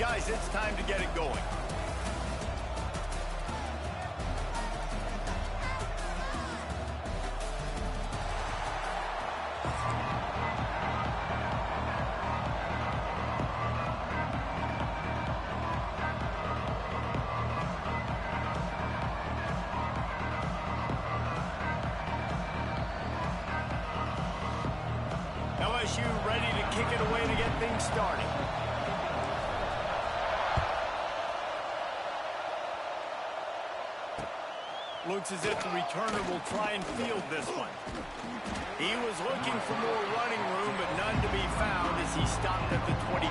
Guys, it's time to get it going. LSU ready to kick it away to get things started. Looks as if the returner will try and field this one. He was looking for more running room, but none to be found as he stopped at the 23.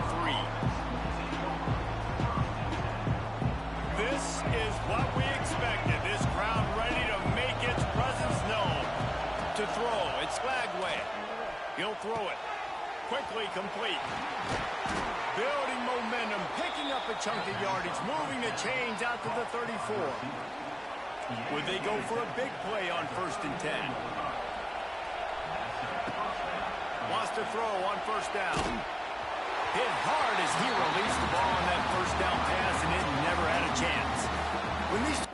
This is what we expected. This crowd ready to make its presence known. To throw, it's Lagway. He'll throw it. Quickly complete. Building momentum, picking up a chunk of yardage, moving the chains out to the 34. Would they go for a big play on 1st and 10? Wants to throw on 1st down. Hit hard as he released the ball on that 1st down pass, and it never had a chance. When these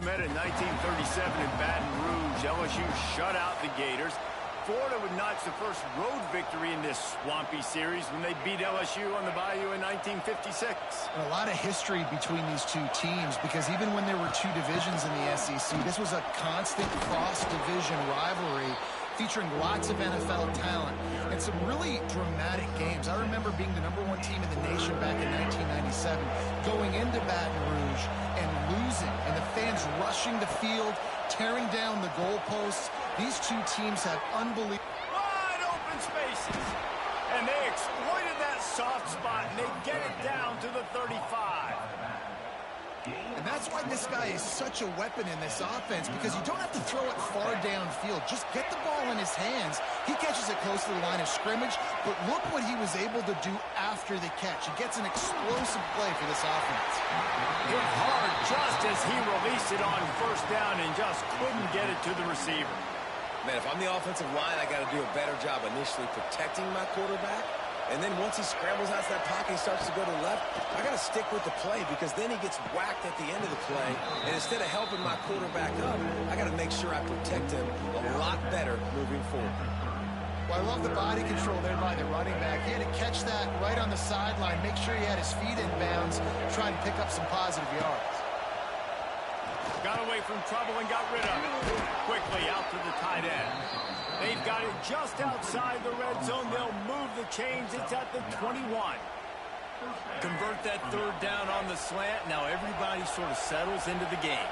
met in 1937 in Baton Rouge, LSU shut out the Gators. Florida would notch the first road victory in this swampy series when they beat LSU on the Bayou in 1956. And a lot of history between these two teams, because even when there were two divisions in the SEC, this was a constant cross-division rivalry featuring lots of NFL talent and some really dramatic games. I remember being the #1 team in the nation back in 1997, going into Baton Rouge and losing, and the fans rushing the field, tearing down the goalposts. These two teams have unbelievable wide open spaces, and they exploited that soft spot, and they get it down to the 35. And that's why this guy is such a weapon in this offense, because you don't have to throw it far downfield. Just get the ball in his hands. He catches it close to the line of scrimmage, but look what he was able to do after the catch. He gets an explosive play for this offense. Hit hard just as he released it on 1st down and just couldn't get it to the receiver. Man, if I'm the offensive line, I got to do a better job initially protecting my quarterback. And then once he scrambles out to that pocket, he starts to go to the left, I got to stick with the play, because then he gets whacked at the end of the play. And instead of helping my quarterback up, I got to make sure I protect him a lot better moving forward. Well, I love the body control there by the running back. He had to catch that right on the sideline, make sure he had his feet in bounds, try and pick up some positive yards. Got away from trouble and got rid of it. Quickly out to the tight end. They've got it just outside the red zone. They'll move the chains. It's at the 21. Convert that 3rd down on the slant. Now everybody sort of settles into the game.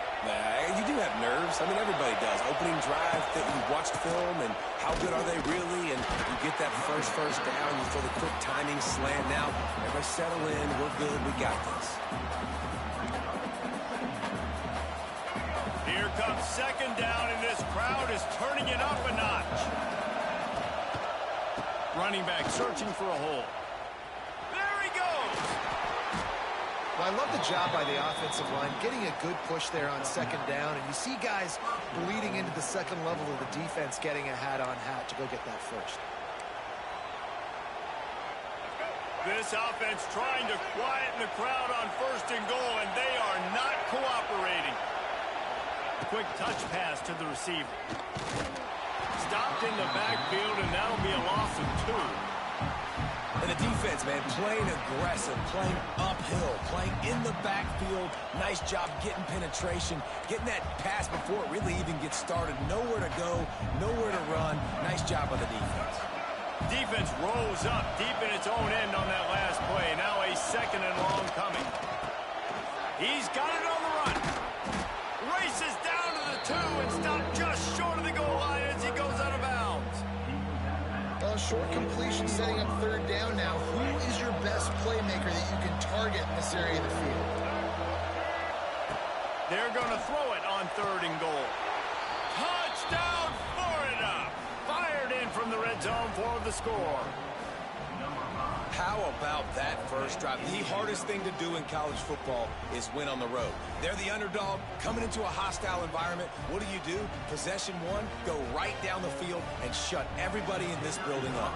You do have nerves. I mean, everybody does. Opening drive, that you watched film, and how good are they really? And you get that first down. You throw the quick timing slant. Now, everybody settle in. We're good. We got this. Here comes 2nd down, and this crowd is turning it up a notch. Running back searching for a hole. There he goes! Well, I love the job by the offensive line, getting a good push there on 2nd down, and you see guys bleeding into the second level of the defense getting a hat-on-hat to go get that first. This offense trying to quieten the crowd on 1st and goal, and they are not cooperating. Quick touch pass to the receiver. Stopped in the backfield, and that'll be a loss of 2. And the defense, man, playing aggressive, playing uphill, playing in the backfield. Nice job getting penetration, getting that pass before it really even gets started. Nowhere to go, nowhere to run. Nice job by the defense. Defense rolls up deep in its own end on that last play. Now a 2nd and long coming. He's got it on the run. Races down to the 2 and stopped just short of the goal line as he goes out of bounds. Short completion setting up 3rd down now. Who is your best playmaker that you can target in this area of the field? They're going to throw it on 3rd and goal. Touchdown, Florida! Fired in from the red zone for the score. How about that first drive? The hardest thing to do in college football is win on the road. They're the underdog coming into a hostile environment. What do? Possession one, go right down the field and shut everybody in this building up.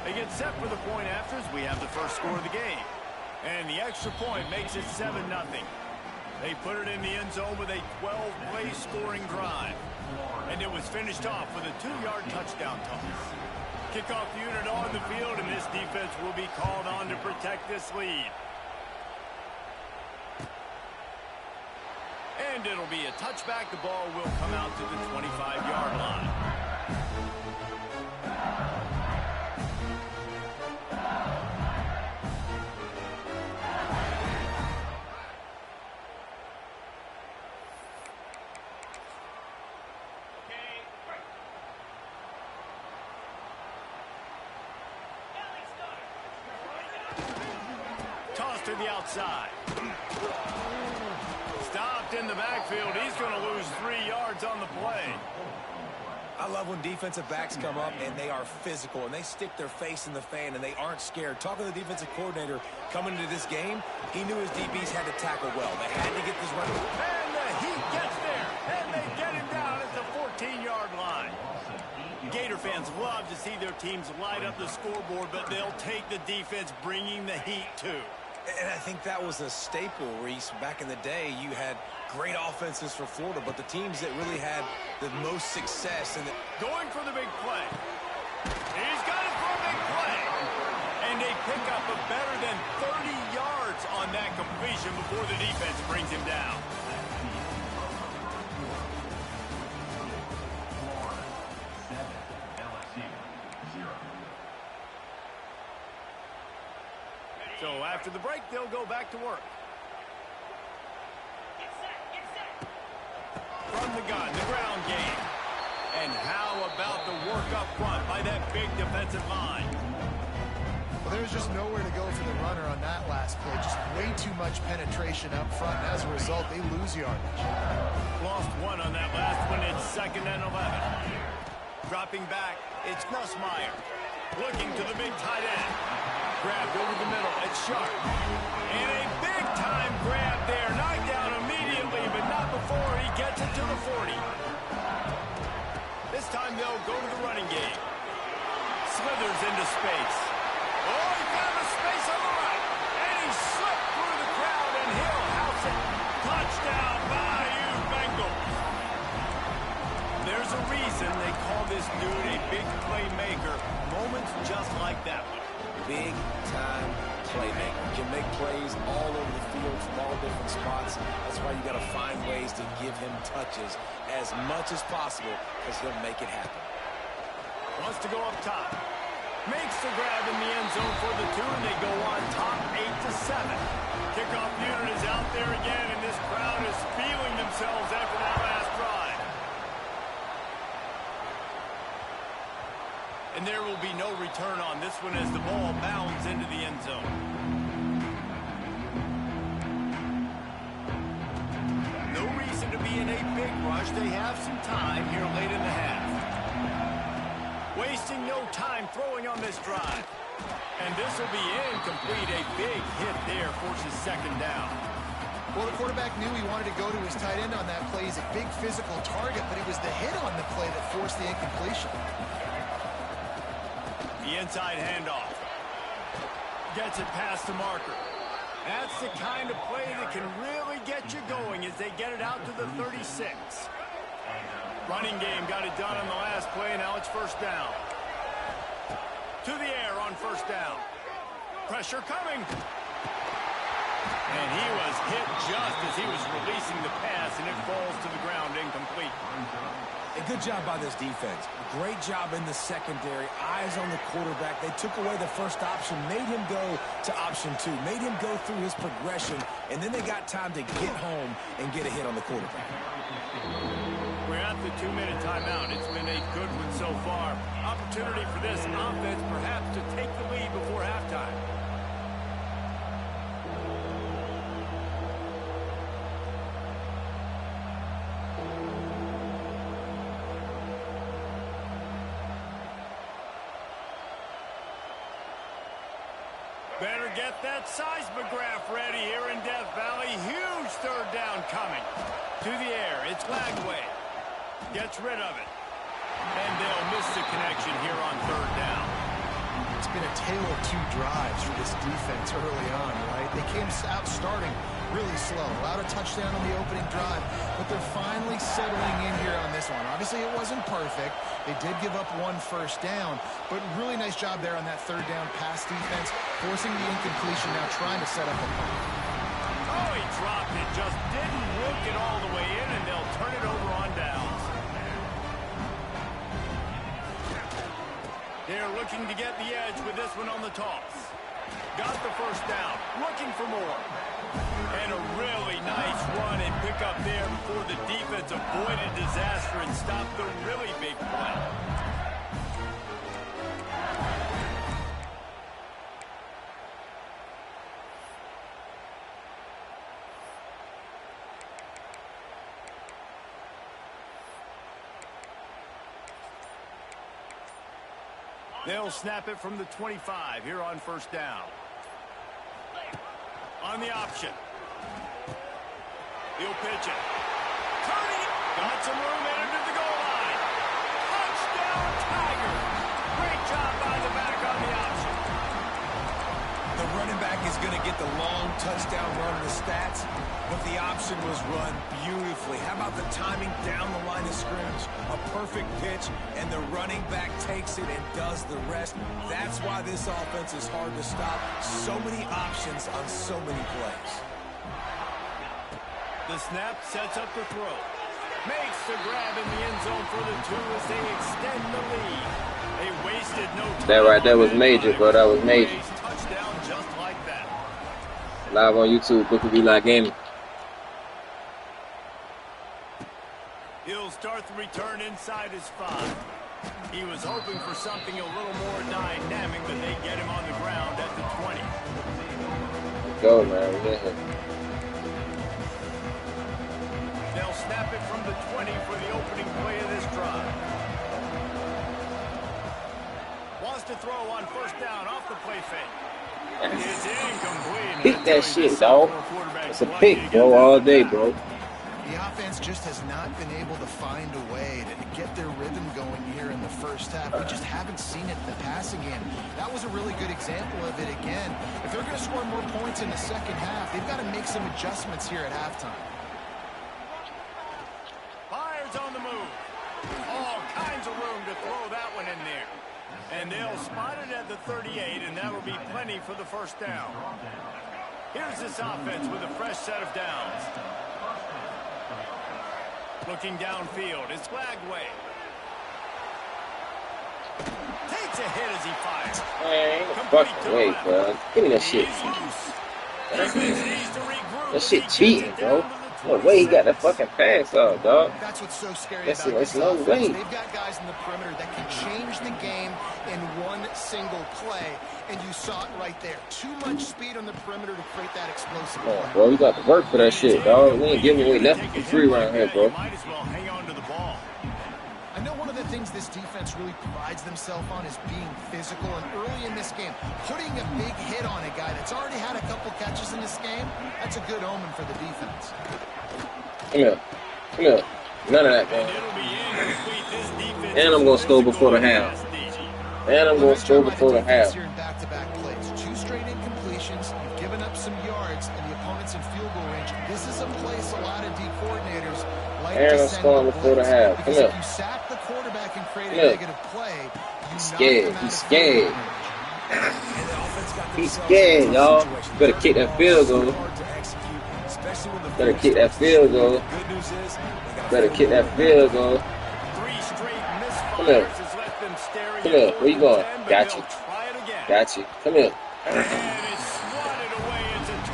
They get set for the point afters. We have the first score of the game. And the extra point makes it 7-0. They put it in the end zone with a 12-play scoring drive. And it was finished off with a 2-yard touchdown toss. Kickoff unit on the field, and this defense will be called on to protect this lead. And it'll be a touchback. The ball will come out to the 25-yard line. Toss to the outside. Stopped in the backfield. He's going to lose 3 yards on the play. I love when defensive backs come up and they are physical and they stick their face in the fan and they aren't scared. Talking to the defensive coordinator coming into this game, he knew his DBs had to tackle well. They had to get this run. And the Heat gets there. And they get him down at the 14-yard line. Gator fans love to see their teams light up the scoreboard, but they'll take the defense bringing the heat too. And I think that was a staple, Reese. Back in the day, you had great offenses for Florida, but the teams that really had the most success in the... Going for the big play. He's got it for a big play. And they pick up a better than 30 yards on that completion before the defense brings him down. So after the break, they'll go back to work. From the gun, the ground game. And how about the work up front by that big defensive line? Well, there was just nowhere to go for the runner on that last play. Just way too much penetration up front. And as a result, they lose yardage. Lost one on that last one. It's 2nd and 11. Dropping back, it's Nussmeier. Looking to the big tight end. Grabbed over the middle. It's Sharp. And a big-time grab there. Knocked down immediately, but not before he gets it to the 40. This time they'll go to the running game. Slithers into space. Oh, he found a space on the right. And he slipped through the crowd, and he'll house it. Touchdown, Bayou Bengals. There's a reason they call this dude a big playmaker. Moments just like that one. Big-time playmaker. Can make plays all over the field from all different spots. That's why you got to find ways to give him touches as much as possible because he'll make it happen. Wants to go up top. Makes the grab in the end zone for the 2, and they go on top 8-7. Kickoff unit is out there again, and this crowd is feeling themselves after that last drive. And there will be no return on this one as the ball bounds into the end zone. No reason to be in a big rush. They have some time here late in the half. Wasting no time throwing on this drive. And this will be incomplete. A big hit there forces 2nd down. Well, the quarterback knew he wanted to go to his tight end on that play. He's a big physical target, but it was the hit on the play that forced the incompletion. The inside handoff. Gets it past the marker. That's the kind of play that can really get you going as they get it out to the 36. Running game got it done on the last play, and now it's 1st down. To the air on 1st down. Pressure coming. And he was hit just as he was releasing the pass, and it falls to the ground incomplete. A good job by this defense. Great job in the secondary. Eyes on the quarterback. They took away the first option, made him go to option 2, made him go through his progression, and then they got time to get home and get a hit on the quarterback. We're at the 2-minute timeout. It's been a good one so far. Opportunity for this offense perhaps to take the lead before halftime. Better get that seismograph ready here in Death Valley. Huge third down coming. To the air, it's Lagway. Gets rid of it. And they'll miss the connection here on third down. It's been a tale of two drives for this defense early on, right? They came out starting really slow, allowed a touchdown on the opening drive, but they're finally settling in here on this one. Obviously, it wasn't perfect. They did give up one first down, but really nice job there on that third down pass defense, forcing the incompletion, now trying to set up a punt. Oh, he dropped it, just didn't work it all the way in, and they'll turn it over on downs. They're looking to get the edge with this one on the toss. Got the first down, looking for more. And a really nice run and pick up there before the defense avoided disaster and stopped the really big play. They'll snap it from the 25 here on first down. On the option. He'll pitch it. Turning it. Got some room in under the goal line. Touchdown, Tiger. Great job by the back on the option. The running back is going to get the long touchdown run in the stats, but the option was run beautifully. How about the timing down the line of scrimmage? A perfect pitch, and the running back takes it and does the rest. That's why this offense is hard to stop. So many options on so many plays. The snap sets up the throw. Makes the grab in the end zone for the two as they extend the lead. They wasted no time. That right there was major, bro. That was major. Touchdown just like that. Live on YouTube, BookofEliGaming. He'll start the return inside his 5. He was hoping for something a little more dynamic, but they get him on the ground at the 20. Go, man. Yeah. They'll snap it from the 20 for the opening play of this drive. Wants to throw on first down off the play fake. It's incomplete. Pick that shit, dog. It's a pick, bro, all day, bro. The offense just has not been able to find a way to get their rhythm going here in the first half. We just haven't seen it in the passing game. That was a really good example of it again. If they're going to score more points in the second half, they've got to make some adjustments here at halftime. Fires on the move. All kinds of room to throw that one in there. And they'll spot it at the 38, and that'll be plenty for the first down. Here's this offense with a fresh set of downs. Looking downfield, it's Lagway. Takes a hit as he fires. Man, ain't no fucking way, bro. Give me that shit. That shit cheating, bro. No way he got that fucking pass off, dog. That's what's so scary That's about this no offense. way. They've got guys in the perimeter that can change the game in one single play, and you saw it right there. Too much speed on the perimeter to create that explosive play. Oh, bro, we got to work for that shit, dog. We ain't giving away nothing for free around here, bro. Might as well hang on to the ball. I know one of the things this defense really prides themselves on is being physical, and early in this game, putting a big hit on a guy that's already had a couple catches in this game, that's a good omen for the defense. Come here. Come here. None of that, man. And I'm going to score before the half. And I'm going to score before the half. Back-to-back plays. 2 straight incompletions. You've given up some yards, and the opponent's in field goal range. This is a place a lot of D coordinators like and to I'm send scoring up before the blitz. half. Come Because here. if you sack the quarterback and create a negative play, He's scared. He's scared. He's scared, y'all. Better kick that field goal. Better kick that field goal. Better kick that field goal. Come here. Come here. Where you going? Got you. Got you. Come here.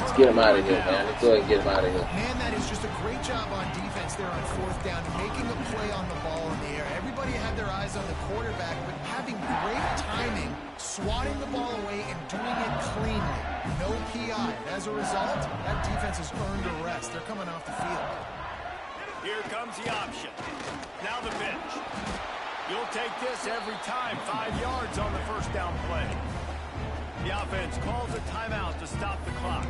Let's get him out of here, man. Let's go ahead and get him out of here. Man, that is just a great job on defense there on fourth down, making a play on the ball in the air. Everybody had their eyes on the quarterback, but having great timing, swatting the ball away, and doing it cleanly. No PI. As a result, that defense has earned a rest. They're coming off the field. Here comes the option. Now the pitch. You'll take this every time. 5 yards on the first down play. The offense calls a timeout to stop the clock.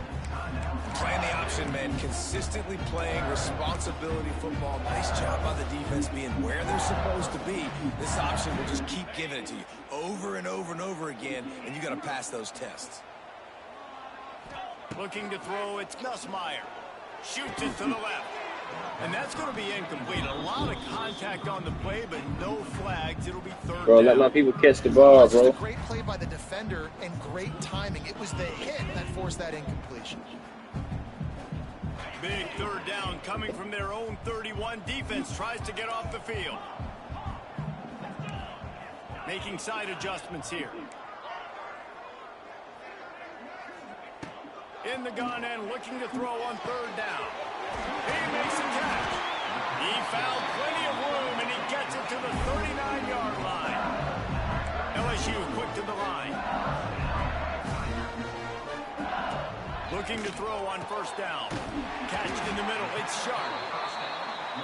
Playing the option, man. Consistently playing responsibility football. Nice job by the defense being where they're supposed to be. This option will just keep giving it to you over and over and over again, and you got to pass those tests. Looking to throw, it's Nussmeier. Shoots it to the left. And that's going to be incomplete. A lot of contact on the play, but no flags. It'll be third Bro, down. let my people catch the ball, bro. Just a great play by the defender and great timing. It was the hit that forced that incompletion. Big third down coming from their own 31. Defense tries to get off the field. Making side adjustments here. In the gun and looking to throw on third down. He makes a catch. He found plenty of room, and he gets it to the 39-yard line. LSU quick to the line. Looking to throw on first down. Catch in the middle. It's sharp.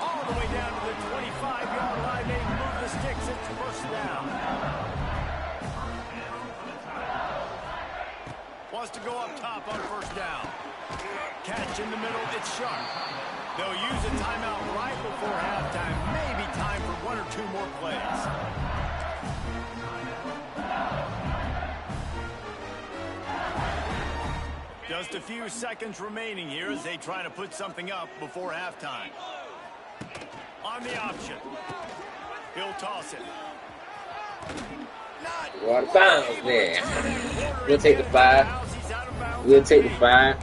All the way down to the 25-yard line. They move the sticks. It's first down. Wants to go up top on first down. Catch in the middle. It's sharp. They'll use a timeout right before halftime. Maybe time for one or two more plays. Just a few seconds remaining here as they try to put something up before halftime. On the option. He'll toss it. We're out of bounds, man. We'll take the 5. We'll take the 5.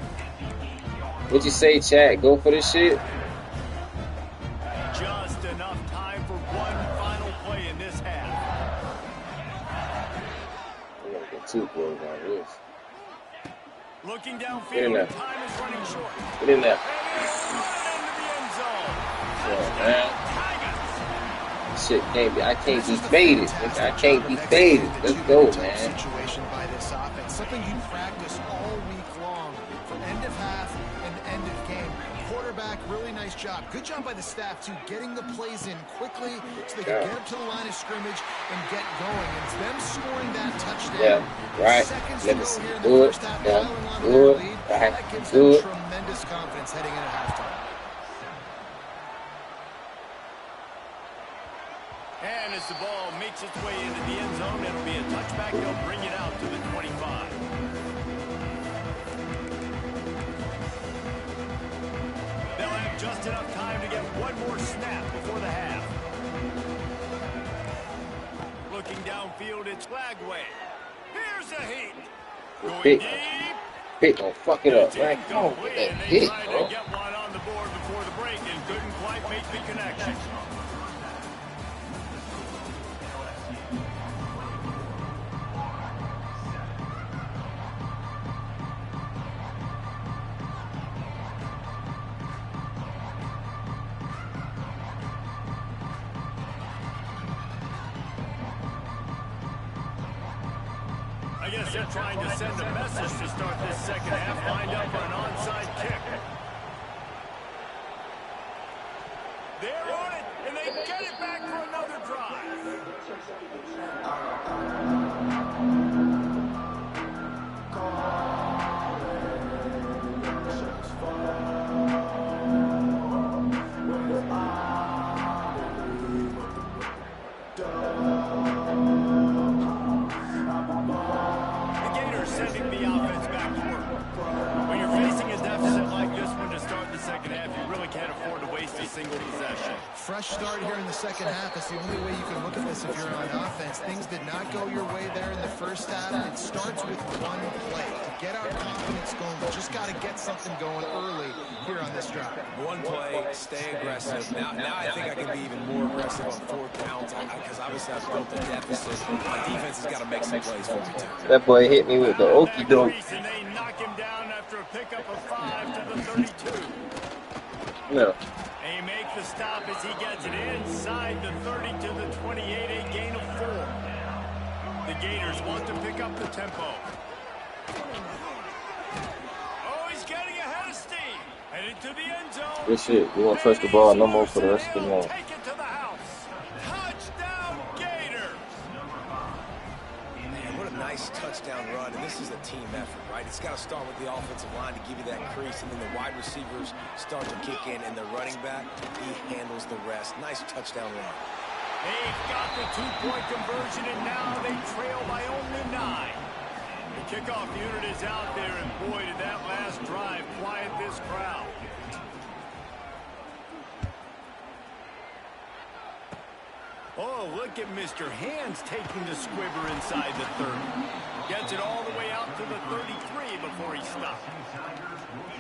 What you say, Chad? Go for this shit? Just enough time for one final play in this half. I'm gonna get 2 goals on this. Looking Get in downfield, there. time is running short. Get in there. And it's run into the end zone. Yeah, man. Tigers. Shit can't be. I can't be faded. I can't be faded. Let's go, man. Situation by this offense, something you practice all week long from end of half and end of game. Quarterback, really nice job. Good job by the staff too, getting the plays in quickly so they can get up to the line of scrimmage and get going. And it's them scoring that touchdown. Yeah, right. Seconds Let to me go see. here in Do the it. first half. Yeah. Piling on Do their it. lead. Right. That gives Do them it. tremendous confidence heading into halftime. And as the ball makes its way into the end zone, it'll be a touchback. They'll bring it out to the 25. They'll have just enough time to get one more snap before the half. Looking downfield, it's Flagway. Here's a heat. Going Pick. deep. Pick don't fuck it up, man. It's Come on with that incomplete, and they hit, tried bro. to get one on the board before the break and couldn't quite make the connection. I guess they're trying to send a message to start this second half, lined up for an onside kick. They're on it, and they get it back for another drive. Sending the offense back to work. When you're facing a deficit like this one to start the second half, you really can't afford to waste a single possession. Fresh start here in the second half. It's the only way you can look at this if you're on offense. Things did not go your way there in the first half. It starts with one play. To get our confidence going, we just got to get something going early here on this drive. One play, stay aggressive. Now I think I can be even more aggressive on 4 counts because obviously I've built a deficit. My defense has got to make some plays for me too. That boy hit me with the okie doke. And they knock him down after a pickup of 5 to the 32. No. They make the stop as he gets it inside the 30 to the 28, a gain of 4. The Gators want to pick up the tempo. Oh, he's getting ahead of steam. Headed to the end zone. Good shit. We won't touch the ball no more for the rest of the game. Take it to the house. Touchdown, Gators. Man, what a nice touchdown run. And this is a team effort, right? It's got to start with the offensive line to give you that crease, and then the wide receivers start to kick in, and the running back, he handles the rest. Nice touchdown run. They've got the two-point conversion, and now they trail by only 9. The kickoff unit is out there, and boy, did that last drive quiet this crowd. Oh, look at Mr. Hands taking the squibber inside the 30. Gets it all the way out to the 33 before he stops.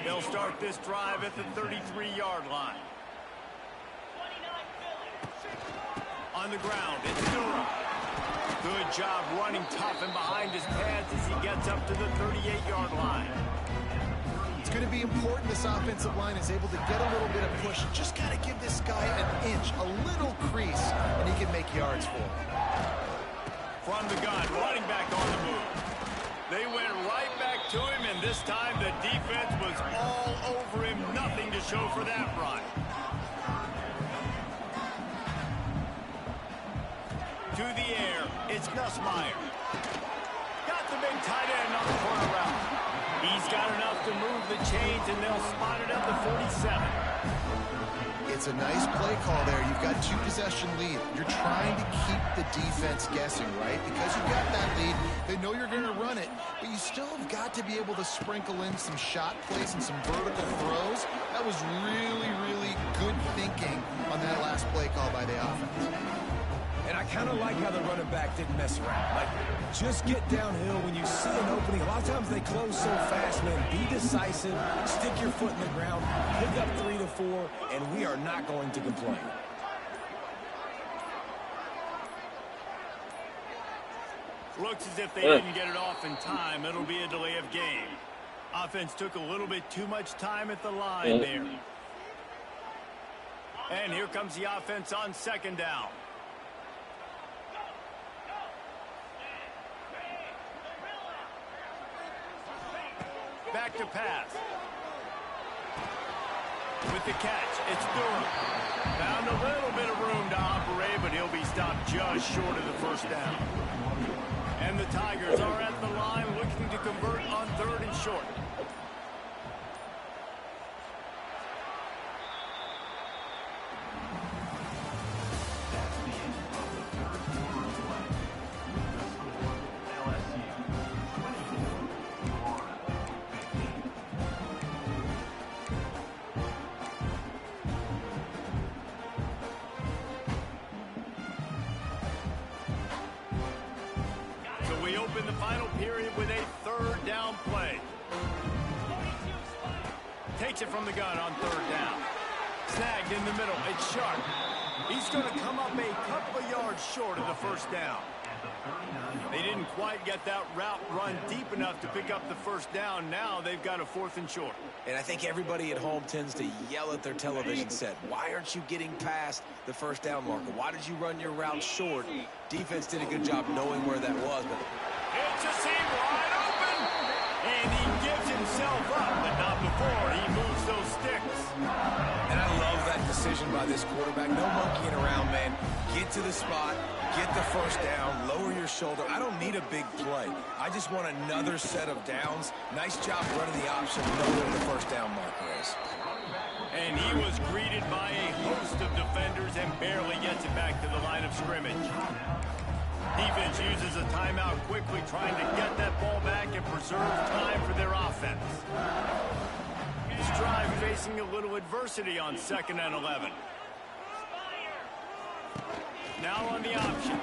They'll start this drive at the 33-yard line. On the ground, it's Durham. Good job running tough and behind his pads as he gets up to the 38-yard line. It's going to be important this offensive line is able to get a little bit of push. Just got to give this guy an inch, a little crease, and he can make yards for him. From the gun, running back on the move. They went right back to him, and this time the defense was all over him. Nothing to show for that run. To the air, it's Nussmeier. Got the big tight end on the corner route. He's got enough to move the chains, and they'll spot it at the 47. It's a nice play call there. You've got 2-possession lead. You're trying to keep the defense guessing, right? Because you've got that lead, they know you're going to run it, but you still have got to be able to sprinkle in some shot plays and some vertical throws. That was really, really good thinking on that last play call by the offense. And I kind of like how the running back didn't mess around. Like, just get downhill when you see an opening. A lot of times they close so fast, man. Be decisive, stick your foot in the ground, pick up 3 to 4, and we are not going to complain. Looks as if they didn't get it off in time. It'll be a delay of game. Offense took a little bit too much time at the line there. And here comes the offense on second down. Back to pass. With the catch, it's Durham. Found a little bit of room to operate, but he'll be stopped just short of the first down. And the Tigers are at the line looking to convert on 3rd and short. In the final period with a 3rd down play. Takes it from the gun on 3rd down. Snagged in the middle. It's Sharp. He's going to come up a couple of yards short of the first down. They didn't quite get that route run deep enough to pick up the first down. Now they've got a 4th and short. And I think everybody at home tends to yell at their television set. Why aren't you getting past the first down marker? Why did you run your route short? Defense did a good job knowing where that was, but it's a seam wide open, and he gives himself up, but not before he moves those sticks. And I love that decision by this quarterback. No monkeying around, man. Get to the spot, get the first down, lower your shoulder. I don't need a big play. I just want another set of downs. Nice job running the option, knowing where the first down marker is. And he was greeted by a host of defenders and barely gets it back to the line of scrimmage. Defense uses a timeout quickly, trying to get that ball back and preserve time for their offense. This drive facing a little adversity on 2nd and 11. Now on the option.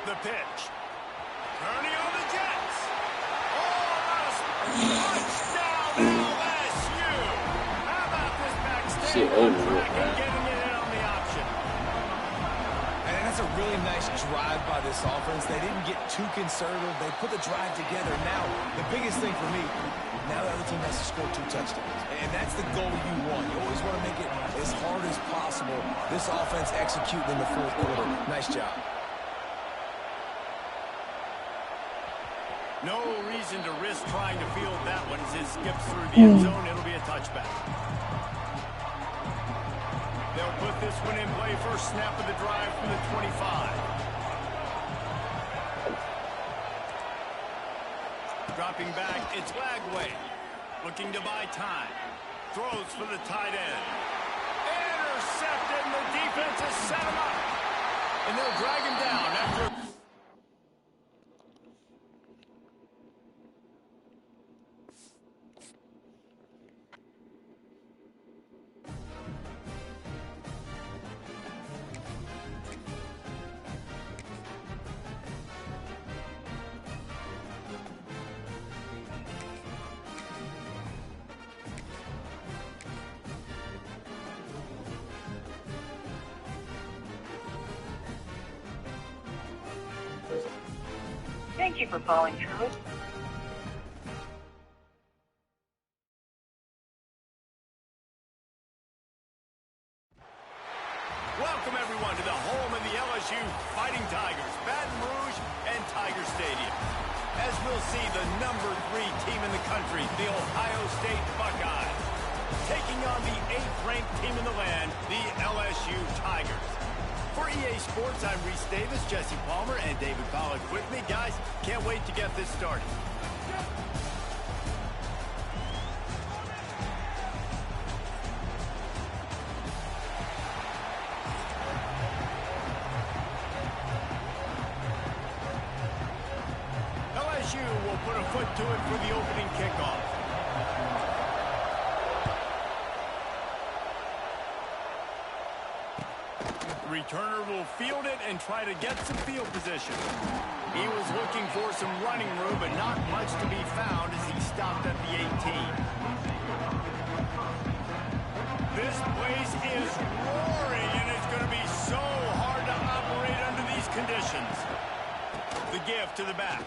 The pitch. Turning on the Jets. Oh, touchdown LSU. How about this back staying on track and getting it in on the option? And that's a really nice drive by this offense. They didn't get too conservative. They put the drive together. Now, the biggest thing for me, now the other team has to score 2 touchdowns. And that's the goal you want. You always want to make it as hard as possible. This offense executing in the 4th quarter. Nice job. No reason to risk trying to field that one as it skips through the end zone. It'll be a touchback. They'll put this one in play. First snap of the drive from the 25. Drop dropping back. It's Lagway. Looking to buy time. Throws for the tight end. Intercepted, and the defense has set him up. And they'll drag him down after... Thank you for calling Truist. Welcome, everyone, to the home of the LSU Fighting Tigers, Baton Rouge and Tiger Stadium. As we'll see, the #3 team in the country, the Ohio State Buckeyes, taking on the 8th-ranked team in the land, the LSU Tigers. For EA Sports, I'm Reese Davis, Jesse Palmer, and David Pollack with me. Guys, can't wait to get this started. LSU will put a foot to it for the opening kickoff. Returner will field it and try to get some field position. He was looking for some running room, but not much to be found as he stopped at the 18. This place is roaring, and it's going to be so hard to operate under these conditions. The give to the back.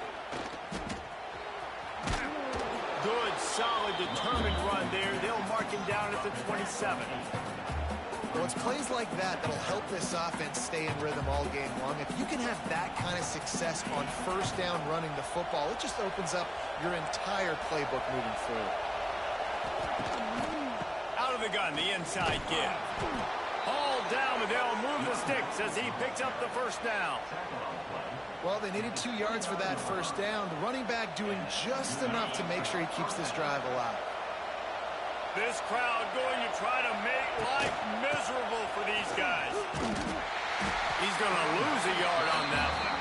Good, solid, determined run there. They'll mark him down at the 27. Well, it's plays like that that'll help this offense stay in rhythm all game long. If you can have that kind of success on first down running the football, it just opens up your entire playbook moving forward. Out of the gun, the inside give. Hauled down, but they'll move the sticks as he picks up the first down. Well, they needed 2 yards for that first down. The running back doing just enough to make sure he keeps this drive alive. This crowd going to try to make life miserable for these guys. He's going to lose a yard on that one.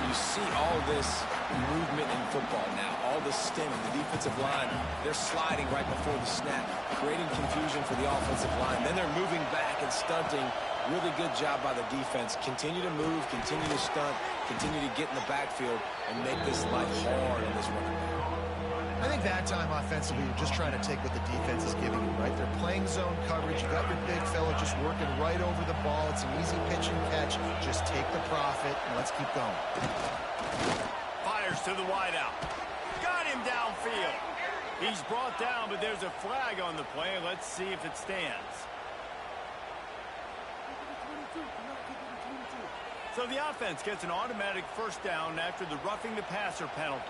You see all this movement in football now, all the stemming, the defensive line, they're sliding right before the snap, creating confusion for the offensive line. Then they're moving back and stunting. Really good job by the defense. Continue to move, continue to stunt, continue to get in the backfield and make this life hard on this running back. I think that time offensively, you're just trying to take what the defense is giving you, right? They're playing zone coverage. You got your big fella just working right over the ball. It's an easy pitch and catch. Just take the profit and let's keep going. Fires to the wideout. Got him downfield. He's brought down, but there's a flag on the play. Let's see if it stands. So the offense gets an automatic first down after the roughing the passer penalty.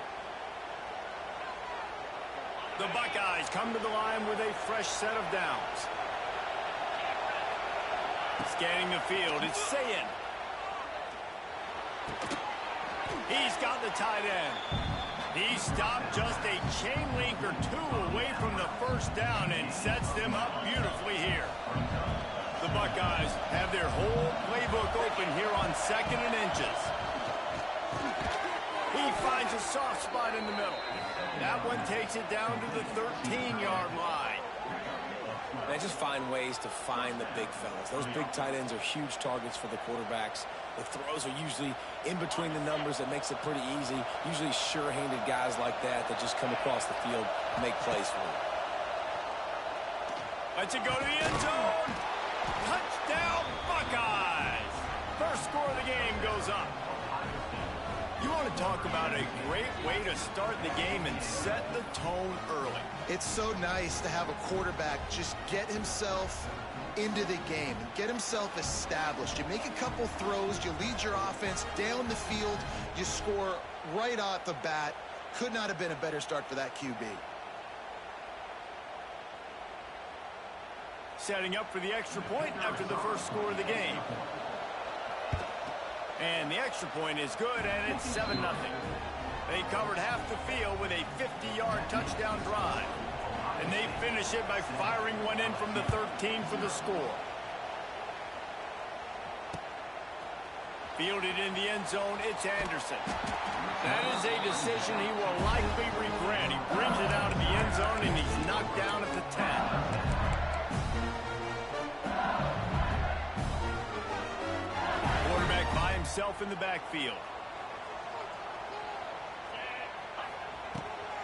The Buckeyes come to the line with a fresh set of downs. Scanning the field, it's Sayin. He's got the tight end. He stopped just a chain link or two away from the first down and sets them up beautifully here. The Buckeyes have their whole playbook open here on 2nd and inches. He finds a soft spot in the middle. That one takes it down to the 13-yard line. They just find ways to find the big fellas. Those big tight ends are huge targets for the quarterbacks. The throws are usually in between the numbers. That makes it pretty easy. Usually sure-handed guys like that just come across the field and make plays for them. Lets it go to the end zone. Touchdown, Buckeyes. First score of the game goes up. You want to talk about a great way to start the game and set the tone early. It's so nice to have a quarterback just get himself into the game and get himself established. You make a couple throws, you lead your offense down the field, you score right off the bat. Could not have been a better start for that QB. Setting up for the extra point after the first score of the game. And the extra point is good, and it's 7-0. They covered half the field with a 50-yard touchdown drive. And they finish it by firing one in from the 13 for the score. Fielded in the end zone, it's Anderson. That is a decision he will likely regret. He brings it out of the end zone, and he's knocked down at the 10. Quarterback by himself in the backfield.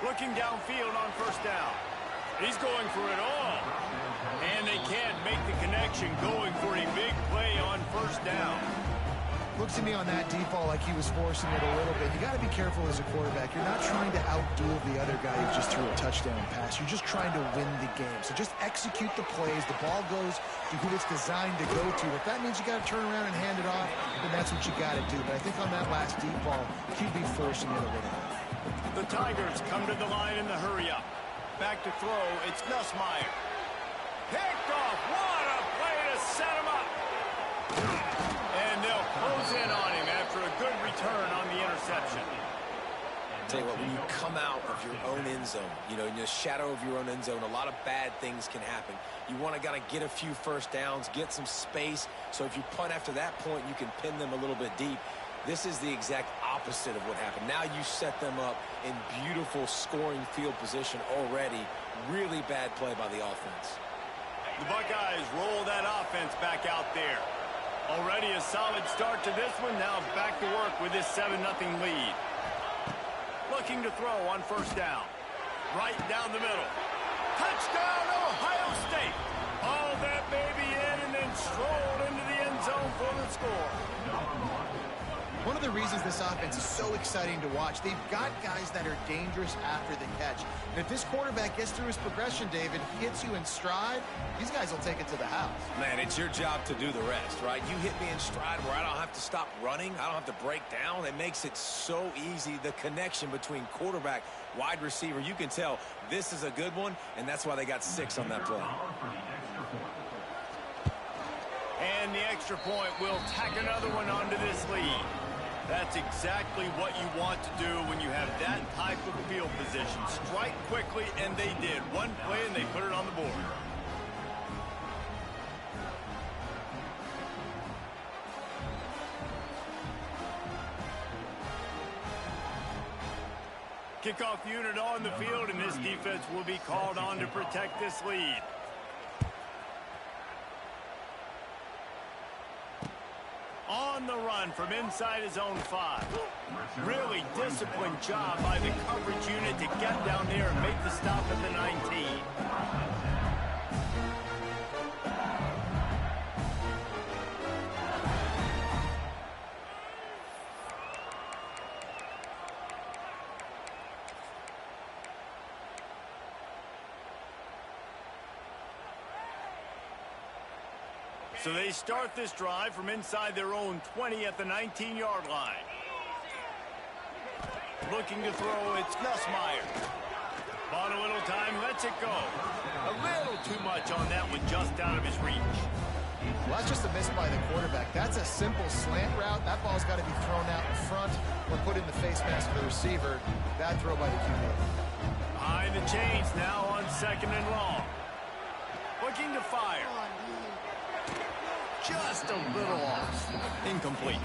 Looking downfield on first down. He's going for it all. And they can't make the connection, going for a big play on first down. Looks to me on that deep ball like he was forcing it a little bit. You got to be careful as a quarterback. You're not trying to outduel the other guy who just threw a touchdown pass. You're just trying to win the game. So just execute the plays. The ball goes to who it's designed to go to. If that means you got to turn around and hand it off, then that's what you got to do. But I think on that last deep ball, QB forcing it a little bit. The Tigers come to the line in the hurry-up. Back to throw, it's Nussmeier. Picked off, what a play to set him up. And they'll close in on him after a good return on the interception. Tell you what, when you come out of your own end zone, you know, in the shadow of your own end zone, a lot of bad things can happen. You want to get a few first downs, get some space, so if you punt after that point, you can pin them a little bit deep. This is the exact opposite of what happened. Now you set them up in beautiful scoring field position already. Really bad play by the offense. The Buckeyes roll that offense back out there. Already a solid start to this one. Now back to work with this 7-0 lead. Looking to throw on first down. Right down the middle. Touchdown, Ohio State. Hauled that baby in and then strolled into the end zone for the score. One of the reasons this offense is so exciting to watch, they've got guys that are dangerous after the catch. And if this quarterback gets through his progression, David, hits you in stride, these guys will take it to the house. Man, it's your job to do the rest, right? You hit me in stride where I don't have to stop running. I don't have to break down. It makes it so easy. The connection between quarterback, wide receiver, you can tell this is a good one, and that's why they got 6 on that play. And the extra point will tack another one onto this lead. That's exactly what you want to do when you have that type of field position. Strike quickly, and they did. One play, and they put it on the board. Kickoff unit on the field, and this defense will be called on to protect this lead. On the run from inside his own 5. Really disciplined job by the coverage unit to get down there and make the stop at the 19. So they start this drive from inside their own 20 at the 19-yard line. Looking to throw, it's Nussmeier. Bought a little time, lets it go. A little too much on that one, just out of his reach. Well, that's just a miss by the quarterback. That's a simple slant route. That ball's got to be thrown out in front or put in the face mask of the receiver. Bad throw by the QB. Behind the chains now on 2nd and long. Looking to fire. Just a little off. Incomplete.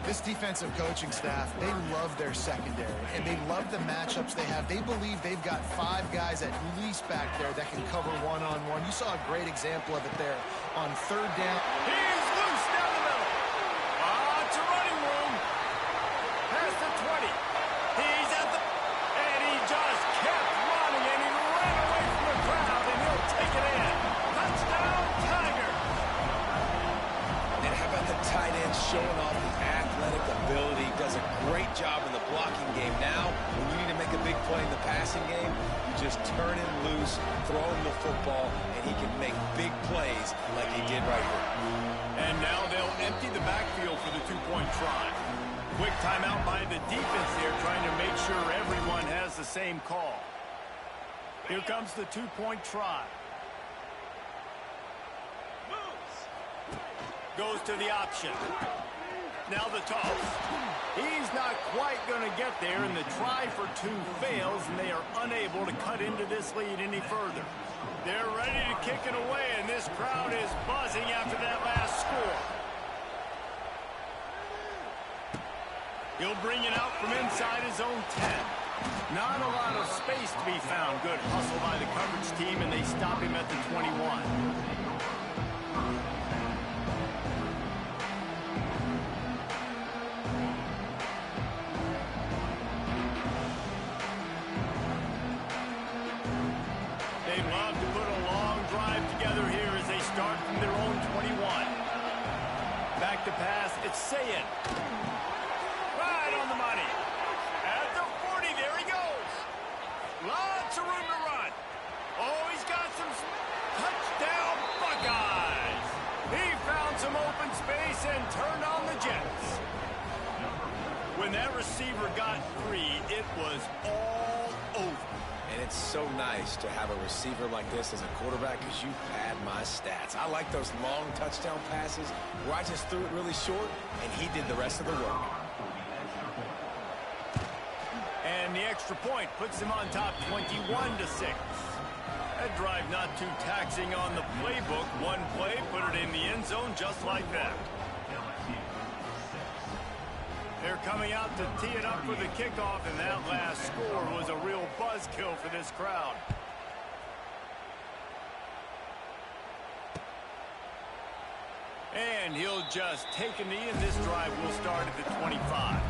This defensive coaching staff, they love their secondary, and they love the matchups they have. They believe they've got 5 guys at least back there that can cover one-on-one. You saw a great example of it there on 3rd down. He's loose down the middle. It's a running room. Past the 20. He's at the... And he just kept running, and he ran away from the crowd, and he'll take it in. Touchdown, Tiger. And how about the tight end showing off the athletic ability? Does a great job in the blocking game. Now, when you need to make a big play in the passing game, you just turn him loose, throw him the football, and he can make big plays like he did right here. And now they'll empty the backfield for the 2-point try. Quick timeout by the defense there, trying to make sure everyone has the same call. Here comes the 2-point try. Goes to the option. Now the toss. He's not quite going to get there, and the try for two fails, and they are unable to cut into this lead any further. They're ready to kick it away, and this crowd is buzzing after that last score. He'll bring it out from inside his own 10. Not a lot of space to be found. Good hustle by the coverage team, and they stop him at the 21. They love to put a long drive together here as they start from their own 21. Back to pass, it's Sayin. Right on the money. At the 40, there he goes. Lots of room to run. Oh, he's got some touchdown Buckeyes. He found some open space and turned on the Jets. When that receiver got free, it was all over. And it's so nice to have a receiver like this as a quarterback because you pad my stats. I like those long touchdown passes where I just threw it really short and he did the rest of the work. And the extra point puts him on top 21-6. That drive not too taxing on the playbook. One play, put it in the end zone just like that. They're coming out to tee it up for the kickoff, and that last score was a real buzzkill for this crowd. And he'll just take a knee, and this drive will start at the 25.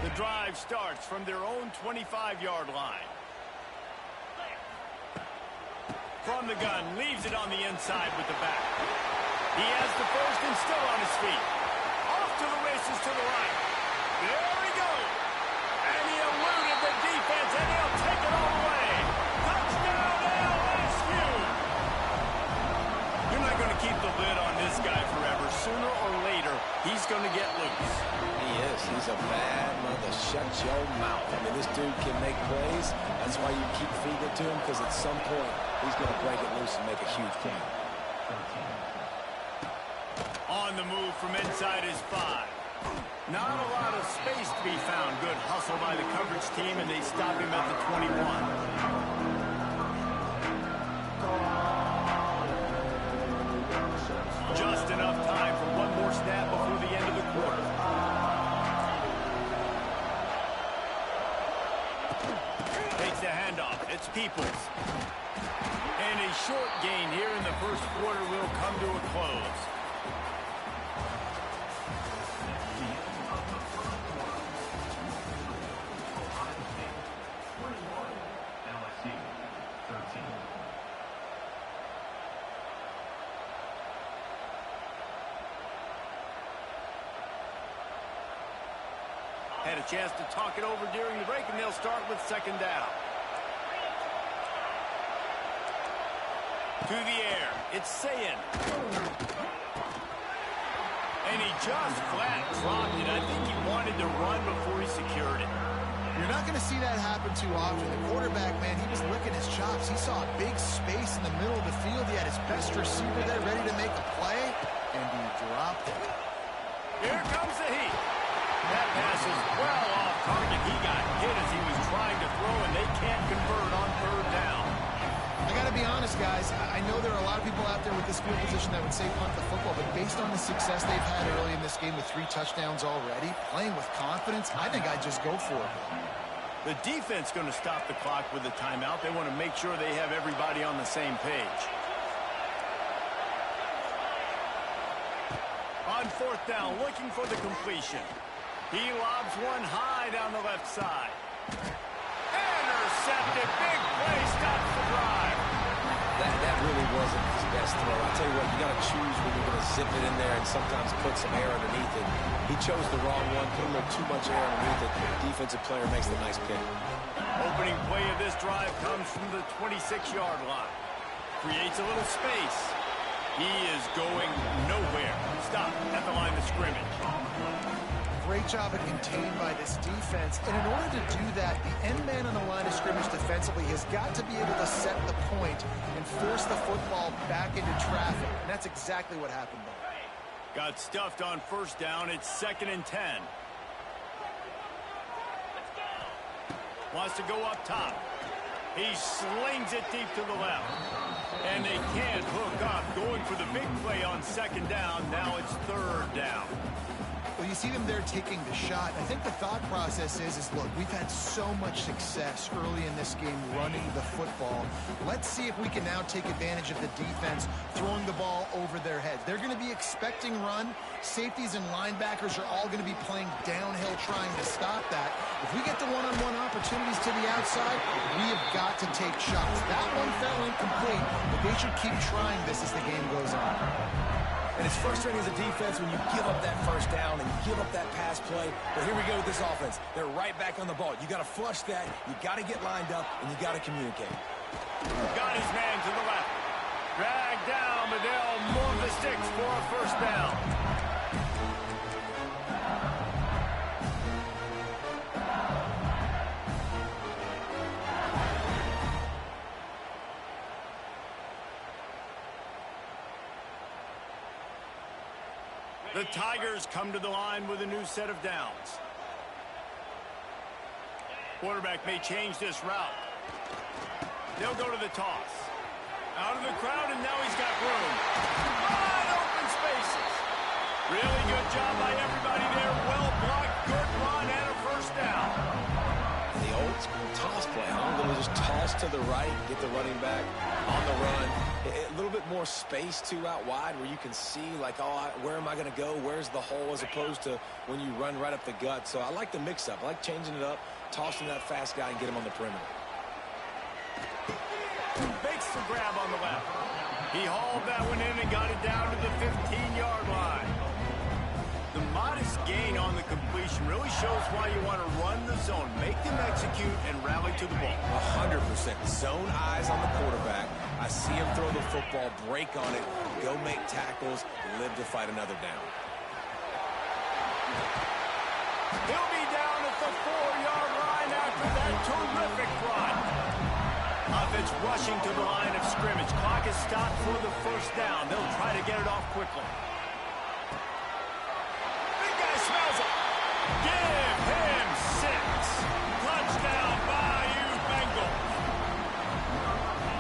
The drive starts from their own 25-yard line. From the gun, leaves it on the inside with the back. He has the first and still on his feet. Off to the races to the right. There he goes. And he eluded the defense, and he'll take it all the way. Touchdown, LSU. You're not going to keep the lid on this guy forever. Sooner or later, he's going to get loose. He is. He's a bad mother. Shut your mouth. I mean, this dude can make plays. That's why you keep feeding it to him, because at some point, he's going to break it loose and make a huge play. On the move from inside his 5. Not a lot of space to be found. Good hustle by the coverage team, and they stop him at the 21. Just enough time for one more snap before the end of the quarter. Takes the handoff. It's Peoples. And a short gain here in the first quarter will come to a close. Had a chance to talk it over during the break, and they'll start with second down. To the air, it's Sayin. And he just flat dropped it. I think he wanted to run before he secured it. You're not going to see that happen too often. The quarterback, man, he was licking his chops. He saw a big space in the middle of the field. He had his best receiver there ready to make a play, and he dropped it. Here comes the heat. That pass is well off target. He got hit as he was trying to throw, and they can't convert on third down. I got to be honest, guys. I know there are a lot of people out there with this field position that would say punt the football, but based on the success they've had early in this game with 3 touchdowns already, playing with confidence, I think I'd just go for it. The defense going to stop the clock with a timeout. They want to make sure they have everybody on the same page. On fourth down, looking for the completion. He lobs one high down the left side. Intercepted. Big play stops the drive. That really wasn't his best throw. I tell you what, you got to choose when you're going to zip it in there and sometimes put some air underneath it. He chose the wrong one, put a little too much air underneath it. The defensive player makes the nice pick. Opening play of this drive comes from the 26-yard line. Creates a little space. He is going nowhere. Stop at the line of scrimmage. great job of contained by this defense. And in order to do that, the end man on the line of scrimmage defensively has got to be able to set the point and force the football back into traffic. And that's exactly what happened there. Got stuffed on first down. It's 2nd and 10. Wants to go up top. He slings it deep to the left. And they can't hook up. Going for the big play on 2nd down. Now it's 3rd down. Well, you see them there taking the shot. I think the thought process is look, we've had so much success early in this game running the football. Let's see if we can now take advantage of the defense throwing the ball over their heads. They're going to be expecting run. Safeties and linebackers are all going to be playing downhill trying to stop that. If we get the one-on-one opportunities to the outside, we have got to take shots. That one fell incomplete, but they should keep trying this as the game goes on. And it's frustrating as a defense when you give up that first down and give up that pass play. But here we go with this offense. They're right back on the ball. You got to flush that. You got to get lined up, and you got to communicate. Got his man to the left. Dragged down, but they'll move the sticks for a first down. The Tigers come to the line with a new set of downs. Quarterback may change this route. They'll go to the toss. Out of the crowd, and now he's got room. Wide open spaces. Really good job by everybody there. Well blocked, good run, and a first down. The old school toss play, huh? Going to just toss to the right, get the running back on the run. A little bit more space, too, out wide where you can see, like, oh, where am I going to go? Where's the hole, as opposed to when you run right up the gut. So I like the mix-up. I like changing it up, tossing that fast guy and get him on the perimeter. Makes the grab on the left. He hauled that one in and got it down to the 15-yard line. The modest gain on the completion really shows why you want to run the zone, make them execute, and rally to the ball. 100%. Zone eyes on the quarterback. I see him throw the football, break on it, go make tackles, live to fight another down. He'll be down at the 4-yard line after that terrific run. Offense rushing to the line of scrimmage. Clock is stopped for the first down. They'll try to get it off quickly. Big guy smells it. Give him 6. Touchdown, Bayou Bengals.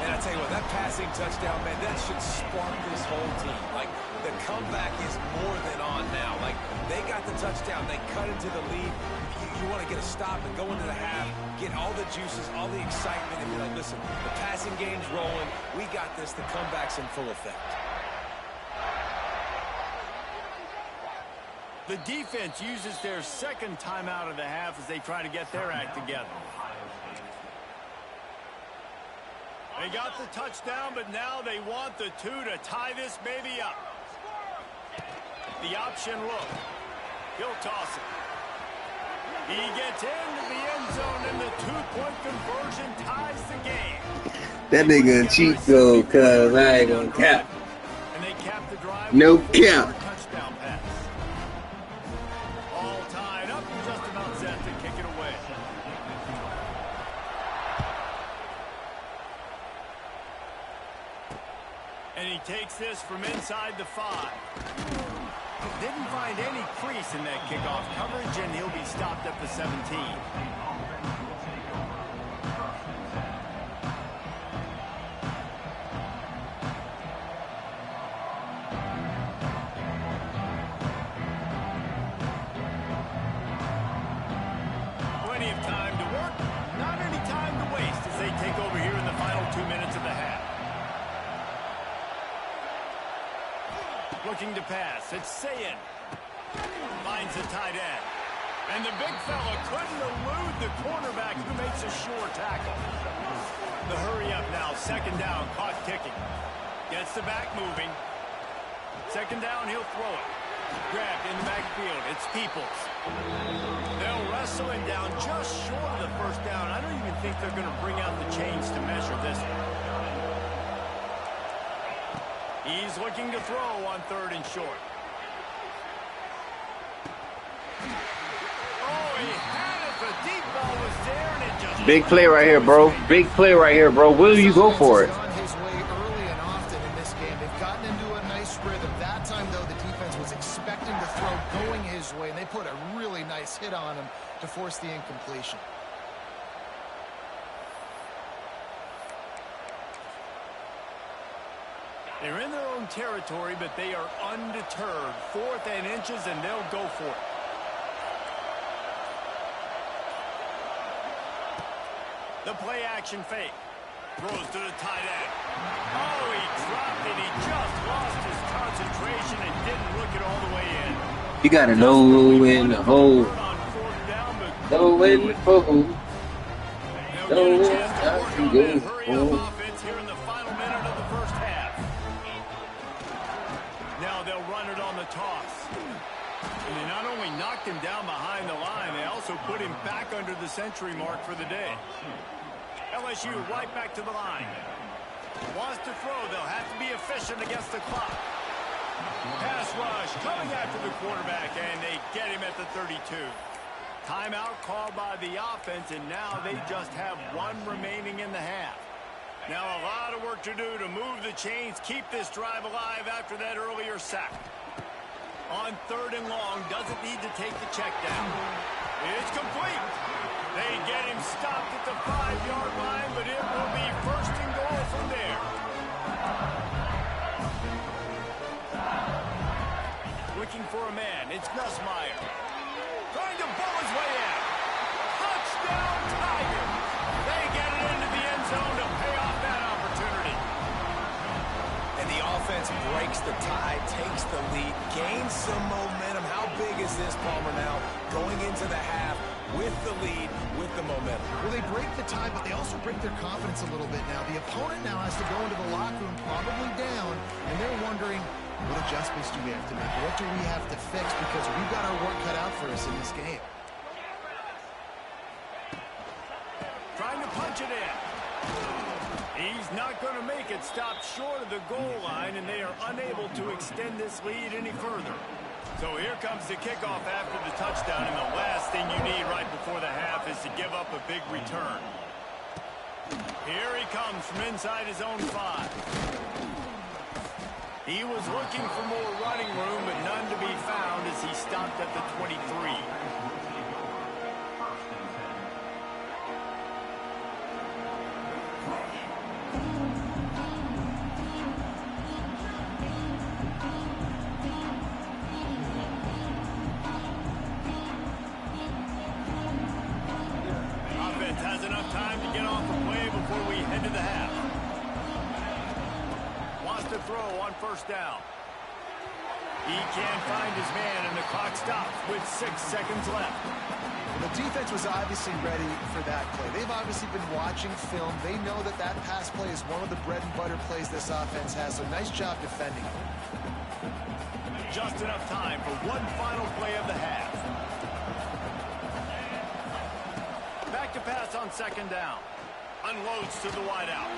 And I tell you what, that passing touchdown, man, that should spark this whole team. Like, the comeback is more than on now. Like, they got the touchdown. They cut into the lead. You want to get a stop and go into the half, get all the juices, all the excitement, and be like, listen, the passing game's rolling. We got this. The comeback's in full effect. The defense uses their second timeout of the half as they try to get their act together. They got the touchdown, but now they want the 2 to tie this baby up. The option look. He'll toss it. He gets into the end zone, and the 2-point conversion ties the game. That nigga a cheat code, cuz I ain't gonna cap. And they cap the drive. No cap. Touchdown pass. All tied up, just about set to kick it away. And he takes this from inside the 5. Didn't find any crease in that kickoff coverage, and he'll be stopped at the 17. Plenty of time to work, not any time to waste as they take over here in the final 2 minutes of the half. Looking to pass. It's Sayin. Finds the tight end. And the big fella couldn't elude the cornerback who makes a sure tackle. The hurry up now. 2nd down. Clock ticking. Gets the back moving. 2nd down. He'll throw it. Grabbed in the backfield. It's Peoples. They'll wrestle him down just short of the first down. I don't even think they're going to bring out the chains to measure this one. He's looking to throw on 3rd and short. Big play right here, bro. Big play right here, bro. Will you go for it? His way early and often in this game. They've gotten into a nice rhythm. That time, though, the defense was expecting the throw going his way, and they put a really nice hit on him to force the incompletion. They're in their own territory, but they are undeterred. 4th and inches, and they'll go for it. The play action fake. Throws to the tight end. Oh, he dropped it. He just lost his concentration and didn't look it all the way in. You gotta know when to hold. Know when to fold. Know when to go. Hurry up offense here in the final minute of the first half. Now they'll run it on the toss. And they not only knocked him down behind the line, they also put him back under the century mark for the day. LSU right back to the line. Wants to throw. They'll have to be efficient against the clock. Pass rush coming after the quarterback, and they get him at the 32. Timeout called by the offense, and now they just have one remaining in the half. Now a lot of work to do to move the chains, keep this drive alive after that earlier sack. On 3rd and long, doesn't need to take the check down. It's complete. They get him stopped at the 5-yard line, but it will be 1st and goal from there. Looking for a man. It's Nussmeier. Trying to bowl his way out. Touchdown, Tiger. They get it into the end zone to pay off that opportunity. And the offense breaks the tie, takes the lead, gains some momentum. How big is this, Palmer, now? Going into the half with the lead, with the momentum. Well, they break the tie, but they also break their confidence a little bit now. The opponent now has to go into the locker room probably down, and they're wondering, what adjustments do we have to make? What do we have to fix? Because we've got our work cut out for us in this game. Trying to punch it in. He's not going to make it. Stopped short of the goal line, and they are unable to extend this lead any further. So here comes the kickoff after the touchdown, and the last thing you need right before the half is to give up a big return. Here he comes from inside his own 5. He was looking for more running room, but none to be found as he stopped at the 23. Offense has enough time to get off the play before we head to the half. Wants to throw on 1st down. He can't find his man, and the clock stops with 6 seconds left. The defense was obviously ready for that play. They've obviously been watching film. They know that that pass play is one of the bread and butter plays this offense has, so nice job defending. Just enough time for one final play of the half. Back to pass on 2nd down. Unloads to the wideout.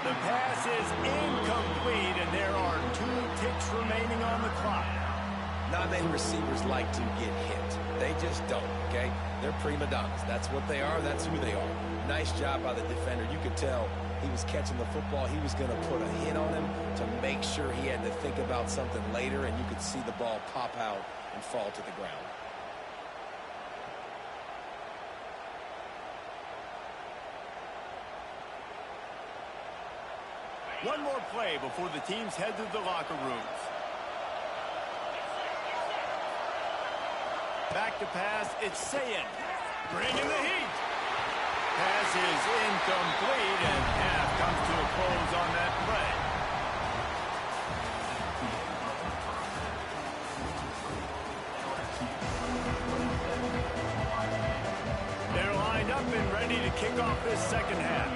The pass is incomplete, and there are 2 ticks remaining on the clock. Not many receivers like to get hit. They just don't, okay? They're prima donnas. That's what they are. That's who they are. Nice job by the defender. You could tell he was catching the football. He was going to put a hit on him to make sure he had to think about something later, and you could see the ball pop out and fall to the ground. One more play before the teams head to the locker rooms. Back to pass, it's Sayin. Bringing the heat. Pass is incomplete, and half comes to a close on that play. They're lined up and ready to kick off this 2nd half.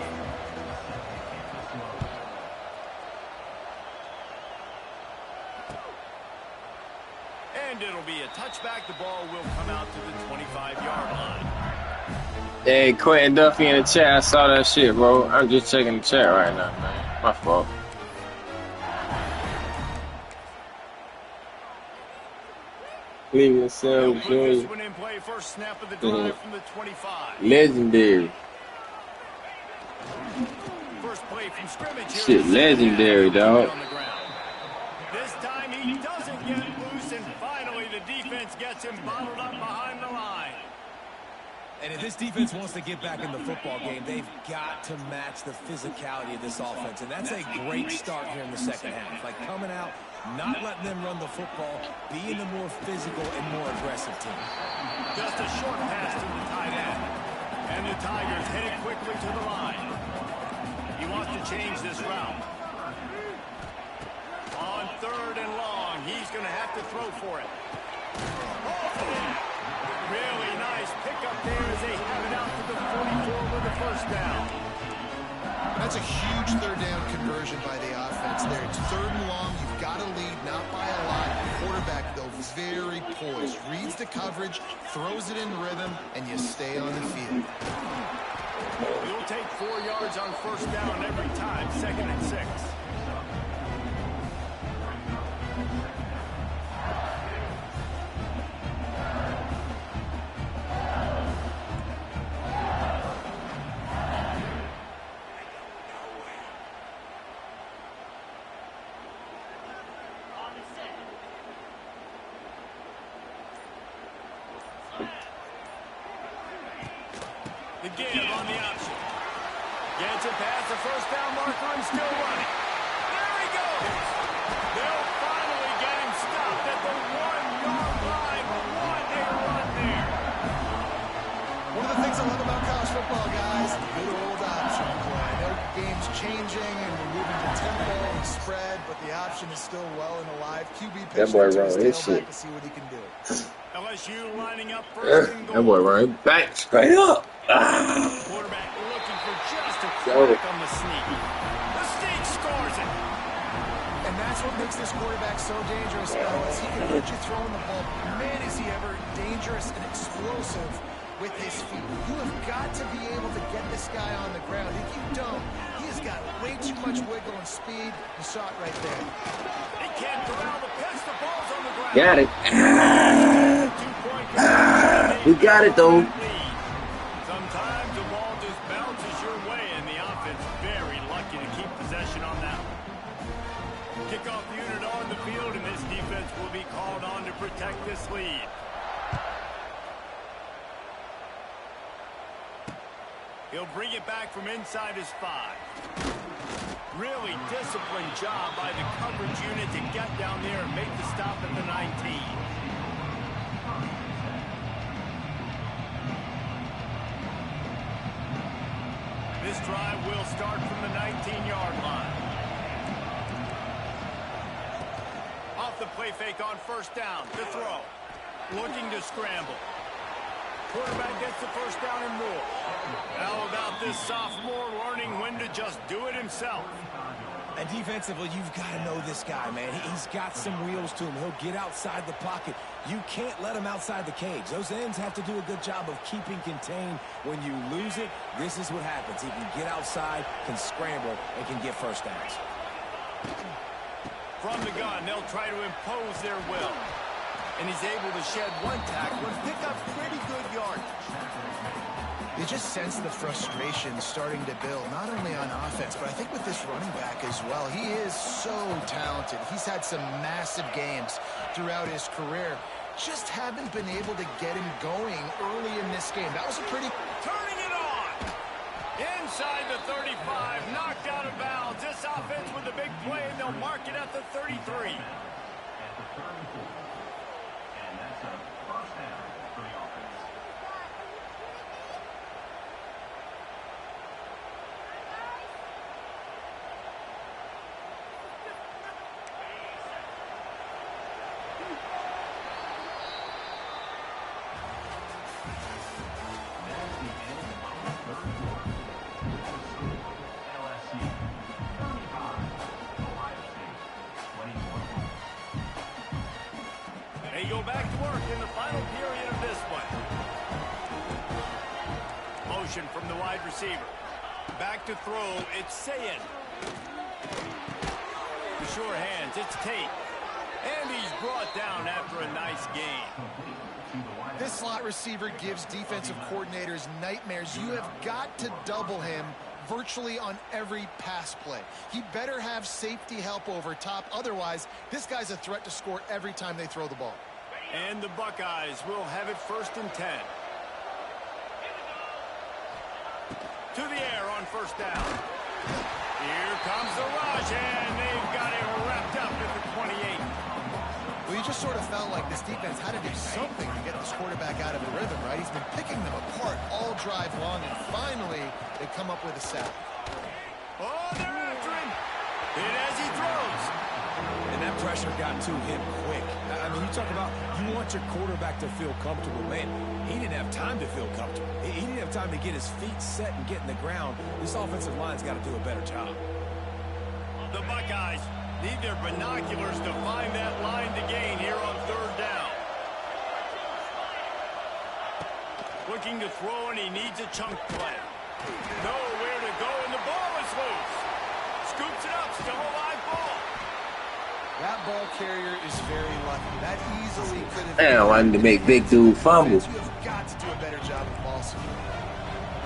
And it'll be a touchback. The ball will come out to the 25-yard line. Hey, Quentin Duffy in the chat. I saw that shit, bro. I'm just checking the chat right now, man. My fault. Cleveland Sam Jr. Play first snap of the drive from the 25. Legendary. First play from scrimmage here. Shit, legendary, dog. This time he doesn't get loose, and finally the defense gets him bottled up behind the line. And if this defense wants to get back in the football game, they've got to match the physicality of this offense. And that's a great start here in the second half. Like coming out, not letting them run the football, being the more physical and more aggressive team. Just a short pass to the tight end. And the Tigers headed quickly to the line. He wants to change this route. On 3rd and long, he's going to have to throw for it. Oh! Really nice pickup there as they have it out to the 44 with the first down. That's a huge 3rd down conversion by the offense there. It's 3rd and long. You've got to lead, not by a lot. The quarterback, though, very poised. Reads the coverage, throws it in rhythm, and you stay on the field. You'll take 4 yards on first down every time, 2nd and 6. The give on the option. Gets it past the first down marker and still running. There he goes. They'll finally get him stopped at the 1-yard line. What a run there. One of the things I love about college football, guys, the good old option play. I know the game's changing and we're moving to tempo and spread, but the option is still well and alive. QB pitches to his tailback to see what he can do. LSU lining up first and goal. That boy running back straight up. Quarterback looking for just a crack on the sneak. The sneak scores it. And that's what makes this quarterback so dangerous, fellas. He can hit you throwing the ball. Man, is he ever dangerous and explosive with his feet. You have got to be able to get this guy on the ground. If you don't, he has got way too much wiggle and speed. You saw it right there. He can't corral the pitch. The ball's on the ground. Got it. We got it, though. Sometimes the ball just bounces your way, and the offense very lucky to keep possession on that one. Kickoff unit on the field, and this defense will be called on to protect this lead. He'll bring it back from inside his 5. Really disciplined job by the coverage unit to get down there and make the stop at the 19. This drive will start from the 19-yard line. Off the play fake on first down. The throw. Looking to scramble. Quarterback gets the first down and more. How about this sophomore learning when to just do it himself? And defensively, you've got to know this guy, man. He's got some wheels to him. He'll get outside the pocket. You can't let him outside the cage. Those ends have to do a good job of keeping contained. When you lose it, this is what happens. He can get outside, can scramble, and can get first downs. From the gun, they'll try to impose their will. And he's able to shed one tackle and pick up pretty good yardage. You just sense the frustration starting to build, not only on offense, but I think with this running back as well. He is so talented. He's had some massive games throughout his career. Just haven't been able to get him going early in this game. That was a pretty... Turning it on! Inside the 35, knocked out of bounds. This offense with a big play, and they'll mark it at the 33. They go back to work in the final period of this one. Motion from the wide receiver. Back to throw, it's Sayin. With sure hands, it's Tate. And he's brought down after a nice game. This slot receiver gives defensive coordinators nightmares. You have got to double him virtually on every pass play. He better have safety help over top. Otherwise, this guy's a threat to score every time they throw the ball. And the Buckeyes will have it 1st and 10. To the air on 1st down. Here comes the rush, and they've got it wrapped up at the 28. Well, you just sort of felt like this defense had to do something to get this quarterback out of the rhythm, right? He's been picking them apart all drive long, and finally they come up with a sack. Oh, they're after him. And as he throws. And that pressure got to him quick. I mean, you talk about you want your quarterback to feel comfortable. Man, he didn't have time to feel comfortable. He didn't have time to get his feet set and get in the ground. This offensive line's got to do a better job. The Buckeyes need their binoculars to find that line to gain here on 3rd down. Looking to throw, and he needs a chunk play. Nowhere to go, and the ball is loose. Scoops it up, still a live ball. That ball carrier is very lucky. That easily could have... Damn, I wanted to make big dude fumble. You have got to do a better job of ball security.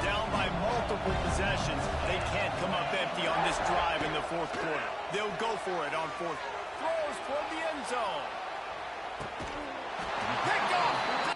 Down by multiple possessions, they can't come up empty on this drive in the 4th quarter. They'll go for it on 4th. Throws toward the end zone. Picked off.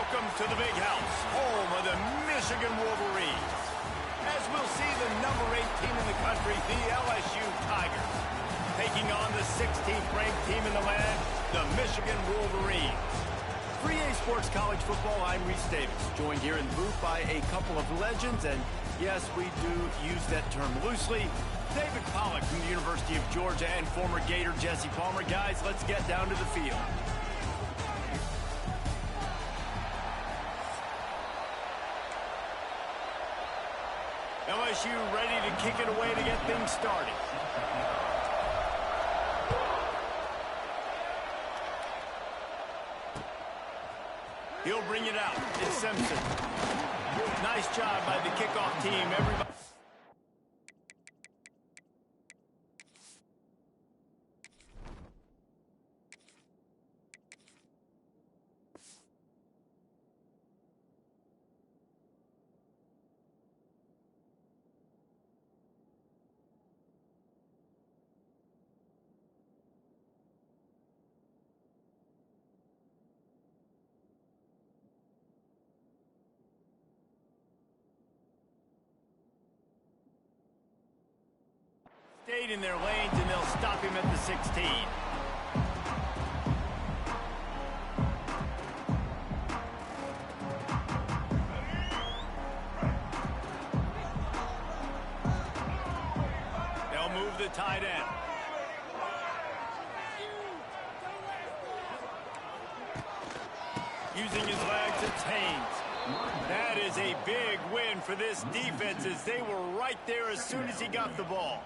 Welcome to the big house, home of the Michigan Wolverines. As we'll see, the number 8 team in the country, the LSU Tigers, taking on the 16th ranked team in the land, the Michigan Wolverines. For EA Sports College Football, I'm Reese Davis, joined here in the booth by a couple of legends, and yes, we do use that term loosely. David Pollack from the University of Georgia and former Gator Jesse Palmer. Guys, let's get down to the field. LSU ready to kick it away to get things started. He'll bring it out. It's Simpson. Nice job by the kickoff team. Everybody. Stayed in their lanes, and they'll stop him at the 16. They'll move the tight end. Using his legs, it's Haynes. That is a big win for this defense, as they were right there as soon as he got the ball.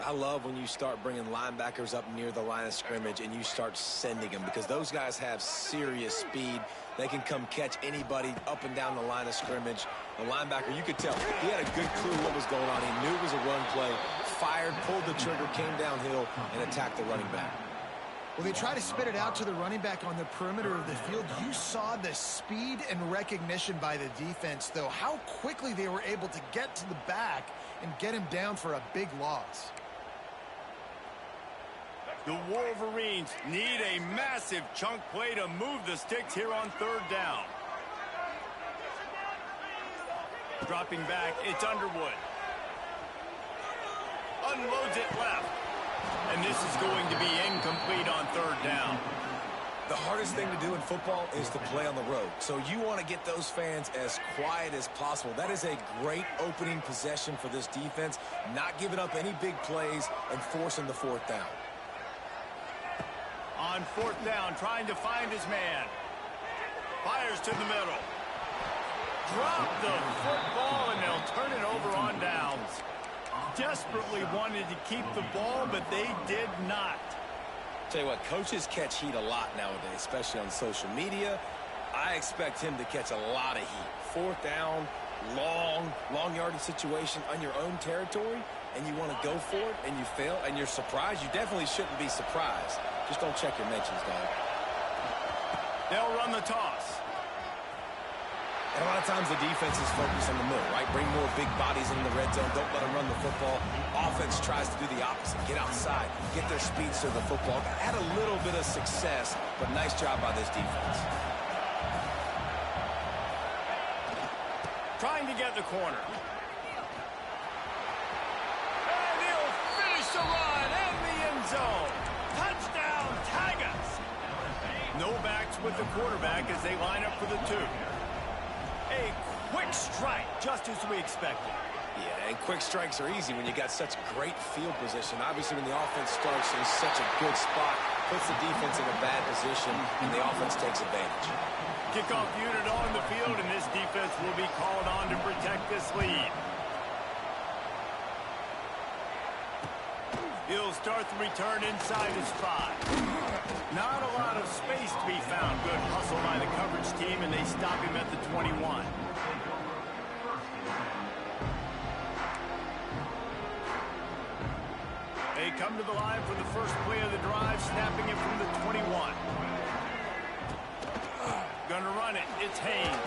I love when you start bringing linebackers up near the line of scrimmage and you start sending them, because those guys have serious speed. They can come catch anybody up and down the line of scrimmage. The linebacker, you could tell, he had a good clue what was going on. He knew it was a run play, fired, pulled the trigger, came downhill, and attacked the running back. Well, they try to spit it out to the running back on the perimeter of the field. You saw the speed and recognition by the defense, though, how quickly they were able to get to the back and get him down for a big loss. The Wolverines need a massive chunk play to move the sticks here on 3rd down. Dropping back, it's Underwood. Unloads it left. And this is going to be incomplete on 3rd down. The hardest thing to do in football is to play on the road. So you want to get those fans as quiet as possible. That is a great opening possession for this defense. Not giving up any big plays and forcing the 4th down. On 4th down, trying to find his man. Fires to the middle. Drop the football, and they'll turn it over on downs. Desperately wanted to keep the ball, but they did not. Tell you what, coaches catch heat a lot nowadays, especially on social media. I expect him to catch a lot of heat. 4th down, long yardage situation on your own territory, and you want to go for it, and you fail, and you're surprised. You definitely shouldn't be surprised. Just don't check your mentions, dog. They'll run the toss. And a lot of times the defense is focused on the middle, right? Bring more big bodies in the red zone. Don't let them run the football. Offense tries to do the opposite. Get outside. Get their speeds to the football. Had a little bit of success, but nice job by this defense. Trying to get the corner. And he'll finish the run in the end zone. Touchdown, Tigers. No backs with the quarterback as they line up for the 2. A quick strike, just as we expected. Yeah, and quick strikes are easy when you got such great field position. Obviously, when the offense starts in such a good spot, puts the defense in a bad position, and the offense takes advantage. Kickoff unit on the field, and this defense will be called on to protect this lead. He'll start the return inside his 5. Not a lot of space to be found. Good hustle by the coverage team, and they stop him at the 21. They come to the line for the first play of the drive, snapping it from the 21. Gonna run it. It's Haynes.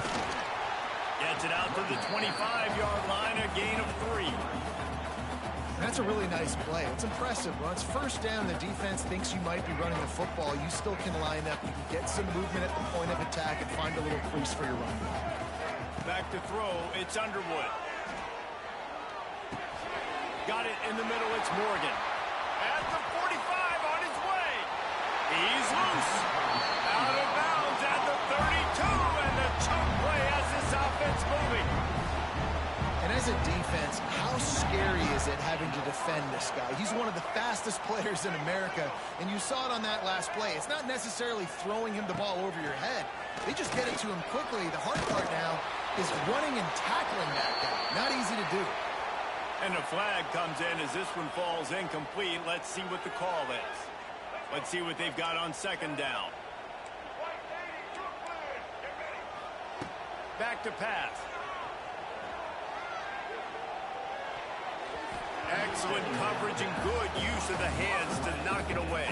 Gets it out to the 25-yard line, a gain of 3. That's a really nice play. It's impressive. When it's first down, the defense thinks you might be running the football. You still can line up. You can get some movement at the point of attack and find a little crease for your run. Back to throw, it's Underwood. Got it in the middle, it's Morgan. At the 45, on his way. He's loose. Out of bounds at the 32, and the chunk play has this offense moving. And as a defense, how scary is it having to defend this guy? He's one of the fastest players in America, and you saw it on that last play. It's not necessarily throwing him the ball over your head. They just get it to him quickly. The hard part now is running and tackling that guy. Not easy to do. And a flag comes in as this one falls incomplete. Let's see what the call is. Let's see what they've got on second down. Back to pass. Excellent coverage and good use of the hands to knock it away.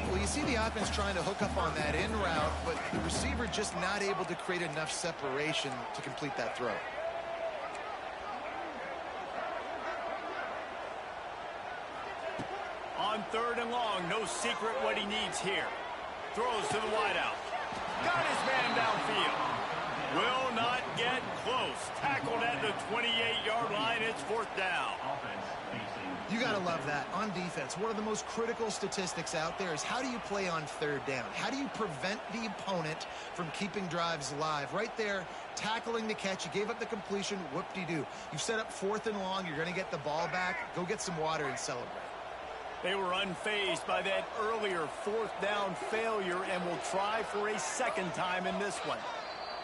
Well, you see the offense trying to hook up on that in route, but the receiver just not able to create enough separation to complete that throw. On third and long, no secret what he needs here. Throws to the wideout. Got his man downfield. Will not get close. Tackled at the 28-yard line. It's fourth down. You got to love that. On defense, one of the most critical statistics out there is how do you play on third down? How do you prevent the opponent from keeping drives alive? Right there, tackling the catch. You gave up the completion. Whoop-de-doo. You've set up fourth and long. You're going to get the ball back. Go get some water and celebrate. They were unfazed by that earlier fourth down failure and will try for a second time in this one.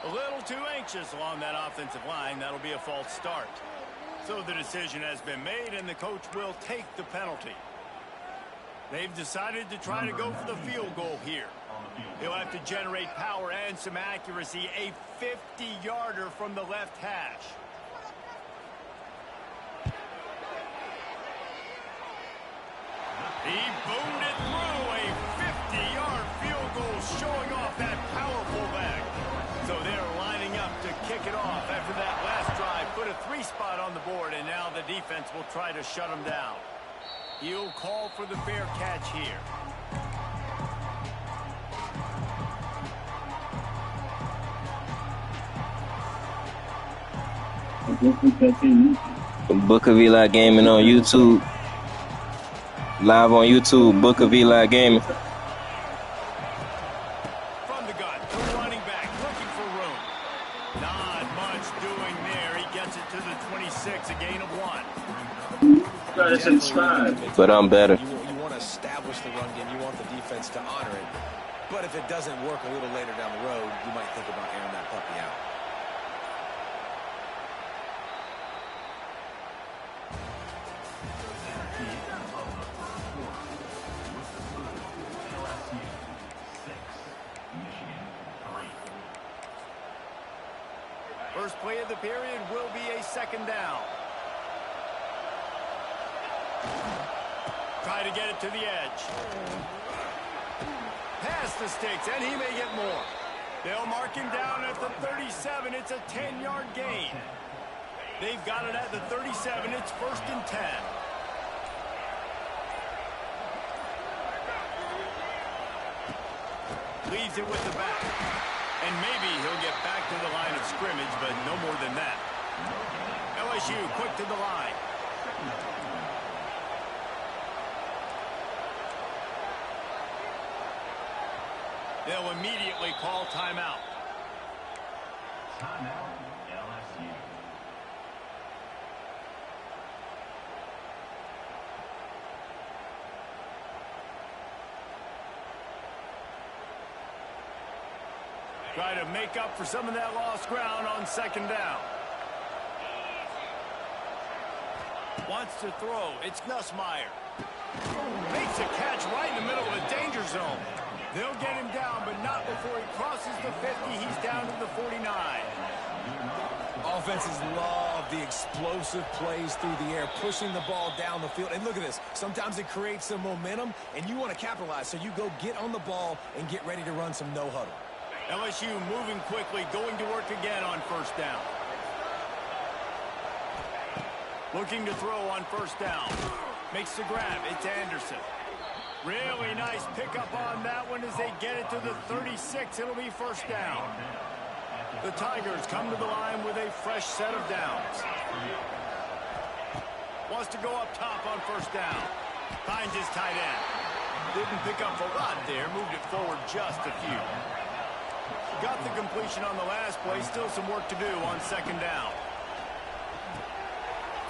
A little too anxious along that offensive line. That'll be a false start. So the decision has been made, and the coach will take the penalty. They've decided to try to go for the field goal here. He'll have to generate power and some accuracy. A 50-yarder from the left hash. He boomed it through. A 50-yard field goal showing off that powerful leg. So they're lining up to kick it off after that last drive. Put a 3-spot on the board, and now the defense will try to shut them down. He'll call for the fair catch here. BookofEliGaming on YouTube. Live on YouTube, BookofEliGaming. From the gun, the running back looking for room. Not much doing there. He gets it to the 26, a gain of 1. But I'm better. You want to establish the run game. You want the defense to honor it. But if it doesn't work a little later down the road, you might think about airing that puppy out. First play of the period will be a second down. Try to get it to the edge. Past the sticks, and he may get more. They'll mark him down at the 37. It's a 10-yard gain. They've got it at the 37. It's 1st and 10. Leaves it with the back. And maybe he'll get back to the line of scrimmage, but no more than that. LSU quick to the line. They'll immediately call timeout. Timeout, LSU. Try to make up for some of that lost ground on second down. Wants to throw. It's Nussmeier. Makes a catch right in the middle of the danger zone. They'll get him down, but not before he crosses the 50. He's down to the 49. Offenses love the explosive plays through the air, pushing the ball down the field. And look at this. Sometimes it creates some momentum, and you want to capitalize. So you go get on the ball and get ready to run some no-huddle. LSU moving quickly, going to work again on first down. Looking to throw on first down. Makes the grab. It's Anderson. Really nice pickup on that one as they get it to the 36. It'll be first down. The Tigers come to the line with a fresh set of downs. Wants to go up top on first down. Finds his tight end. Didn't pick up a lot there. Moved it forward just a few. Got the completion on the last play. Still some work to do on second down.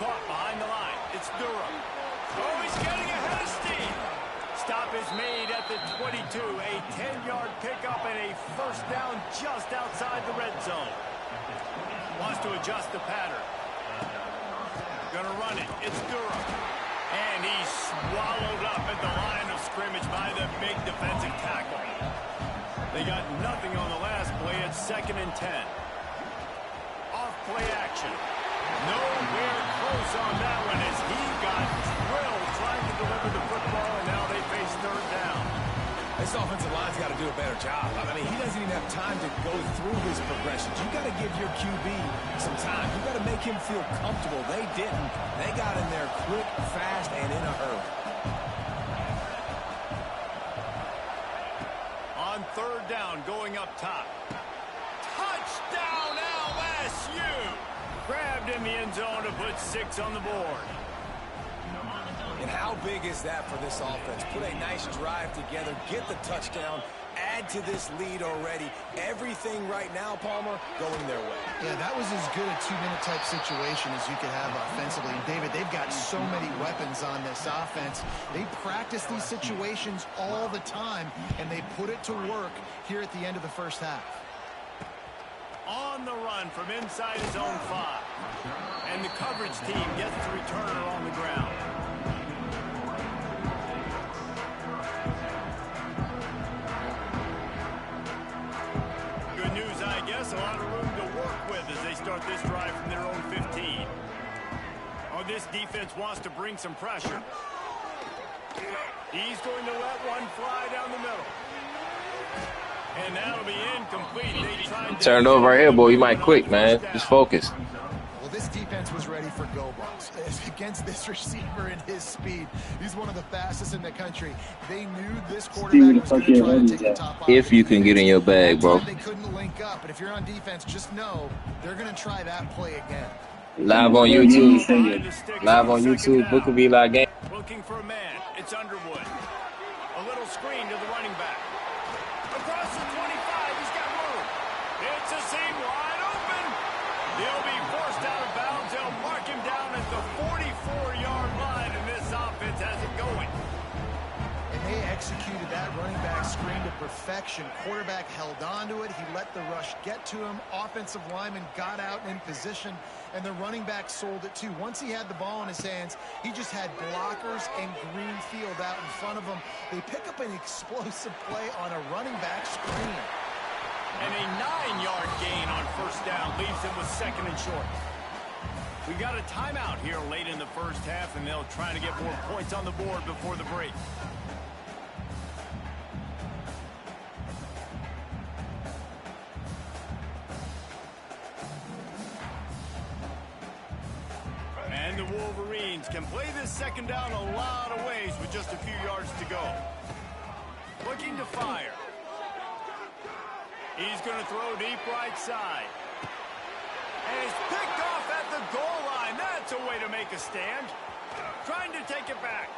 Caught behind the line. It's Durham. Oh, he's getting ahead of steam. Stop is made at the 22. A 10-yard pickup and a first down just outside the red zone. Wants to adjust the pattern. Gonna run it. It's Durham. And he's swallowed up at the line of scrimmage by the big defensive tackle. They got nothing on the last play. It's 2nd and 10. Off play action. Nowhere close on that one as he got drilled trying to deliver the football, and now they face third down. This offensive line's got to do a better job. I mean, he doesn't even have time to go through his progressions. You got to give your QB some time. You got to make him feel comfortable. They didn't. They got in there quick, fast, and in a hurry. On third down, going up top. Touchdown, LSU! Grabbed in the end zone to put 6 on the board. And how big is that for this offense? Put a nice drive together, get the touchdown, add to this lead already. Everything right now, Palmer, going their way. Yeah, that was as good a 2-minute type situation as you could have offensively. And David, they've got so many weapons on this offense. They practice these situations all the time, and they put it to work here at the end of the first half. On the run from inside his own 5. And the coverage team gets the returner on the ground. Good news, I guess. A lot of room to work with as they start this drive from their own 15. Oh, this defense wants to bring some pressure. He's going to let one fly down the middle. And that'll be incomplete. Turn it over right here, boy. You might quit, man. Just focus. Well, this defense was ready for go balls against this receiver and his speed. He's one of the fastest in the country. They knew this quarterback was going to try to take the top off. If you can get in your bag, bro. They couldn't link up, but if you're on defense, just know they're going to try that play again. Live on YouTube. Live on YouTube. BookofEliGaming. Looking for a man. It's Underwood. A little screen to the running back. Across the 25, he's got room. It's a seam wide open. He'll be forced out of bounds. They'll mark him down at the 44-yard line, and this offense has it going. And they executed that running back screen to perfection. Quarterback held on to it. He let the rush get to him. Offensive lineman got out in position, and the running back sold it too. Once he had the ball in his hands, he just had blockers and green field out in front of him. They pick up an explosive play on a running back screen. And a 9-yard gain on first down leaves him with 2nd and short. We got a timeout here late in the first half, and they'll try to get more points on the board before the break. And the Wolverines can play this second down a lot of ways with just a few yards to go. Looking to fire. He's going to throw deep right side. And he's picked off at the goal line. That's a way to make a stand. Trying to take it back.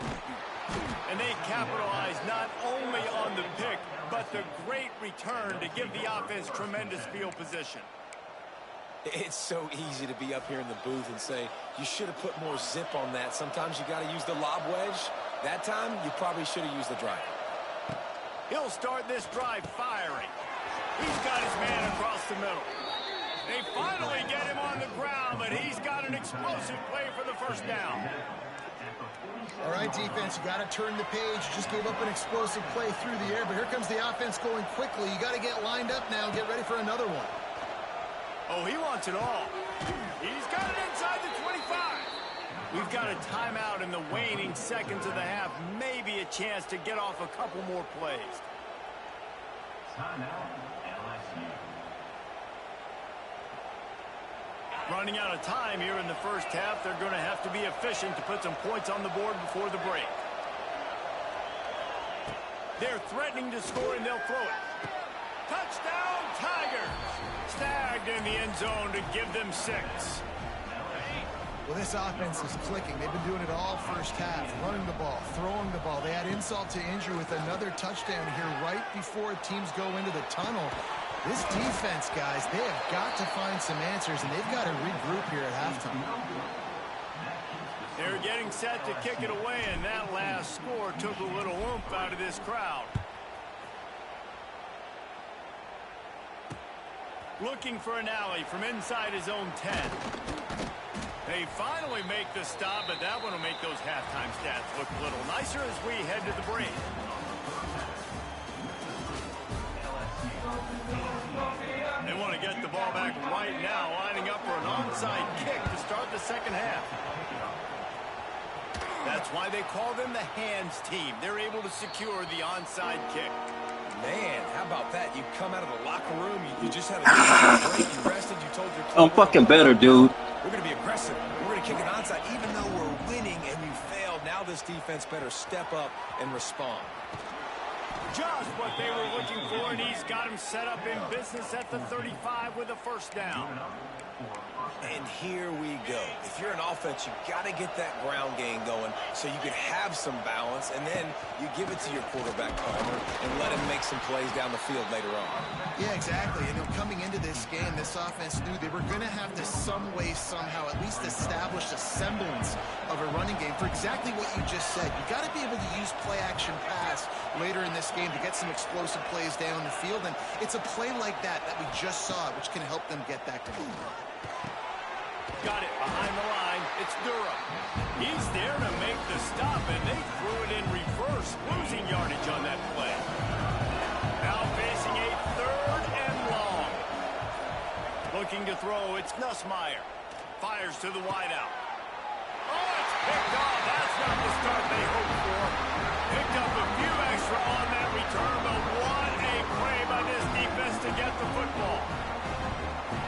And they capitalize not only on the pick, but the great return to give the offense tremendous field position. It's so easy to be up here in the booth and say, you should have put more zip on that. Sometimes you got to use the lob wedge. That time, you probably should have used the drive. He'll start this drive firing. He's got his man across the middle. They finally get him on the ground, but he's got an explosive play for the first down. All right, defense, you got to turn the page. You just gave up an explosive play through the air, but here comes the offense going quickly. You got to get lined up now and get ready for another one. Oh, he wants it all. He's got it inside the 25. We've got a timeout in the waning seconds of the half. Maybe a chance to get off a couple more plays. Timeout, LSU. Running out of time here in the first half. They're going to have to be efficient to put some points on the board before the break. They're threatening to score, and they'll throw it. Touchdown, Tigers! Snagged in the end zone to give them 6. Well, this offense is clicking. They've been doing it all first half, running the ball, throwing the ball. They add insult to injury with another touchdown here right before teams go into the tunnel. This defense, guys, they have got to find some answers, and they've got to regroup here at halftime. They're getting set to kick it away, and that last score took a little oomph out of this crowd. Looking for an alley from inside his own 10. They finally make the stop, but that one will make those halftime stats look a little nicer as we head to the break. They want to get the ball back right now, lining up for an onside kick to start the second half. That's why they call them the hands team. They're able to secure the onside kick. Man, how about that? You come out of the locker room, you just had a break, you rested, you told your team, I'm fucking better, dude. we're going to be aggressive. We're going to kick an onside, even though we're winning and we failed. Now this defense better step up and respond. Just what they were looking for, and he's got him set up in business at the 35 with a first down. And here we go. If you're an offense, you got to get that ground game going so you can have some balance, and then you give it to your quarterback, Palmer, and let him make some plays down the field later on. Yeah, exactly. And coming into this game, this offense knew they were going to have to some way, somehow, at least establish a semblance of a running game for exactly what you just said. You got to be able to use play-action pass later in this game to get some explosive plays down the field, and it's a play like that we just saw, which can help them get that going. Got it behind the line. It's Durham. He's there to make the stop, and they threw it in reverse, losing yardage on that play. Now facing a 3rd and long. Looking to throw, it's Nussmeier. Fires to the wideout. Oh, it's picked off. That's not the start they hoped for. Picked up a few extra on that return, but what a play by this defense to get the football.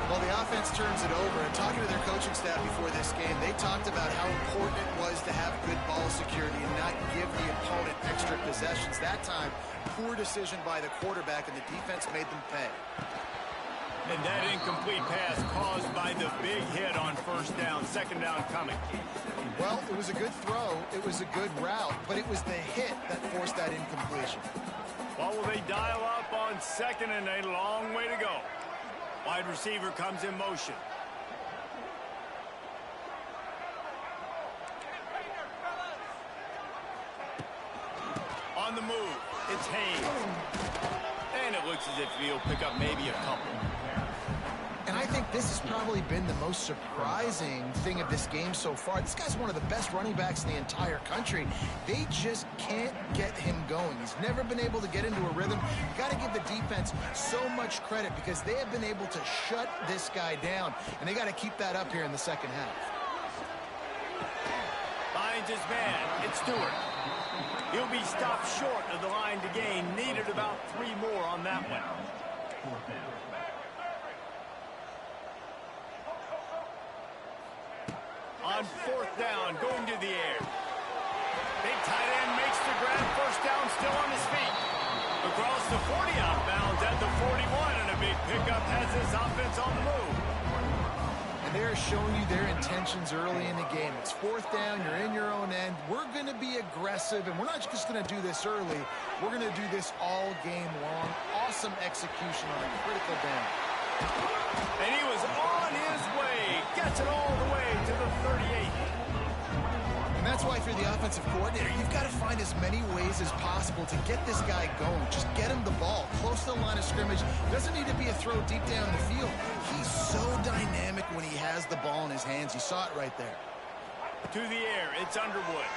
Well, the offense turns it over, and talking to their coaching staff before this game, they talked about how important it was to have good ball security and not give the opponent extra possessions. That time, poor decision by the quarterback, and the defense made them pay. And that incomplete pass caused by the big hit on first down, second down coming. Well, it was a good throw, it was a good route, but it was the hit that forced that incompletion. Well, will they dial up on second and a long way to go? Wide receiver comes in motion. On the move, it's Hayes. And it looks as if he'll pick up maybe a couple. And I think this has probably been the most surprising thing of this game so far. This guy's one of the best running backs in the entire country. They just can't get him going. He's never been able to get into a rhythm. You got to give the defense so much credit because they have been able to shut this guy down. And they got to keep that up here in the second half. Finds his man. It's Stewart. He'll be stopped short of the line to gain. Needed about 3 more on that one. On 4th down, going to the air. Big tight end makes the grab. First down, still on his feet. Across the 40, out of bounds at the 41, and a big pickup has this offense on the move. And they're showing you their intentions early in the game. It's 4th down, you're in your own end. We're going to be aggressive, and we're not just going to do this early. We're going to do this all game long. Awesome execution on a critical down. And he was on his way. Gets it all the way to the 38. And that's why if you're the offensive coordinator, you've got to find as many ways as possible to get this guy going. Just get him the ball close to the line of scrimmage. Doesn't need to be a throw deep down the field. He's so dynamic when he has the ball in his hands. You saw it right there. To the air, it's Underwood.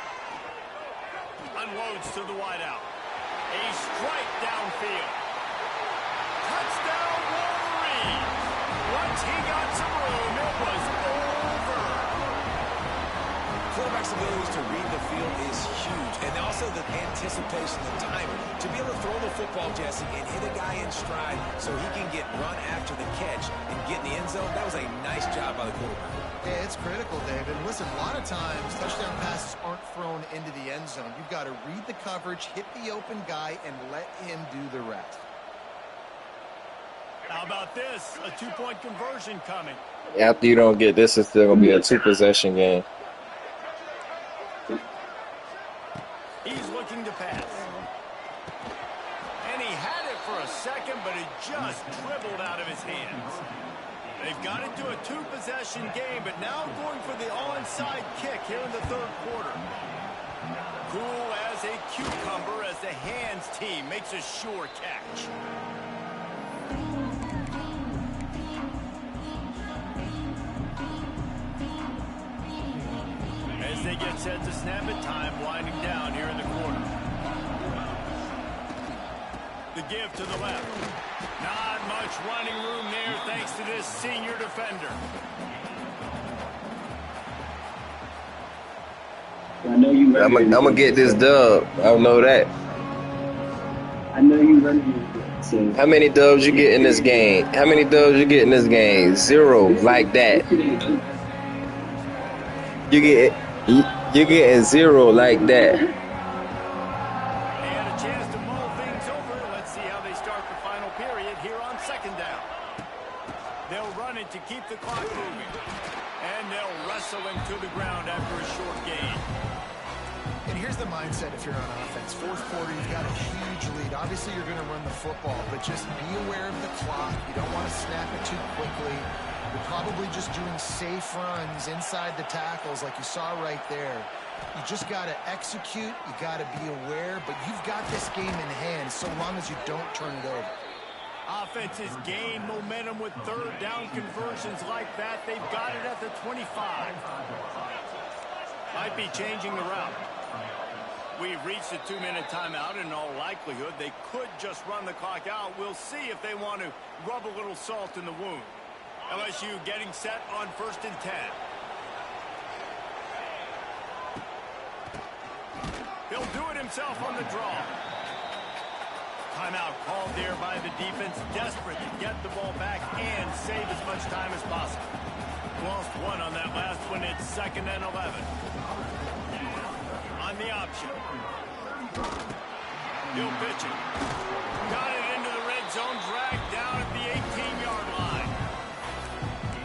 Unloads to the wideout. A strike downfield. Touchdown, Wolverine. Once he got some room, it was over. quarterback's ability to read the field is huge, and also the anticipation, the timing. To be able to throw the football, Jesse, and hit a guy in stride so he can get run after the catch and get in the end zone, that was a nice job by the quarterback. Yeah, it's critical, David. Listen, a lot of times touchdown passes aren't thrown into the end zone. You've got to read the coverage, hit the open guy, and let him do the rest. How about this? A two-point conversion coming. After you don't get this, it's still going to be a two-possession game. He's looking to pass. And he had it for a second, but it just dribbled out of his hands. They've got it to a two-possession game, but now going for the onside kick here in the third quarter. Cool as a cucumber as the hands team makes a sure catch. As they get set to snap it, time winding down here in the quarter. The give to the left. Not much running room there thanks to this senior defender. I'm gonna get this dub. I know that. I know you ready. So How many dubs you get in this game? How many dubs you get in this game? 0, like that. You're getting 0 like that. They had a chance to mull things over. Let's see how they start the final period here on second down. They'll run it to keep the clock moving. And they'll wrestle him to the ground after a short gain. And here's the mindset if you're on offense. Fourth quarter, you've got a huge lead. Obviously, you're going to run the football, but just be aware of the clock. You don't want to snap it too quickly. You're probably just doing safe runs inside the tackles like you saw right there. You just got to execute. You got to be aware, but you've got this game in hand so long as you don't turn it over. Offenses gain momentum with third down conversions like that. They've got it at the 25. Might be changing the route. We've reached a 2-minute timeout. In all likelihood, they could just run the clock out. We'll see if they want to rub a little salt in the wound. LSU getting set on 1st and 10. He'll do it himself on the draw. Timeout called there by the defense, desperate to get the ball back and save as much time as possible. Lost one on that last one. It's 2nd and 11. On the option. He'll pitch it. Got it into the red zone, dragged down at the 18-yard line.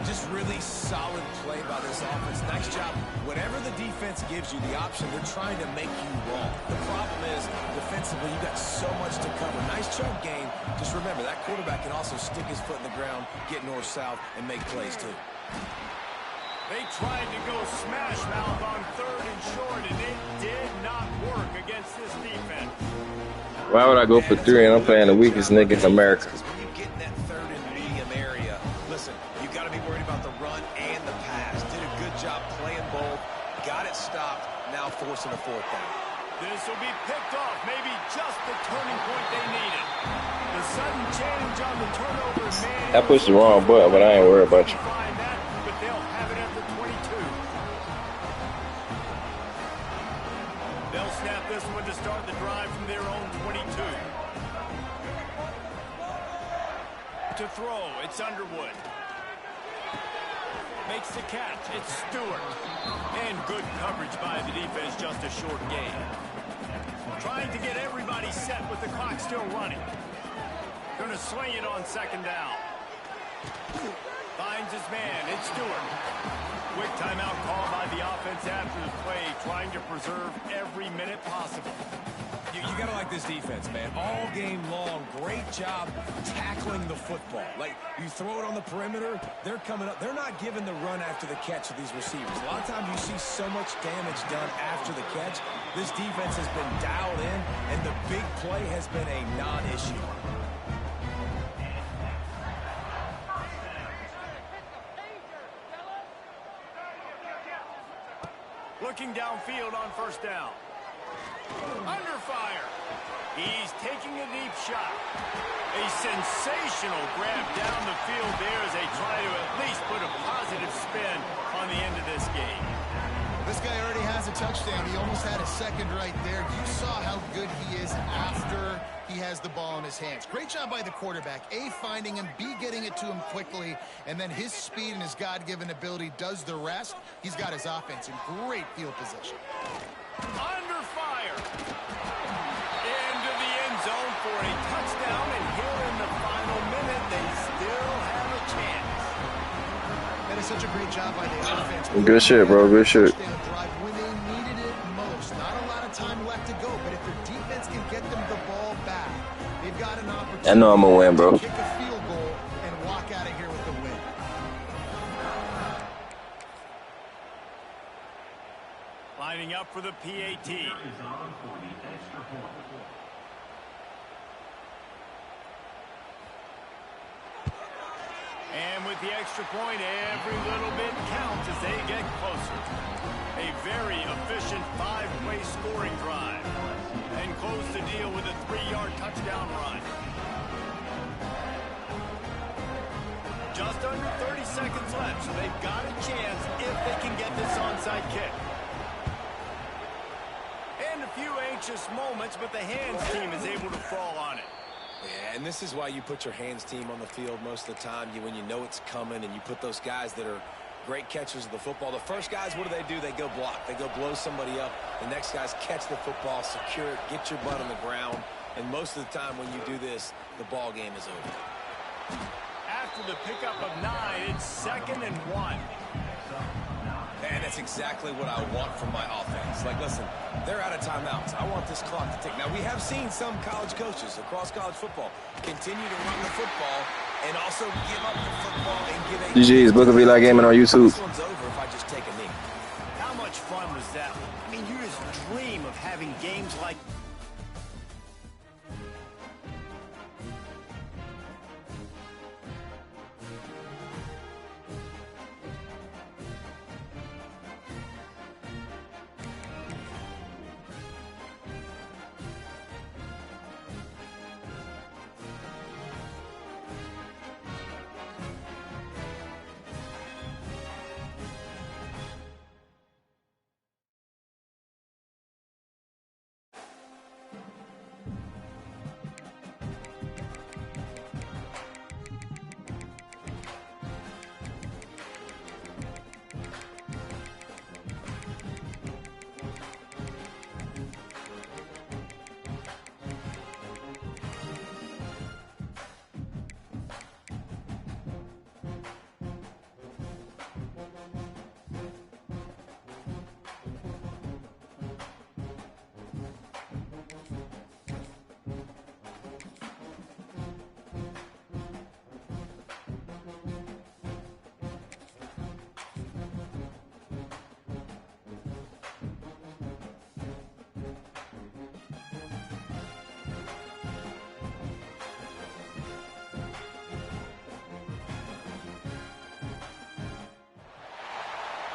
Just really solid play by this offense. Nice job. Whatever the defense gives you, the option, they're trying to make you wrong. The problem is, defensively, you've got so much to cover. Nice chunk game. Just remember, that quarterback can also stick his foot in the ground, get north-south, and make plays, too. They tried to go smash mouth on 3rd and short, and it did not work against this defense. Why would I go for 3 and I'm playing the weakest nigga in America? When you get in that 3rd and medium area, listen, you got to be worried about the run and the pass. Did a good job playing both, got it stopped, now forcing a 4th down. This will be picked off, maybe just the turning point they needed. The sudden change on the turnover, man. I pushed the wrong button, but I ain't worried about you. Find that, but they'll have it at the 22. They'll snap this one to start the drive from their own 22. To throw, it's Underwood. Makes the catch, it's Stewart. And good coverage by the defense, just a short gain. Trying to get everybody set with the clock still running. Going to sling it on 2nd down. Finds his man, it's Stewart. Quick timeout call by the offense after the play, trying to preserve every minute possible. You got to like this defense, man. All game long, great job tackling the football. Like, you throw it on the perimeter, they're coming up. They're not giving the run after the catch of these receivers. A lot of times you see so much damage done after the catch. This defense has been dialed in, and the big play has been a non-issue. Looking downfield on 1st down. Under fire. He's taking a deep shot. A sensational grab down the field there as they try to at least put a positive spin on the end of this game. This guy already has a touchdown. He almost had a second right there. You saw how good he is after he has the ball in his hands. Great job by the quarterback. A, finding him, B, getting it to him quickly, and then his speed and his God-given ability does the rest. He's got his offense in great field position. Under fire. Into the end zone for a touchdown, and here in the final minute, they still have a chance. That is such a great job by the offense. Good shit, bro. Good shit. When they needed it most. Not a lot of time left to go, but if their defense can get them the ball back, they've got an opportunity. I know I'm gonna win, bro. To kick a field goal and walk out of here with the win. Lining up for the PAT. And with the extra point, every little bit counts as they get closer. A very efficient five-play scoring drive. And close the deal with a 3-yard touchdown run. Just under 30 seconds left, so they've got a chance if they can get this onside kick. And a few anxious moments, but the hands team is able to fall on it. Yeah, and this is why you put your hands team on the field most of the time. When you know it's coming and you put those guys that are great catchers of the football. The first guys, what do? They go block. They go blow somebody up. The next guys catch the football, secure it, get your butt on the ground. And most of the time when you do this, the ball game is over. After the pickup of 9, it's 2nd and 1. And that's exactly what I want from my offense. Like, listen, they're out of timeouts. I want this clock to tick. Now, we have seen some college coaches across college football continue to run the football and also give up the football and give a... GG's BookofEliGaming on YouTube. This one's over if I just take a knee. How much fun was that? I mean, you just dream of having games like...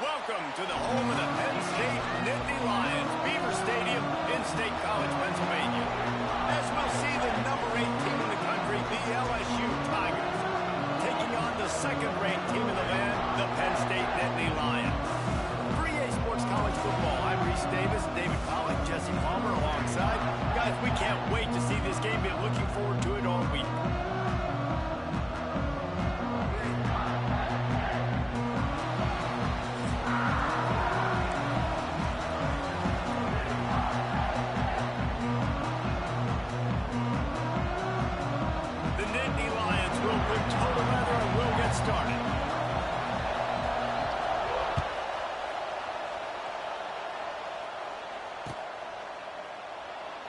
Welcome to the home of the Penn State Nittany Lions, Beaver Stadium in State College, Pennsylvania. As we'll see the number 8 team in the country, the LSU Tigers, taking on the second-ranked team in the land, the Penn State Nittany Lions. For EA Sports College Football, I'm Reese Davis, David Pollock, Jesse Palmer alongside. Guys, we can't wait to see this game. Been looking forward to it all week.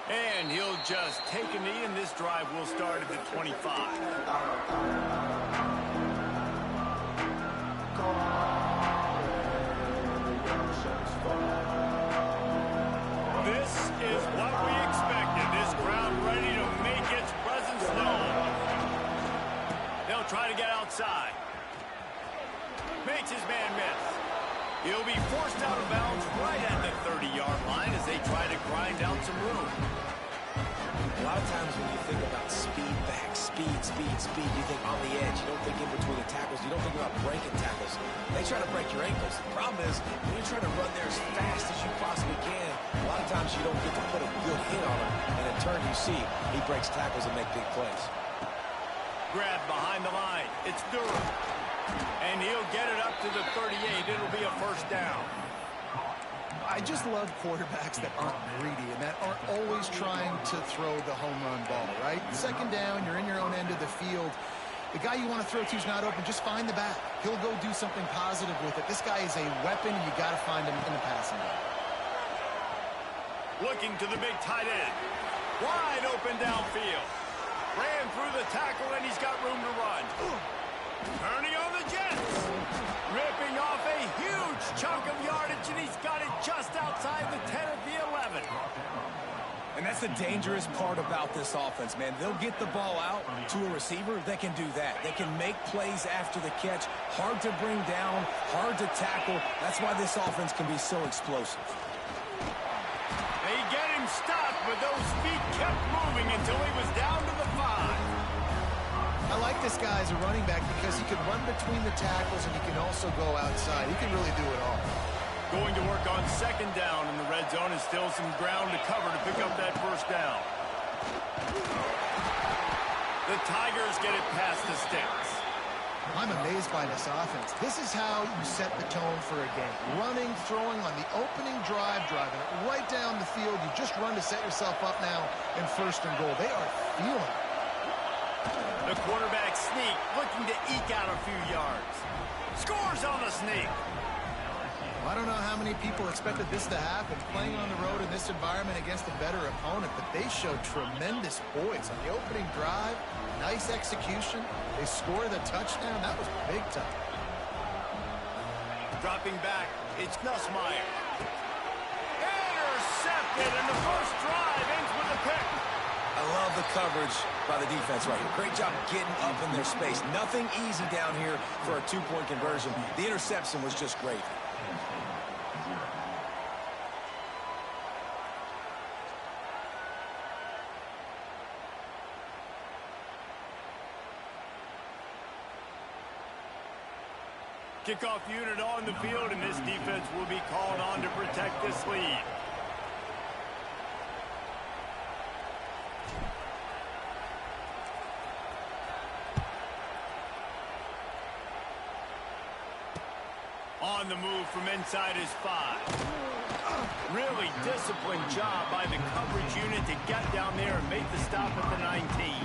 And he'll just take a knee, and this drive will start at the 25. This is what we expected. This crowd ready to make its presence known. They'll try to get outside. Makes his man miss. He'll be forced out of bounds right at the 30-yard line as they try to grind out some room. A lot of times when you think about speed back, speed, you think on the edge. You don't think in between the tackles. You don't think about breaking tackles. They try to break your ankles. The problem is when you're trying to run there as fast as you possibly can, a lot of times you don't get to put a good hit on him. And in turn, you see he breaks tackles and make big plays. Grab behind the line. It's Durham. And he'll get it up to the 38. It'll be a first down. I just love quarterbacks that aren't greedy and that aren't always trying to throw the home run ball, right? Second down, you're in your own end of the field. The guy you want to throw to is not open. Just find the back. He'll go do something positive with it. This guy is a weapon, and you got to find him in the passing game. Looking to the big tight end. Wide open downfield. Ran through the tackle, and he's got room to run. Turning on the Jets. Ripping off a huge chunk of yardage, and he's got it just outside the 10 of the 11. And that's the dangerous part about this offense, man. They'll get the ball out to a receiver. They can do that. They can make plays after the catch. Hard to bring down, hard to tackle. That's why this offense can be so explosive. They get him stopped, but those feet kept moving until he was down to the 5. I like this guy as a running back because he can run between the tackles and he can also go outside. He can really do it all. Going to work on second down in the red zone, and still some ground to cover to pick up that first down. The Tigers get it past the sticks. I'm amazed by this offense. This is how you set the tone for a game. Running, throwing on the opening drive, driving it right down the field. You just run to set yourself up now in first and goal. They are feeling it. The quarterback sneak, looking to eke out a few yards. Scores on the sneak. I don't know how many people expected this to happen, playing on the road in this environment against a better opponent, but they showed tremendous poise on the opening drive. Nice execution. They score the touchdown. That was big time. Dropping back, it's Nussmeier. Intercepted, and the first drive ends with a pick. I love the coverage by the defense right here. Great job getting up in their space. Nothing easy down here for a two-point conversion. The interception was just great. Kickoff unit on the field, and this defense will be called on to protect this lead. On the move from inside his 5. Really disciplined job by the coverage unit to get down there and make the stop at the 19.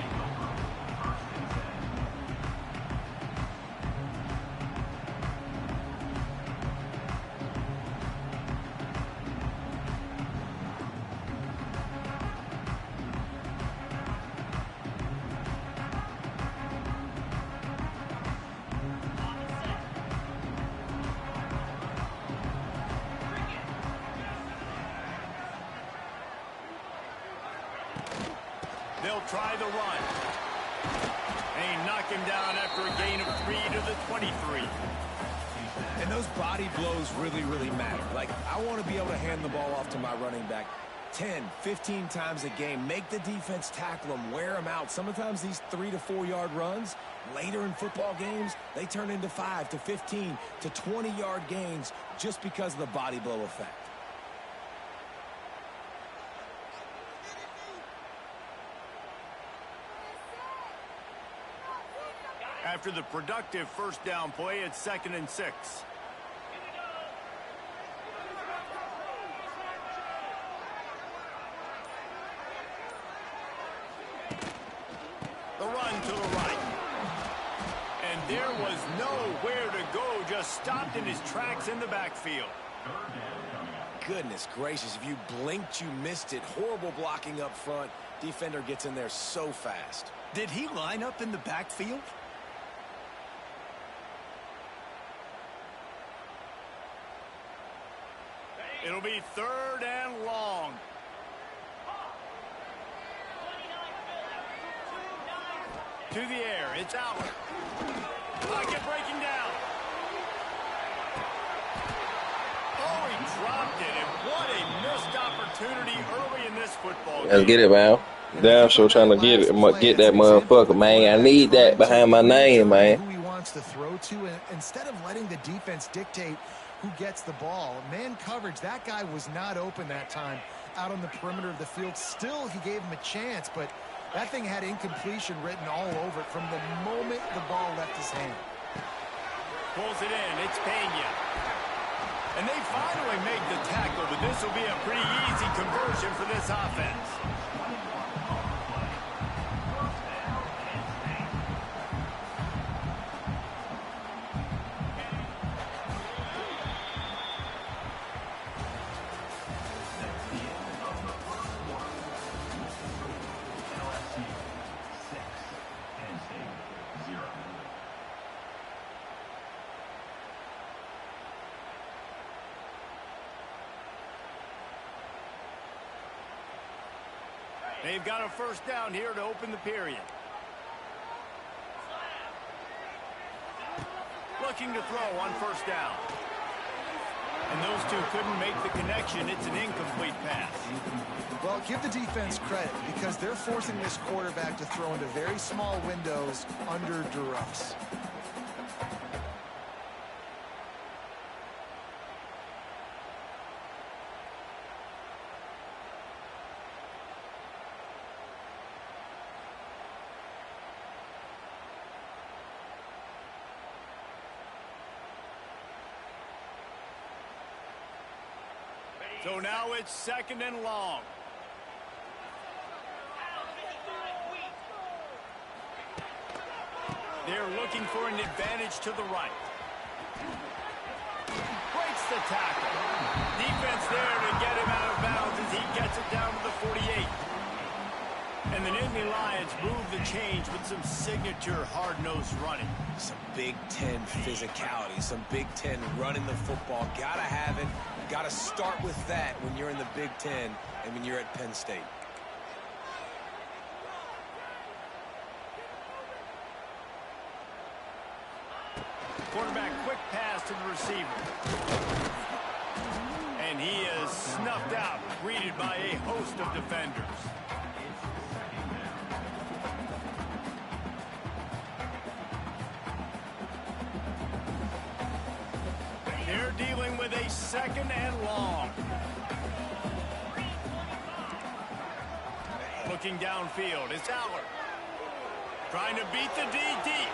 They'll try the run. They knock him down after a gain of 3 to the 23. And those body blows really, really matter. Like, I want to be able to hand the ball off to my running back 10, 15 times a game. Make the defense tackle them, wear them out. Sometimes these 3 to 4 yard runs, later in football games, they turn into 5 to 15 to 20 yard gains just because of the body blow effect. After the productive first down play, it's 2nd and 6. The run to the right. And there was nowhere to go, just stopped in his tracks in the backfield. Goodness gracious, if you blinked, you missed it. Horrible blocking up front. Defender gets in there so fast. Did he line up in the backfield? It'll be 3rd and long. To the air, it's out. Pocket breaking down. Oh, he dropped it, and what a missed opportunity early in this football game. Let's get it, man. Damn sure trying to get that motherfucker, man. I need that behind my name, man. Who he wants to throw to, and instead of letting the defense dictate who gets the ball. Man coverage, that guy was not open that time out on the perimeter of the field. Still, he gave him a chance, but that thing had incompletion written all over it from the moment the ball left his hand. Pulls it in. It's Pena. And they finally make the tackle, but this will be a pretty easy conversion for this offense. They've got a first down here to open the period. Looking to throw on first down. And those two couldn't make the connection. It's an incomplete pass. Well, give the defense credit because they're forcing this quarterback to throw into very small windows under duress. So now it's second and long. They're looking for an advantage to the right. Breaks the tackle. Defense there to get him out of bounds as he gets it down to the 48. And the Nittany Lions move the change with some signature hard-nosed running. Some Big Ten physicality, some Big Ten running the football. Gotta have it. Gotta start with that when you're in the Big Ten and when you're at Penn State. Quarterback quick pass to the receiver. And he is snuffed out, greeted by a host of defenders. They're dealing with a second and long. Looking downfield, it's Aller. Trying to beat the D deep.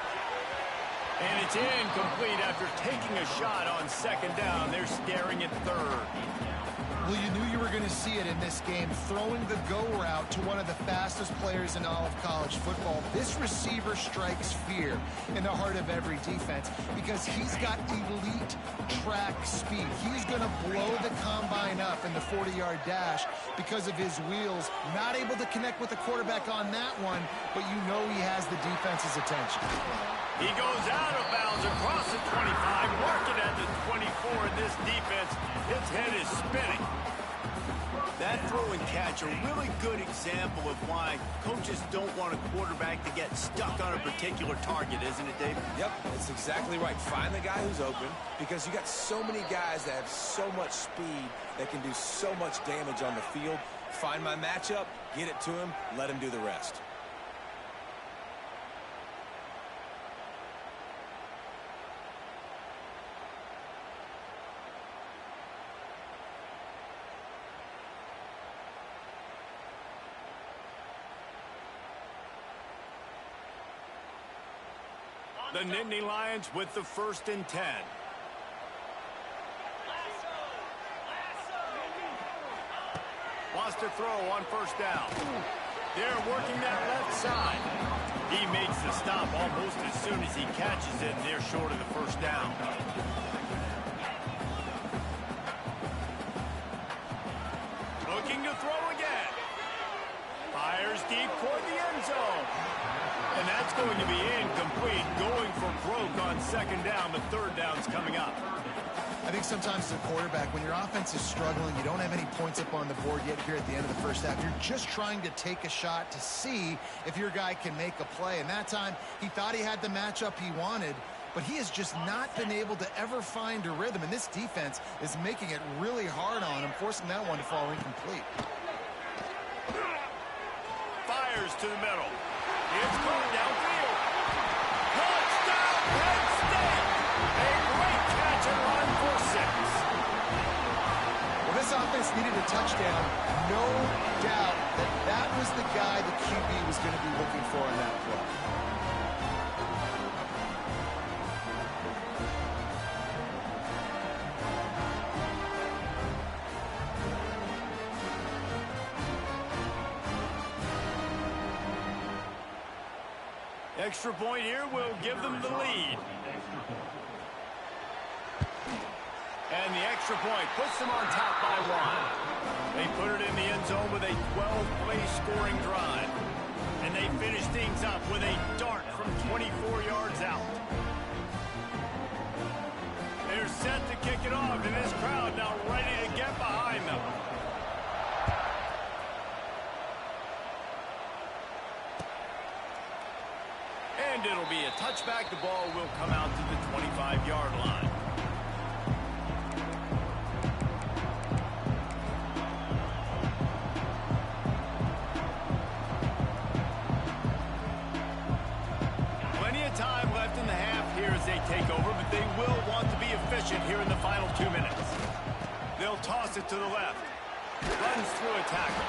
And it's incomplete after taking a shot on second down. They're staring at third. Well, you knew you were going to see it in this game, throwing the go route to one of the fastest players in all of college football. This receiver strikes fear in the heart of every defense because he's got elite track speed. He's going to blow the combine up in the 40-yard dash because of his wheels. Not able to connect with the quarterback on that one, but you know he has the defense's attention. He goes out of bounds across the 25, working at the 24, and this defense, its head is spinning. That throw and catch, a really good example of why coaches don't want a quarterback to get stuck on a particular target, isn't it, Dave? Yep, that's exactly right. Find the guy who's open because you got so many guys that have so much speed that can do so much damage on the field. Find my matchup, get it to him, let him do the rest. The Nittany Lions with the first and 10. Wants to throw on first down. They're working that left side. He makes the stop almost as soon as he catches it, and they're short of the first down. Looking to throw again. Fires deep toward the end zone. And that's going to be incomplete, going for broke on second down. The third down's coming up. I think sometimes as a quarterback, when your offense is struggling, you don't have any points up on the board yet here at the end of the first half. You're just trying to take a shot to see if your guy can make a play. And that time, he thought he had the matchup he wanted, but he has just not been able to ever find a rhythm. And this defense is making it really hard on him, forcing that one to fall incomplete. to the middle. It's going downfield. Touchdown, Penn State! A great catch and run for 6. Well, this offense needed a touchdown. No doubt that was the guy the QB was going to be looking for in that play. Extra point here will give them the lead. And the extra point puts them on top by 1. They put it in the end zone with a 12-play scoring drive. And they finish things up with a dart from 24 yards out. They're set to kick it off, and this crowd now ready to get behind them. And it'll be a touchback. The ball will come out to the 25-yard line. Plenty of time left in the half here as they take over, but they will want to be efficient here in the final 2 minutes. They'll toss it to the left. Runs through a tackle.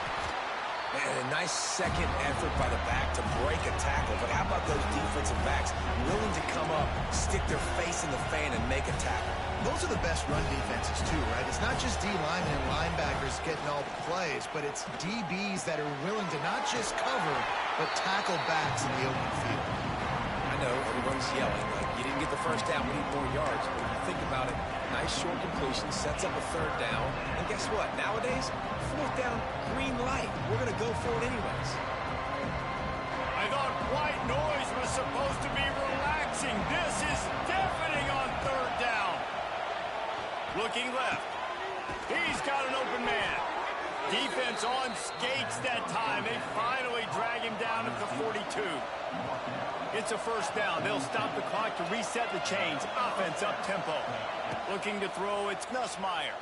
Man, a nice second effort by the back to break a tackle. But how about those defensive backs willing to come up, stick their face in the fan, and make a tackle? Those are the best run defenses, too, right? It's not just D linemen and linebackers getting all the plays, but it's DBs that are willing to not just cover, but tackle backs in the open field. I know, everyone's yelling, like, you didn't get the first down, we need more yards. But when you think about it, nice short completion, sets up a 3rd down. And guess what? Nowadays, 4th down, green light. We're going to go for it anyways. I thought white noise was supposed to be relaxing. This is deafening on 3rd down. Looking left. He's got an open man. Defense on skates that time. They finally drag him down at the 42. It's a 1st down. They'll stop the clock to reset the chains. Offense up tempo. Looking to throw, it's Nussmeier.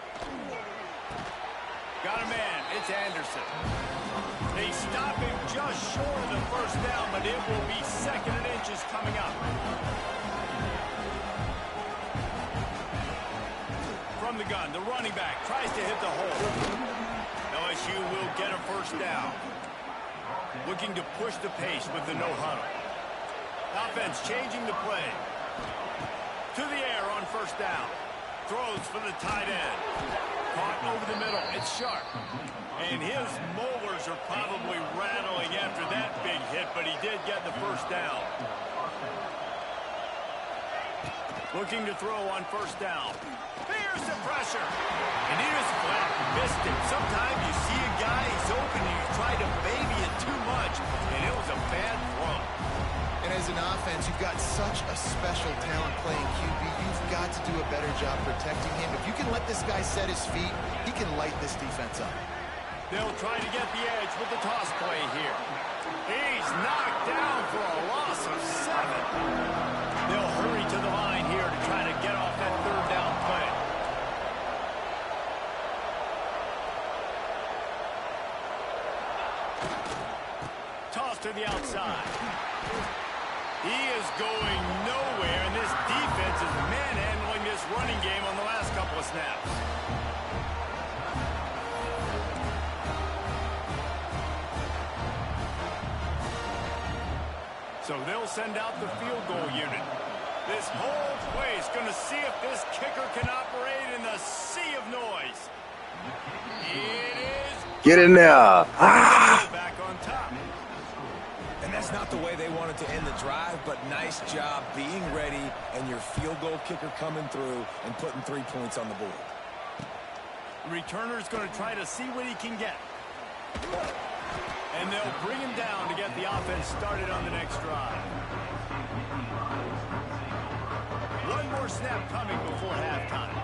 Got a man, it's Anderson. They stop him just short of the 1st down, but it will be 2nd and inches coming up. From the gun, the running back tries to hit the hole. LSU will get a 1st down. Looking to push the pace with the no huddle. Offense changing the play. To the air on 1st down. Throws for the tight end. Caught over the middle. It's Sharp. And his molars are probably rattling after that big hit, but he did get the 1st down. Looking to throw on 1st down. Here's the pressure. And he just flat missed it. Sometimes you see a guy, he's open, and you try to baby it too much, and it was a bad throw. And as an offense, you've got such a special talent playing QB. You've got to do a better job protecting him. If you can let this guy set his feet, he can light this defense up. They'll try to get the edge with the toss play here. He's knocked down for a loss of 7. They'll hurry to the line here to try to get off that 3rd down play. Toss to the outside. He is going nowhere, and this defense is manhandling this running game on the last couple of snaps. So they'll send out the field goal unit. This whole play is going to see if this kicker can operate in the sea of noise. It is. Get in there. Back on top. And that's not the way they wanted to end the drive, but nice job being ready and your field goal kicker coming through and putting 3 points on the board. The returner's going to try to see what he can get. And they'll bring him down to get the offense started on the next drive. One more snap coming before halftime.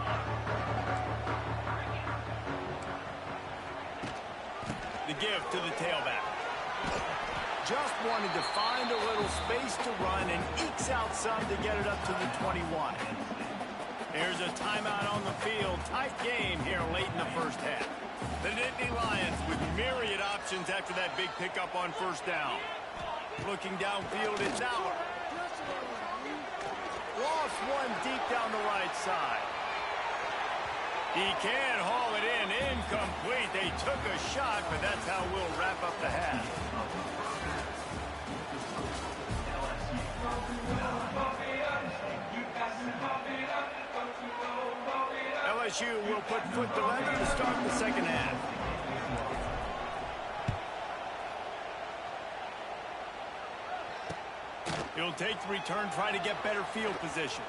The give to the tailback. Just wanted to find a little space to run and ekes out some to get it up to the 21. There's a timeout on the field. Tight game here late in the first half. The Nittany Lions with myriad options after that big pickup on first down. Looking downfield, it's Aller. Lost one deep down the right side. He can haul it in. Incomplete. They took a shot, but that's how we'll wrap up the half. LSU will put foot to leather to start the second half. He'll take the return, try to get better field position.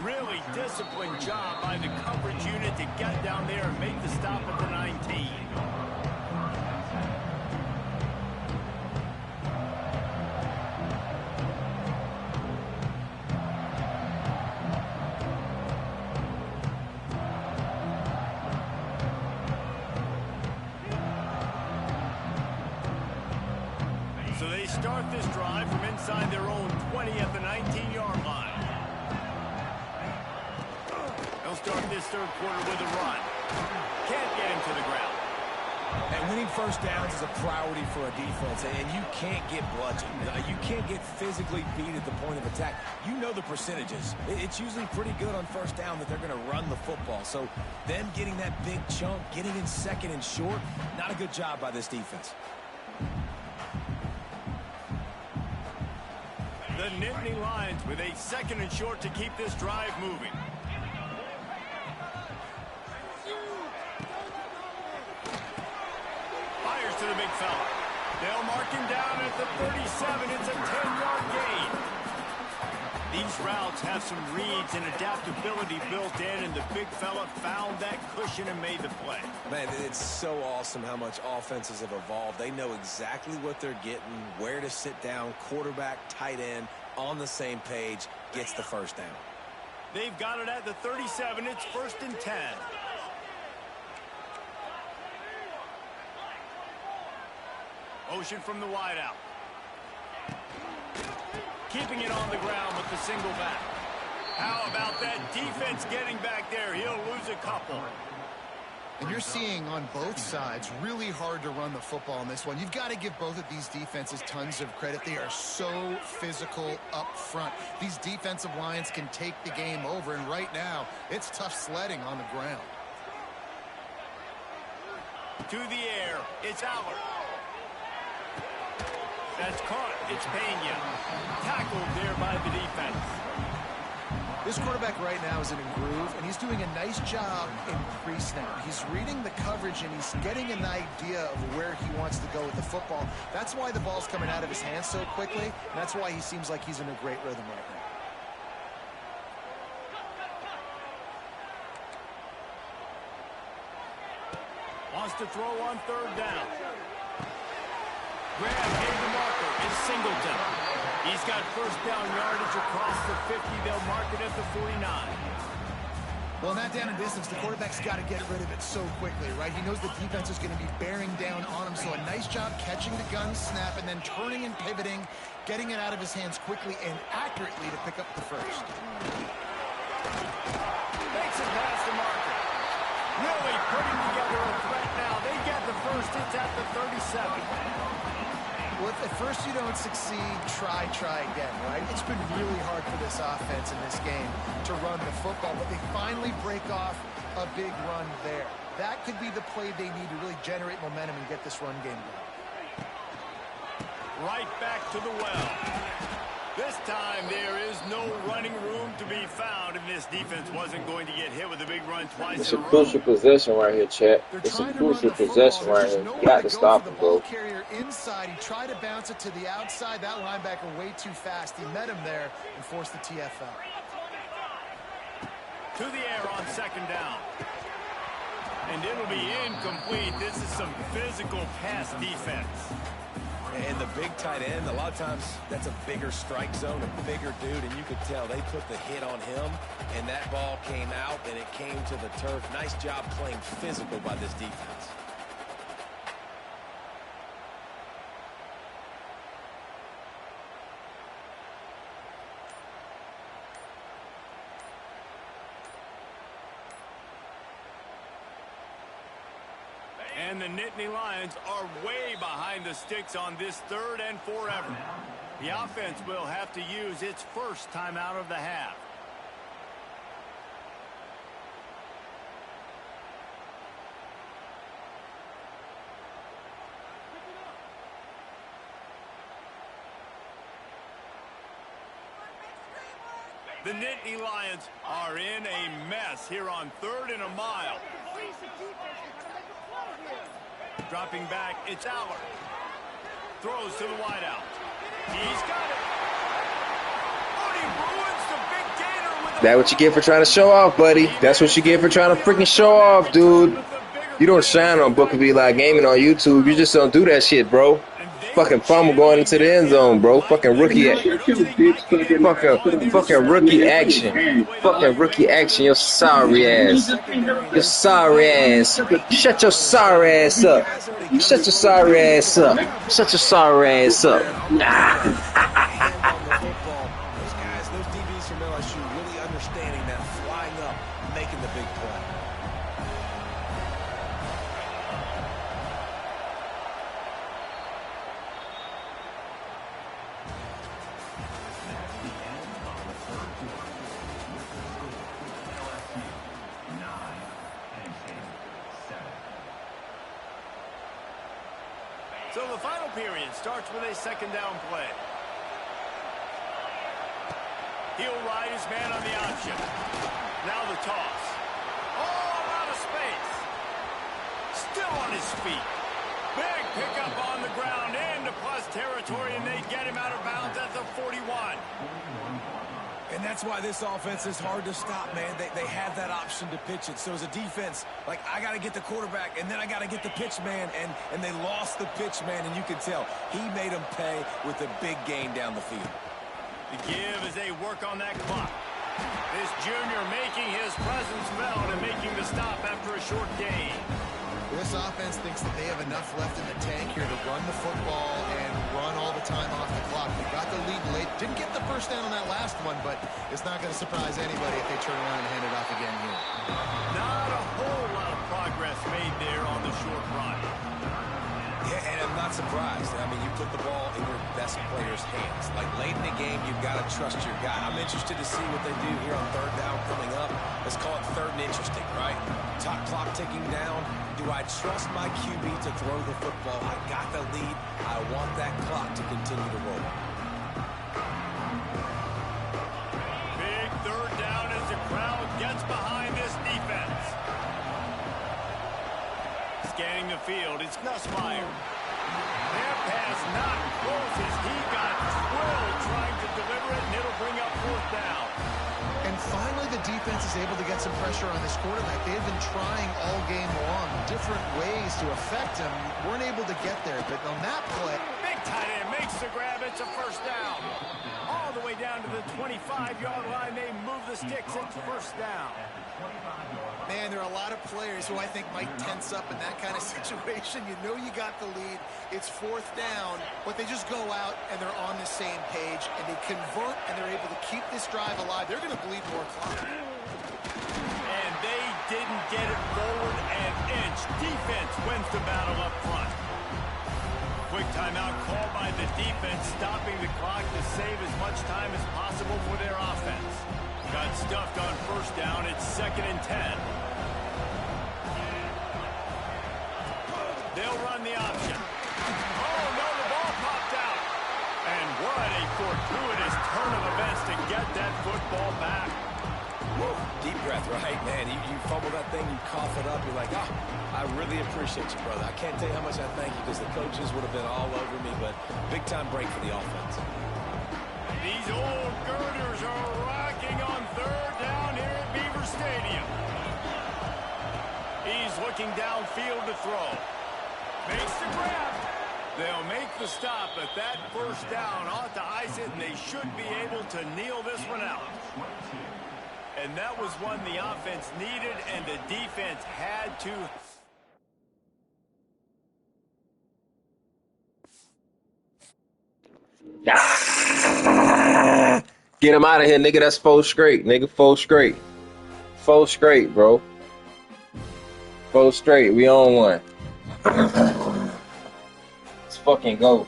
Really disciplined job by the coverage unit to get down there and make the stop at the 19. So they start this drive from inside their own 20 at the 19-yard line. They'll start this third quarter with a run. Can't get him to the ground. And winning first downs is a priority for a defense, and you can't get bludgeoned. You can't get physically beat at the point of attack. You know the percentages. It's usually pretty good on first down that they're going to run the football. So them getting that big chunk, getting in second and short, not a good job by this defense. The Nittany Lions with a second and short to keep this drive moving. Fires to the big fella. They'll mark him down at the 37. It's a 10-yard gain. These routes have some reads and adaptability built in, and the big fella found that cushion and made the play. Man, it's so awesome how much offenses have evolved. They know exactly what they're getting, where to sit down, quarterback, tight end, on the same page, gets the first down. They've got it at the 37. It's 1st and 10. Motion from the wideout. Keeping it on the ground with the single back. How about that defense getting back there? He'll lose a couple. And you're seeing on both sides really hard to run the football in this one. You've got to give both of these defenses tons of credit. They are so physical up front. These defensive lines can take the game over, and right now it's tough sledding on the ground. To the air, it's Aller. That's caught. It's Pena. Tackled there by the defense. This quarterback right now is in a groove, and he's doing a nice job in pre-snap. He's reading the coverage, and he's getting an idea of where he wants to go with the football. That's why the ball's coming out of his hands so quickly, and that's why he seems like he's in a great rhythm right now. Wants to throw on third down. Grab hit the marker is Singleton. He's got first down yardage across the 50. They'll mark it at the 49. Well, in that down and distance, the quarterback's got to get rid of it so quickly, right? He knows the defense is going to be bearing down on him, so a nice job catching the gun snap and then turning and pivoting, getting it out of his hands quickly and accurately to pick up the first. Makes it past the marker. Really putting together a threat now. They get the first. It's at the 37. Well, if at first you don't succeed, try again, right? It's been really hard for this offense in this game to run the football, but they finally break off a big run there. That could be the play they need to really generate momentum and get this run game going. Right back to the well. This time there is no running room to be found, and this defense wasn't going to get hit with a big run twice It's in a a row. crucial possession right here, chat. It's a crucial possession right here. You got to stop him, bro. Carrier inside. He tried to bounce it to the outside. That linebacker way too fast. He met him there and forced the TFL. To the air on second down. And it'll be incomplete. This is some physical pass defense. And the big tight end, a lot of times that's a bigger strike zone, a bigger dude, and you could tell they put the hit on him, and that ball came out, and it came to the turf. Nice job playing physical by this defense. And the Nittany Lions are way behind the sticks on this 3rd and forever. The offense will have to use its first timeout of the half. The Nittany Lions are in a mess here on 3rd and a mile. Dropping back, it's Allard. Throws to the wideout. He's got it. Oh, he ruins the big gainer with That's what you get for trying to show off, buddy. That's what you get for trying to freaking show off, dude. You don't shine on Book of Eli Gaming on YouTube. You just don't do that shit, bro. Fucking fumble going into the end zone, bro. Fucking rookie action. Fucking rookie action. Fucking rookie action. Your sorry ass. Your sorry ass. Shut your sorry ass up. Shut your sorry ass up. Shut your sorry ass up. Those guys, those DBs from LSU really understanding that flying up, making the big play. So the final period starts with a 2nd down play. He'll ride his man on the option. Now the toss. All out of space. Still on his feet. Big pickup on the ground into plus territory, and they get him out of bounds at the 41. And that's why this offense is hard to stop, man. They have that option to pitch it. So as a defense, like, I got to get the quarterback, and then I got to get the pitch man, and they lost the pitch man, and you can tell he made them pay with a big gain down the field. The give as they work on that clock. This junior making his presence felt and making the stop after a short gain. This offense thinks that they have enough left in the tank here to run the football and run all the time off the clock. They got the lead late. Didn't get the first down on that last one, but it's not going to surprise anybody if they turn around and hand it off again here. Not a whole lot of progress made there on the short run. Yeah, and I'm not surprised. I mean, you put the ball in your best player's hands. Like, late in the game, you've got to trust your guy. I'm interested to see what they do here on 3rd down coming up. Let's call it 3rd and interesting, right? Top clock ticking down. Do I trust my QB to throw the football? I got the lead. I want that clock to continue to roll. Big 3rd down as the crowd gets behind this defense. Scanning the field, it's Nussmeier. Their pass not close as he got twirled trying to deliver it, and it'll bring up 4th down. And finally, the defense is able to get some pressure on this quarterback. They've been trying all game long, different ways to affect him. Weren't able to get there, but on that play... Big tight end makes the grab. It's a 1st down. All the way down to the 25-yard line. They move the sticks. It's 1st down. Man, there are a lot of players who I think might tense up in that kind of situation. You know you got the lead. It's 4th down, but they just go out and they're on the same page, and they convert, and they're able to keep this drive alive. They're going to bleed more clock. And they didn't get it forward an inch. Defense wins the battle up front. Quick timeout called by the defense, stopping the clock to save as much time as possible for their offense. Got stuffed on 1st down. It's 2nd and 10. They'll run the option. Oh, no, the ball popped out. And what a fortuitous turn of events to get that football back. Woo. Deep breath, right? Man, you fumble that thing, you cough it up, you're like, oh, I really appreciate you, brother. I can't tell you how much I thank you because the coaches would have been all over me, but big-time break for the offense. These old girders are rocking on 3rd down here at Beaver Stadium. He's looking downfield to throw. Makes the grab. They'll make the stop, but that 1st down ought to ice it, and they should be able to kneel this one out. And that was one the offense needed, and the defense had to... Get him out of here, nigga. That's 4 straight, nigga. 4 straight. 4 straight, bro. 4 straight. We on one. Let's fucking go.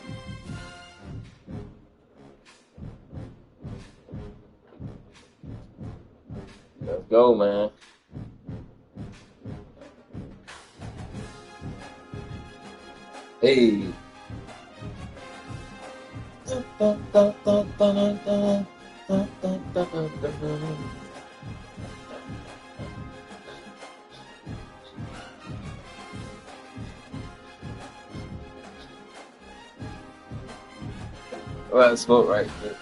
Let's go, man. Hey. Well, that's vote right there.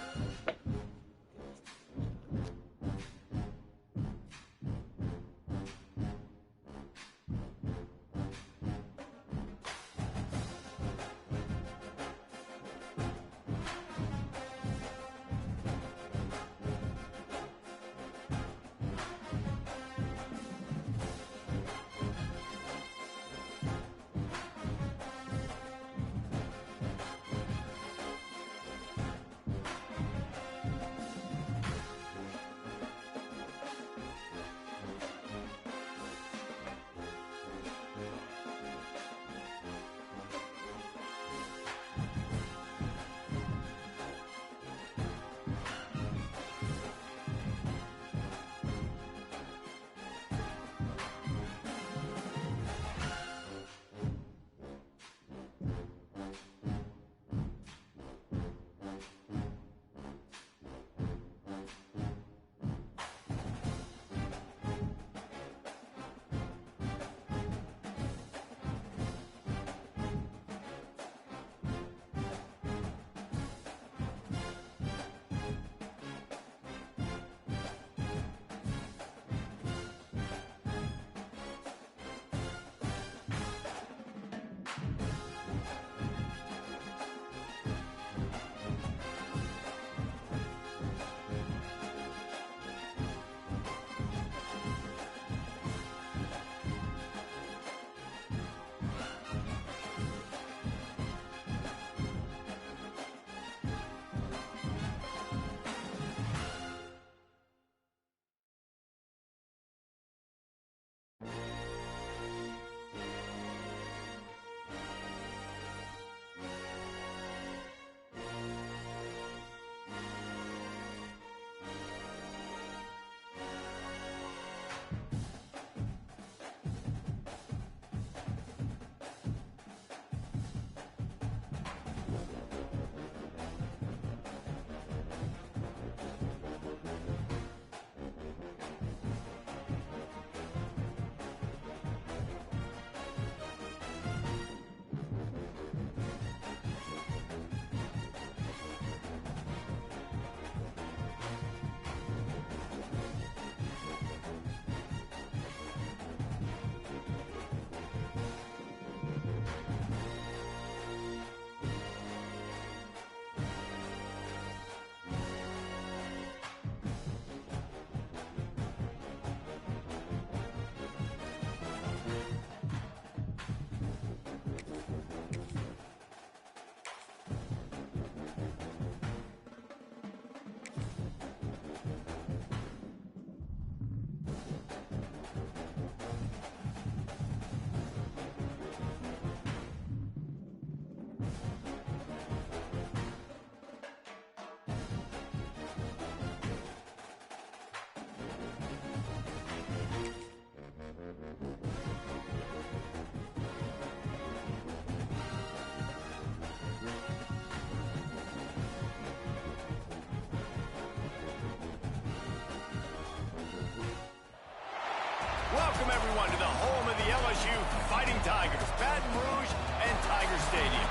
Welcome, everyone, to the home of the LSU Fighting Tigers, Baton Rouge and Tiger Stadium.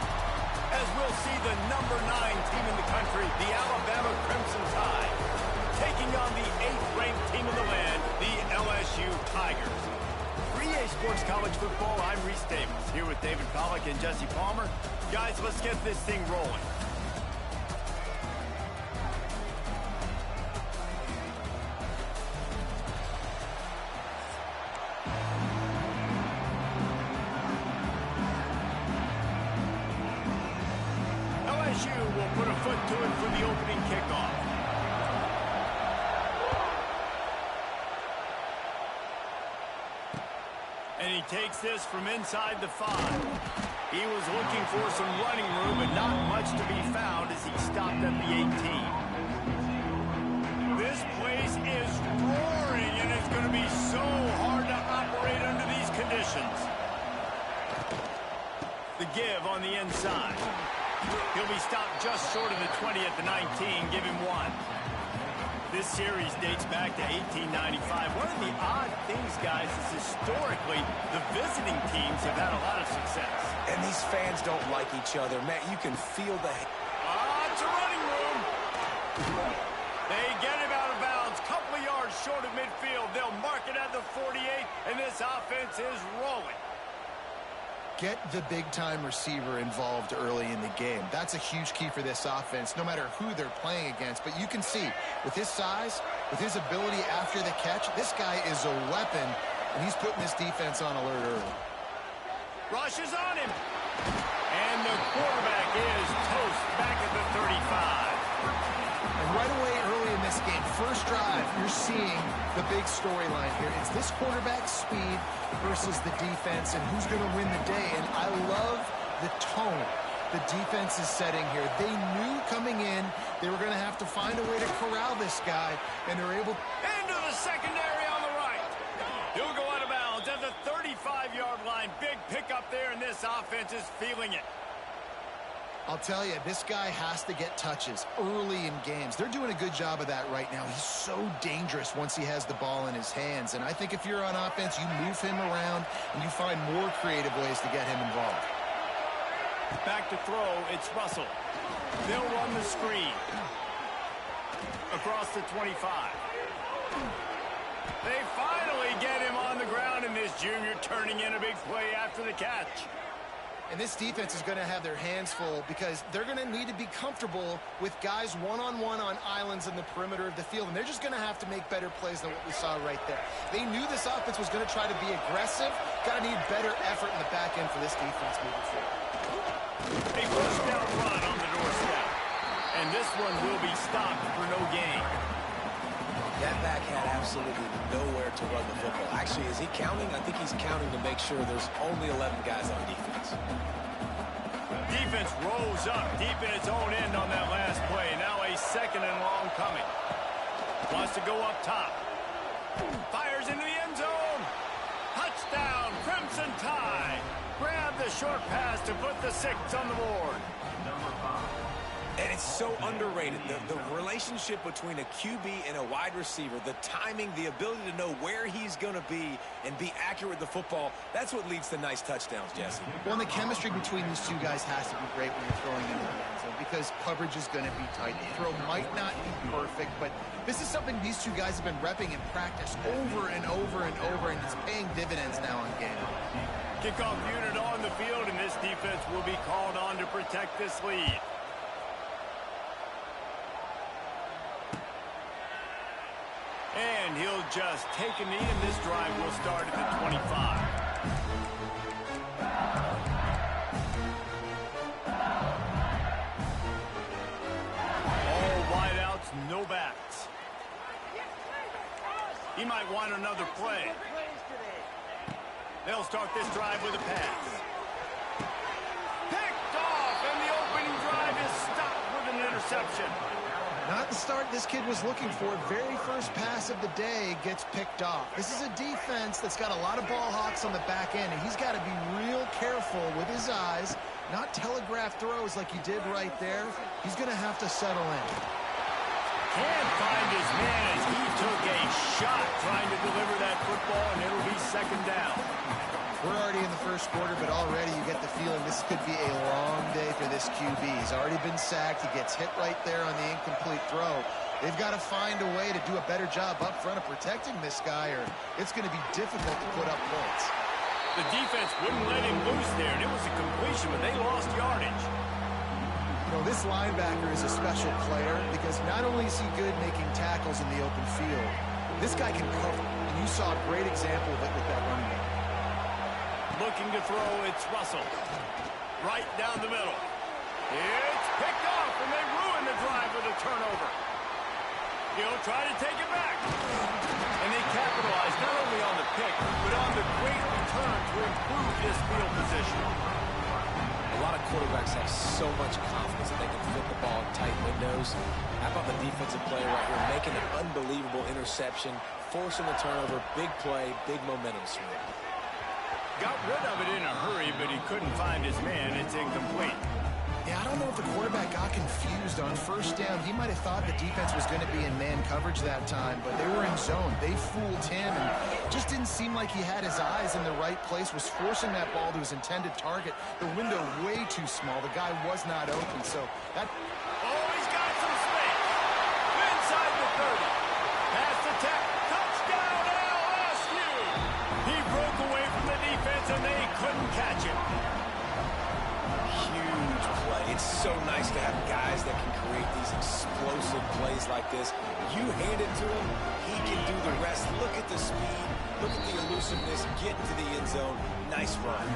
As we'll see the #9 team in the country, the Alabama Crimson Tide, taking on the 8th-ranked team in the land, the LSU Tigers. For EA Sports College Football, I'm Reese Davis, here with David Pollack and Jesse Palmer. Guys, let's get this thing rolling. LSU will put a foot to it for the opening kickoff. And he takes this from inside the 5. He was looking for some running room, but not much to be found as he stopped at the 18. This place is roaring, and it's going to be so hard to operate under these conditions. The give on the inside. He'll be stopped just short of the 20 at the 19. Give him 1. This series dates back to 1895. One of the odd things, guys, is historically the visiting teams have had a lot of success. And these fans don't like each other. Matt, you can feel the... It's a running room. They get him out of bounds. Couple of yards short of midfield. They'll mark it at the 48, and this offense is rolling. Get the big-time receiver involved early in the game. That's a huge key for this offense, no matter who they're playing against. But you can see, with his size, with his ability after the catch, this guy is a weapon, and he's putting this defense on alert early. Rush is on him. And the quarterback is toast back at the 35. And right away early in this game, first drive, you're seeing the big storyline here. It's this quarterback's speed versus the defense and who's going to win the day. And I love the tone the defense is setting here. They knew coming in they were going to have to find a way to corral this guy, and they're able... Into the secondary on the right. He'll go out of bounds at the 35-yard line. Big pickup there, and this offense is feeling it. I'll tell you, this guy has to get touches early in games. They're doing a good job of that right now. He's so dangerous once he has the ball in his hands. And I think if you're on offense, you move him around and you find more creative ways to get him involved. Back to throw, it's Russell. They'll run the screen. Across the 25. They finally get him on the ground, and this junior turning in a big play after the catch. And this defense is going to have their hands full because they're going to need to be comfortable with guys one-on-one on islands in the perimeter of the field. And they're just going to have to make better plays than what we saw right there. They knew this offense was going to try to be aggressive. Got to need better effort in the back end for this defense moving forward. A first down run on the doorstep. And this one will be stopped for no gain. That back had absolutely nowhere to run the football. Actually, is he counting? I think he's counting to make sure there's only 11 guys on defense. Defense rolls up deep in its own end on that last play. Now a second and long coming. Wants to go up top. Fires into the end zone. Touchdown, Crimson Tide. Grab the short pass to put the 6 on the board. And it's so underrated. The relationship between a QB and a wide receiver, the timing, the ability to know where he's going to be and be accurate with the football, that's what leads to nice touchdowns, Jesse. Well, and the chemistry between these two guys has to be great when you're throwing into the end zone because coverage is going to be tight. The throw might not be perfect, but this is something these two guys have been repping in practice over and over and over, and it's paying dividends now in game. Kickoff unit on the field, and this defense will be called on to protect this lead. And he'll just take a knee, and this drive will start at the 25. All wideouts, no backs. He might want another play. They'll start this drive with a pass. Picked off, and the opening drive is stopped with an interception. Not the start this kid was looking for. Very first pass of the day gets picked off. This is a defense that's got a lot of ball hawks on the back end, and he's got to be real careful with his eyes, not telegraph throws like he did right there. He's going to have to settle in. Can't find his man as he took a shot trying to deliver that football, and it'll be second down. We're already in the first quarter, but already you get the feeling this could be a long day for this QB. He's already been sacked. He gets hit right there on the incomplete throw. They've got to find a way to do a better job up front of protecting this guy, or it's going to be difficult to put up points. The defense wouldn't let him loose there, and it was a completion, but they lost yardage. You know, this linebacker is a special player because not only is he good making tackles in the open field, this guy can cover, and you saw a great example of it with that running back. Looking to throw, it's Russell. Right down the middle. It's picked off, and they ruin the drive with a turnover. He'll try to take it back. And they capitalize not only on the pick, but on the great return to improve this field position. A lot of quarterbacks have so much confidence that they can fit the ball in tight windows. How about the defensive player right here making an unbelievable interception, forcing the turnover, big play, big momentum swing. Got rid of it in a hurry, but he couldn't find his man. It's incomplete. Yeah, I don't know if the quarterback got confused on first down. He might have thought the defense was going to be in man coverage that time, but they were in zone. They fooled him, and just didn't seem like he had his eyes in the right place, was forcing that ball to his intended target. The window way too small. The guy was not open, so that... Oh, he's got some space. Inside the 30. Pass attack. Touchdown, LSU. He broke away from the defense, and they couldn't catch him. Huge play. It's so nice to have guys that can create these explosive plays like this. You hand it to him, he can do the rest. Look at the speed. Look at the elusiveness. Get into the end zone. Nice run.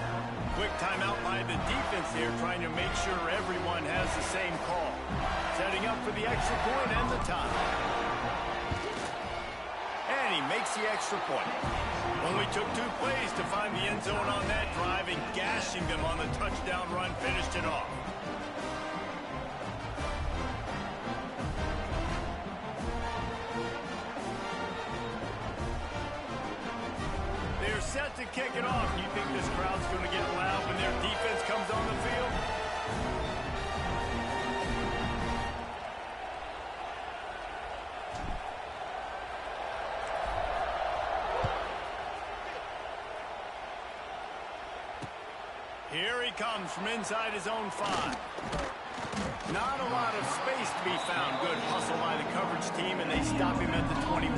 Quick timeout by the defense here, trying to make sure everyone has the same call. Setting up for the extra point and the time. And he makes the extra point. Only took 2 plays to find the end zone on that drive, and gashing them on the touchdown run finished it off. They're set to kick it off. Do you think this crowd's going to get loud when their defense comes on the field? Here he comes from inside his own 5. Not a lot of space to be found. Good hustle by the coverage team, and they stop him at the 21.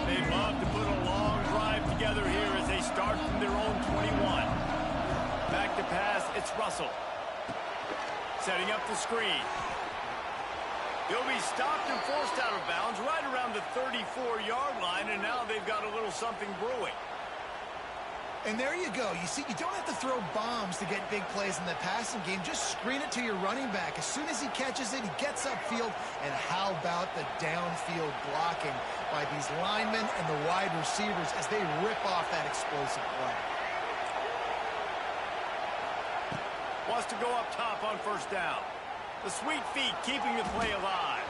They'd love to put a long drive together here as they start from their own 21. Back to pass, it's Russell. Setting up the screen. He'll be stopped and forced out of bounds right around the 34-yard line, and now they've got a little something brewing. And there you go. You see, you don't have to throw bombs to get big plays in the passing game. Just screen it to your running back. As soon as he catches it, he gets upfield. And how about the downfield blocking by these linemen and the wide receivers as they rip off that explosive play. Wants to go up top on first down. The sweet feet keeping the play alive.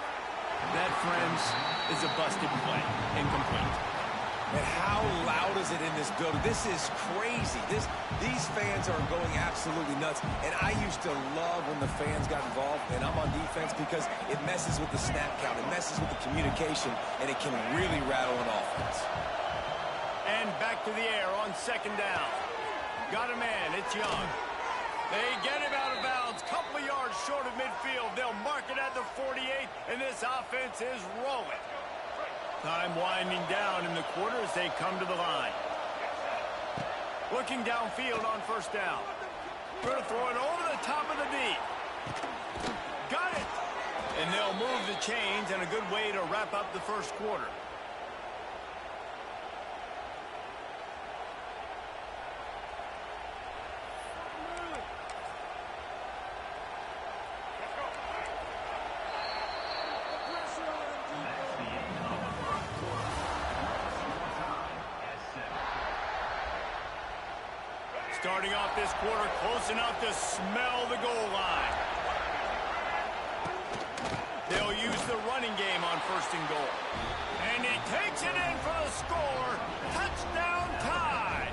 That, friends, is a busted play. Incomplete. And how loud is it in this building? This is crazy. These fans are going absolutely nuts. And I used to love when the fans got involved, and I'm on defense, because it messes with the snap count. It messes with the communication, and it can really rattle an offense. And back to the air on second down. Got a man. It's Young. They get him out of bounds. Couple of yards short of midfield. They'll mark it at the 48, and this offense is rolling. Time winding down in the quarter as they come to the line. Looking downfield on first down. Going to throw it over the top of the D. Got it! And they'll move the chains, and a good way to wrap up the first quarter. Starting off this quarter close enough to smell the goal line. They'll use the running game on first and goal. And he takes it in for the score. Touchdown tie.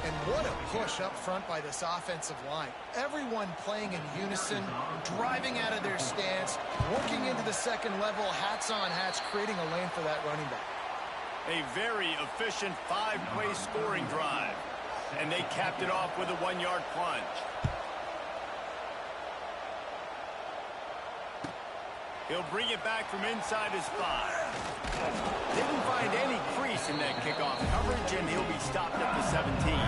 And what a push up front by this offensive line. Everyone playing in unison, driving out of their stance, working into the second level, hats on hats, creating a lane for that running back. A very efficient 5-play scoring drive. And they capped it off with a 1-yard plunge. He'll bring it back from inside his 5. Didn't find any crease in that kickoff coverage, and he'll be stopped at the 17.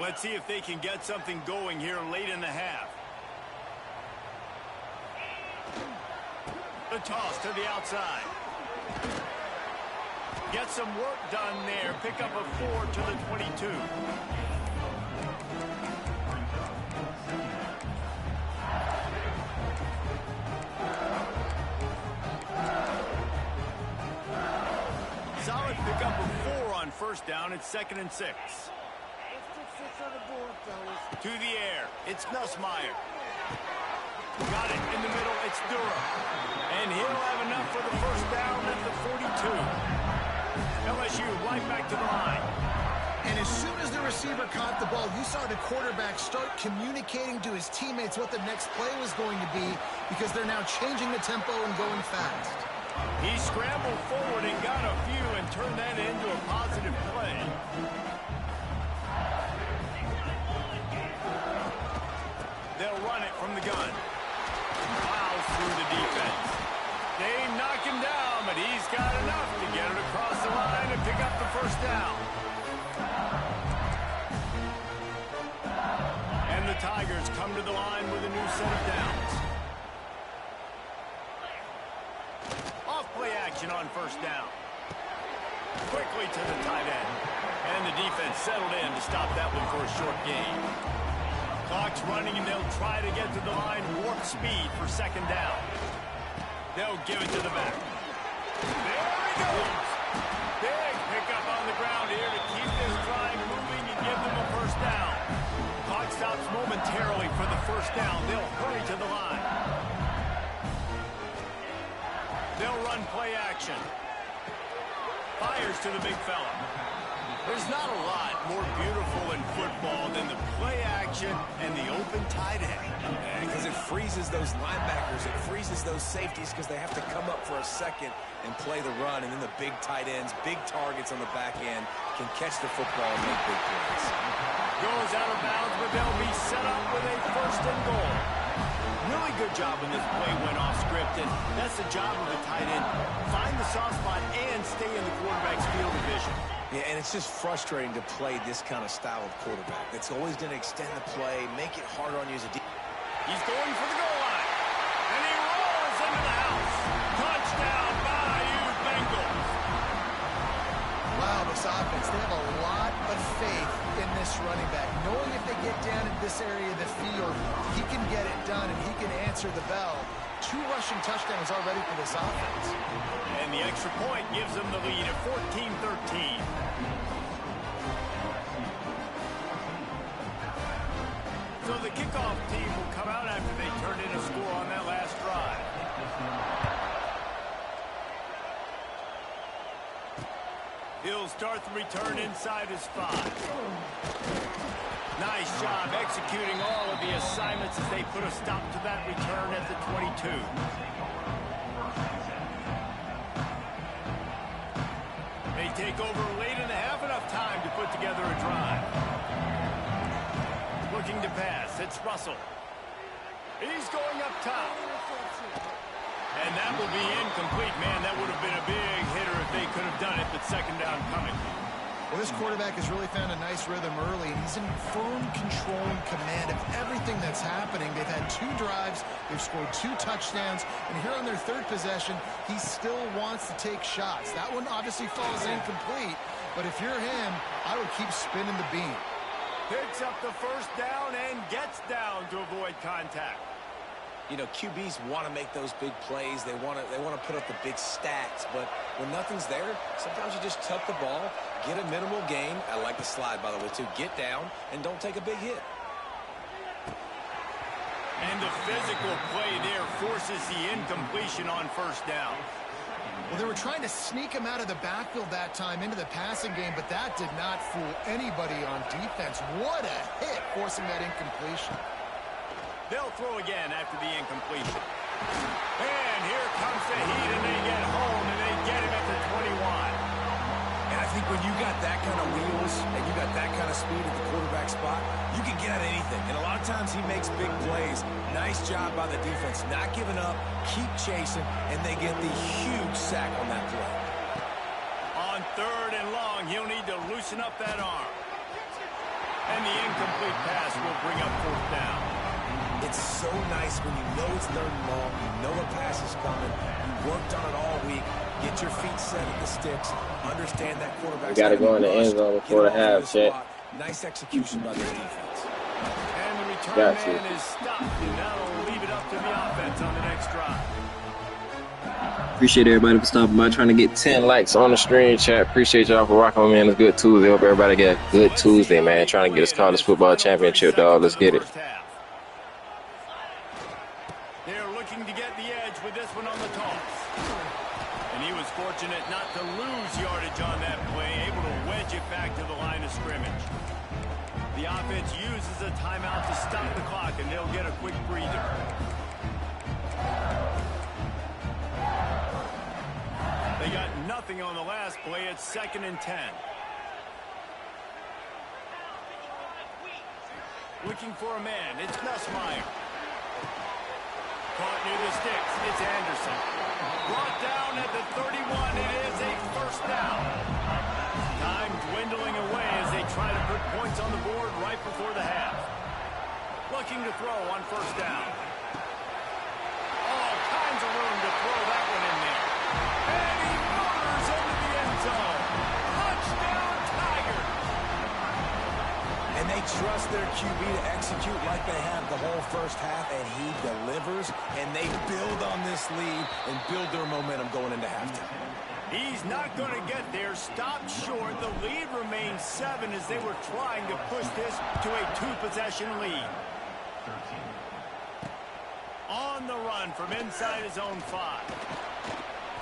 Let's see if they can get something going here late in the half. The toss to the outside. Get some work done there. Pick up a 4 to the 22. Solid pick up a 4 on first down. It's 2nd and 6. To the air. It's Nussmeier. Got it in the middle. It's Durham. And he'll have enough for the first down at the 42. LSU right back to the line. And as soon as the receiver caught the ball, you saw the quarterback start communicating to his teammates what the next play was going to be because they're now changing the tempo and going fast. He scrambled forward and got a few and turned that into a positive play. They'll run it from the gun. Plows through the defense. They knock him down, but he's got enough to get it across the line and pick up the first down. And the Tigers come to the line with a new set of downs. Off play action on first down. Quickly to the tight end. And the defense settled in to stop that one for a short gain. Clock's running, and they'll try to get to the line warp speed for 2nd down. They'll give it to the back. There he goes. Big pickup on the ground here to keep this drive moving and give them a first down. Clock stops momentarily for the first down. They'll hurry to the line. They'll run play action. Fires to the big fella. There's not a lot more beautiful in football than the play action and the open tight end. Because it freezes those linebackers. It freezes those safeties because they have to come up for a second and play the run. And then the big tight ends, big targets on the back end can catch the football and make big plays. Goes out of bounds, but they'll be set up with a 1st and goal. Really good job when this play went off script, and that's the job of the tight end. Find the soft spot and stay in the quarterback's field of vision. Yeah, and it's just frustrating to play this kind of style of quarterback. That's always going to extend the play, make it harder on you as a defense. He's going for the goal line. And he rolls into the house. Touchdown, Bayou Bengals. Wow, this offense, they have a lot of faith in this running back. Knowing if they get down in this area of the field, he can get it done and he can answer the bell. 2 rushing touchdowns already for this offense. And the extra point gives them the lead at 14-13. So the kickoff team will come out after they turned in a score on that last drive. He'll start the return inside his 5. Nice job executing all of the assignments as they put a stop to that return at the 22. They take over late in the half, enough time to put together a drive. Looking to pass, it's Russell. He's going up top. And that will be incomplete. Man, that would have been a big hitter if they could have done it, but 2nd down coming. Well, this quarterback has really found a nice rhythm early, and he's in firm control and command of everything that's happening. They've had 2 drives, they've scored 2 touchdowns, and here on their 3rd possession, he still wants to take shots. That one obviously falls incomplete, but if you're him, I would keep spinning the beam. Picks up the first down and gets down to avoid contact. You know, QBs want to make those big plays. They want to put up the big stats. But when nothing's there, sometimes you just tuck the ball, get a minimal gain. I like the slide, by the way, too. Get down and don't take a big hit. And the physical play there forces the incompletion on first down. Well, they were trying to sneak him out of the backfield that time into the passing game, but that did not fool anybody on defense. What a hit, forcing that incompletion. They'll throw again after the incompletion. And here comes the heat, and they get home, and they get him at the 21. And I think when you got that kind of wheels and you got that kind of speed at the quarterback spot, you can get at anything. And a lot of times he makes big plays. Nice job by the defense, not giving up, keep chasing, and they get the huge sack on that play. On 3rd and long, he'll need to loosen up that arm. And the incomplete pass will bring up 4th down. It's so nice when you know it's 3rd and long, you know a pass is coming, you worked on it all week, get your feet set at the sticks, understand that quarterback. We got to go in the end zone before the half, Chet. Nice execution by the defense. And the return man is stopped, and that'll leave it up to the offense on the next drive. Appreciate everybody for stopping by, trying to get 10 likes on the stream, chat. Appreciate y'all for rocking with me on this good Tuesday. Hope everybody get a good Tuesday, man. Trying to get us college football championship, dog. Let's get it. They're looking to get the edge with this one on the toss. And he was fortunate not to lose yardage on that play, able to wedge it back to the line of scrimmage. The offense uses a timeout to stop the clock, and they'll get a quick breather. They got nothing on the last play. It's 2nd and 10. Looking for a man. It's Nussmeier. Caught near the sticks. It's Anderson. Brought down at the 31. It is a 1st down. Time dwindling away as they try to put points on the board right before the half. Looking to throw on 1st down. All kinds of room to throw that one in there. And he motors into the end zone. Touchdown, Tigers. And they trust their QB to execute like they have the whole 1st half, and he delivers, and they build on this lead and build their momentum going into halftime. He's not going to get there. Stopped short. The lead remains 7 as they were trying to push this to a 2-possession lead. On the run from inside his own 5.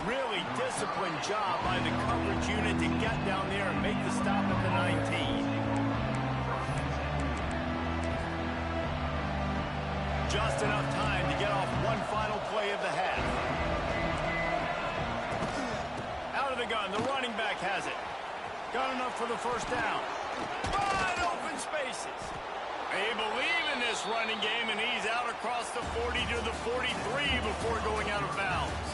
Really disciplined job by the coverage unit to get down there and make the stop at the 19. Just enough time to get off one final play of the half. Out of the gun, the running back has it. Got enough for the 1st down. Wide open spaces. They believe in this running game, and he's out across the 40 to the 43 before going out of bounds.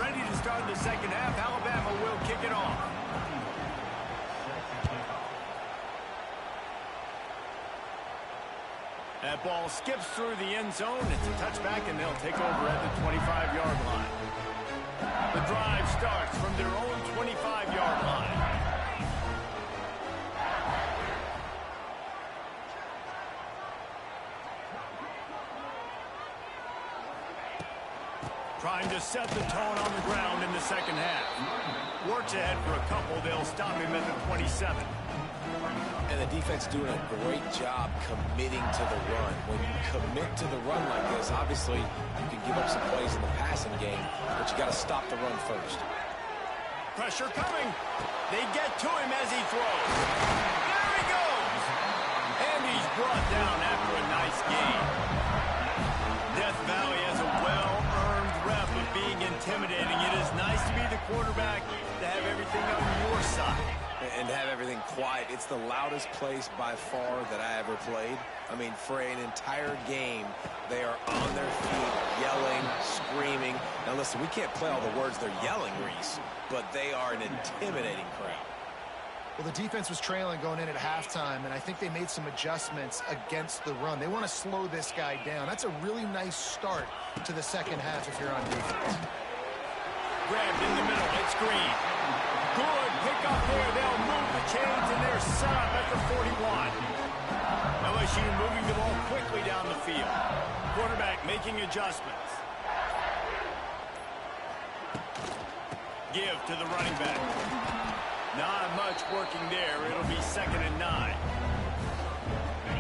Ready to start the 2nd half. Alabama will kick it off. That ball skips through the end zone. It's a touchback, and they'll take over at the 25-yard line. The drive starts from their own 25-yard line. Trying to set the tone on the ground in the 2nd half. Works ahead for a couple. They'll stop him at the 27. And the defense doing a great job committing to the run. When you commit to the run like this, obviously you can give up some plays in the passing game, but you got to stop the run first. Pressure coming. They get to him as he throws. There he goes. And he's brought down after a nice gain. Death Valley has a well-earned rep of being intimidating. It is nice to be the quarterback, to have everything on your side. And to have everything quiet. It's the loudest place by far that I ever played. I mean, for an entire game, they are on their feet, yelling, screaming. Now listen, we can't play all the words they're yelling, Reese, but they are an intimidating crowd. Well, the defense was trailing going in at halftime, and I think they made some adjustments against the run. They want to slow this guy down. That's a really nice start to the 2nd half if you're on defense. Grabbed in the middle. It's Green. Good pick up there. They'll move the chains, and they're set up at the 41. LSU moving the ball quickly down the field. Quarterback making adjustments. Give to the running back. Not much working there. It'll be 2nd and 9.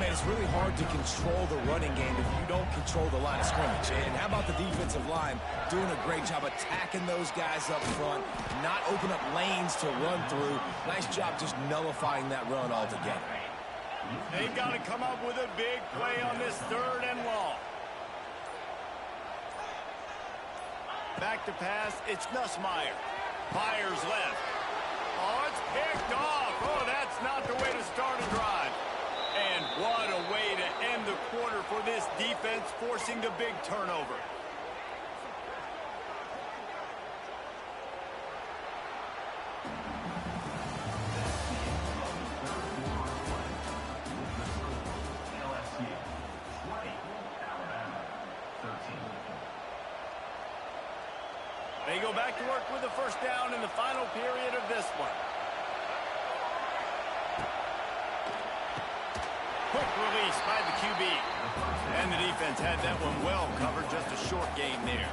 Man, it's really hard to control the running game if you don't control the line of scrimmage. And how about the defensive line doing a great job attacking those guys up front, not open up lanes to run through. Nice job just nullifying that run altogether. They've got to come up with a big play on this 3rd and long. Back to pass. It's Nussmeier. Fires left. Oh, it's picked off. Oh, that's not the way to start a drive. And what a way to end the quarter for this defense, forcing the big turnover. go back to work with the first down in the final period of this one. Quick release by the QB. And the defense had that one well covered, just a short gain there.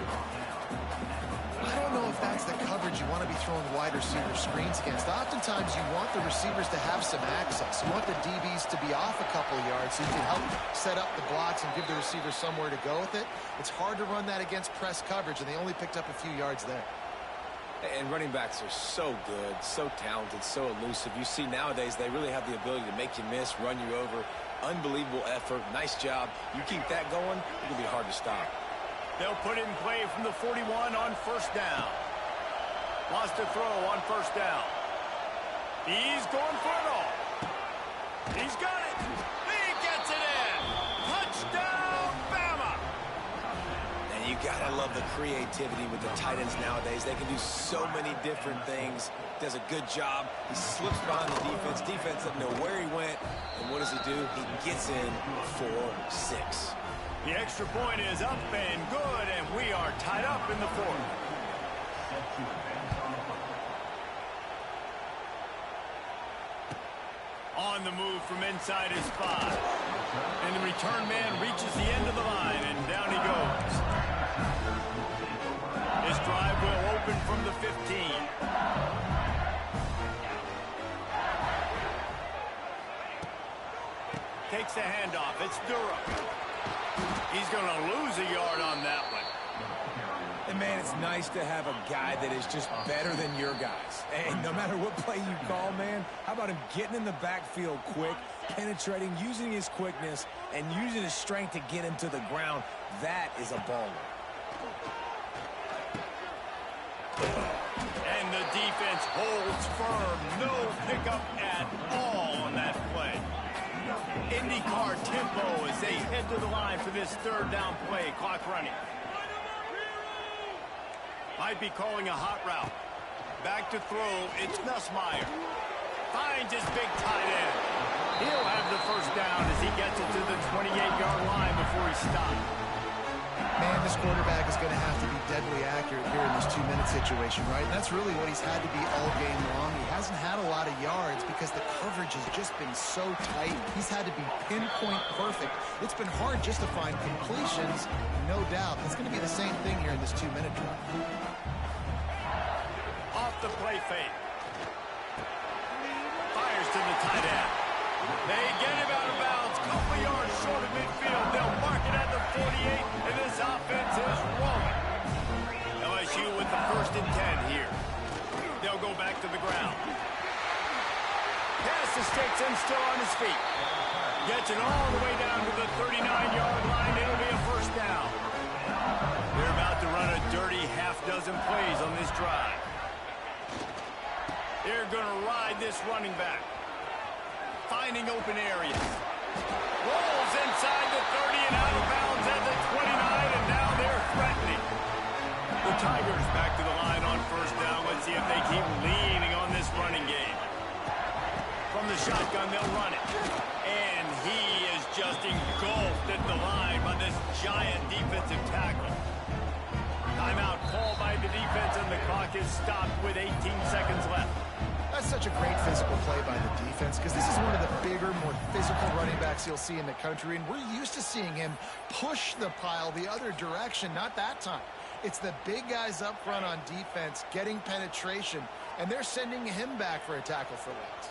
I don't know if that's the coverage you want to be throwing wide receiver screens against. Oftentimes you want the receivers to have some access. You want the DBs to be off a couple of yards so you can help set up the blocks and give the receivers somewhere to go with it. It's hard to run that against press coverage, and they only picked up a few yards there. And running backs are so good, so talented, so elusive. You see nowadays they really have the ability to make you miss, run you over. Unbelievable effort. Nice job. You keep that going, it'll be hard to stop. They'll put it in play from the 41 on first down. Wants to throw on first down. He's going for it all. He's got it. He gets it in. Touchdown, Bama. And you gotta love the creativity with the tight ends nowadays. They can do so many different things. Does a good job. He slips behind the defense. Defense doesn't know where he went. And what does he do? He gets in for 6. The extra point is up and good, and we are tied up in the fourth. On the move from inside his 5. And the return man reaches the end of the line, and down he goes. This drive will open from the 15. Takes the handoff. It's Durham. He's going to lose a yard on that one. And, man, it's nice to have a guy that is just better than your guys. And no matter what play you call, man, how about him getting in the backfield quick, penetrating, using his quickness, and using his strength to get him to the ground? That is a baller. And the defense holds firm. No pickup at all on that play. IndyCar tempo as they head to the line for this third down play. Clock running. Might be calling a hot route. Back to throw. It's Nussmeier. Finds his big tight end. He'll have the first down as he gets it to the 28-yard line before he stops. Man, this quarterback is going to have to be deadly accurate here in this 2-minute situation, right? And that's really what he's had to be all game long. He hasn't had a lot of yards because the coverage has just been so tight. He's had to be pinpoint perfect. It's been hard just to find completions, no doubt. It's going to be the same thing here in this 2-minute drive. Off the play fake. Fires to the tight end. They get him out of bounds. Couple yards short of midfield. They'll mark it at the 48, and this offense is rolling. LSU with the 1st and 10 here. They'll go back to the ground. Pass to Stetson, still on his feet. Gets it all the way down to the 39-yard line. It'll be a first down. They're about to run a dirty half-dozen plays on this drive. They're going to ride this running back. Finding open areas. Rolls inside the 30 and out of bounds at the 29, and now they're threatening. The Tigers back to the line on first down. Let's see if they keep leaning on this running game. From the shotgun, they'll run it. And he is just engulfed at the line by this giant defensive tackle. Timeout called by the defense, and the clock is stopped with 18 seconds left. That's such a great physical play by the defense because this is one of the bigger, more physical running backs you'll see in the country, and we're used to seeing him push the pile the other direction. Not that time. It's the big guys up front on defense getting penetration, and they're sending him back for a tackle for loss.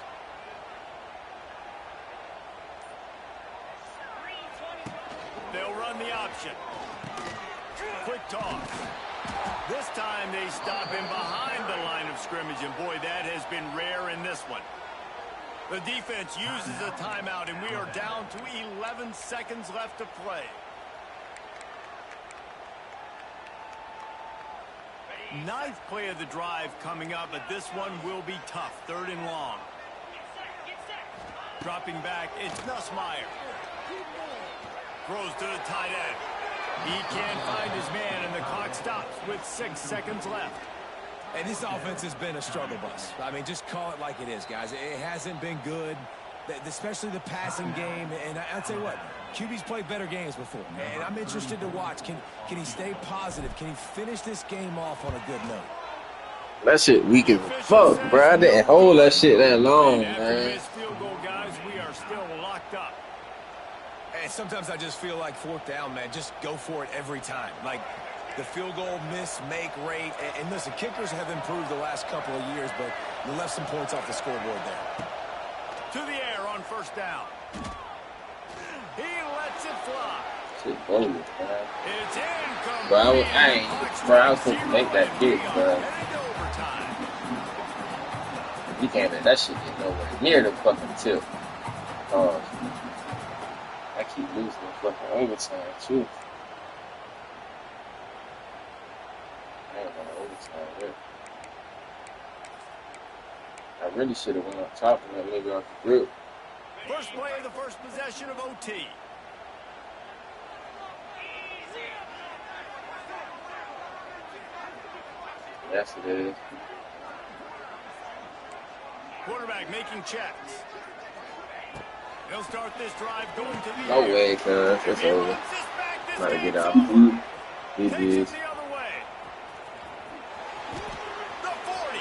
They'll run the option. Quick toss. This time they stop him behind the line of scrimmage, and boy, that has been rare in this one. The defense uses a timeout, and we are down to 11 seconds left to play. Ninth play of the drive coming up, but this one will be tough. 3rd and long. Dropping back, it's Nussmeier. Throws to the tight end. He can't find his man, and the clock stops with 6 seconds left. And this offense has been a struggle bus. I mean, just call it like it is, guys. It hasn't been good. especially the passing game. And I'll tell you what, QB's played better games before, and I'm interested to watch. Can he stay positive? Can he finish this game off on a good note? That shit weak as fuck, bro. I didn't hold that shit that long, man. After this field goal, guys, we are still locked up. And sometimes I just feel like fourth down, man, just go for it every time. Like the field goal miss-make rate. And listen, kickers have improved the last couple of years, but you left some points off the scoreboard there. To the air on first down. He lets it fly. Shit bogus, man. It's incomplete. Bro, I was supposed to make that kick, bro. You can't let that shit get nowhere near the fucking tip. Oh, I keep losing the fucking overtime, too. I ain't gonna overtime yet. I really should have went on top of that, maybe off the grip. First play of the first possession of OT. Yes, it is. Quarterback making checks. He'll start this drive going to the No air. way, cuz. It's over. Gotta get out. Takes it GG's. the other way. The 40.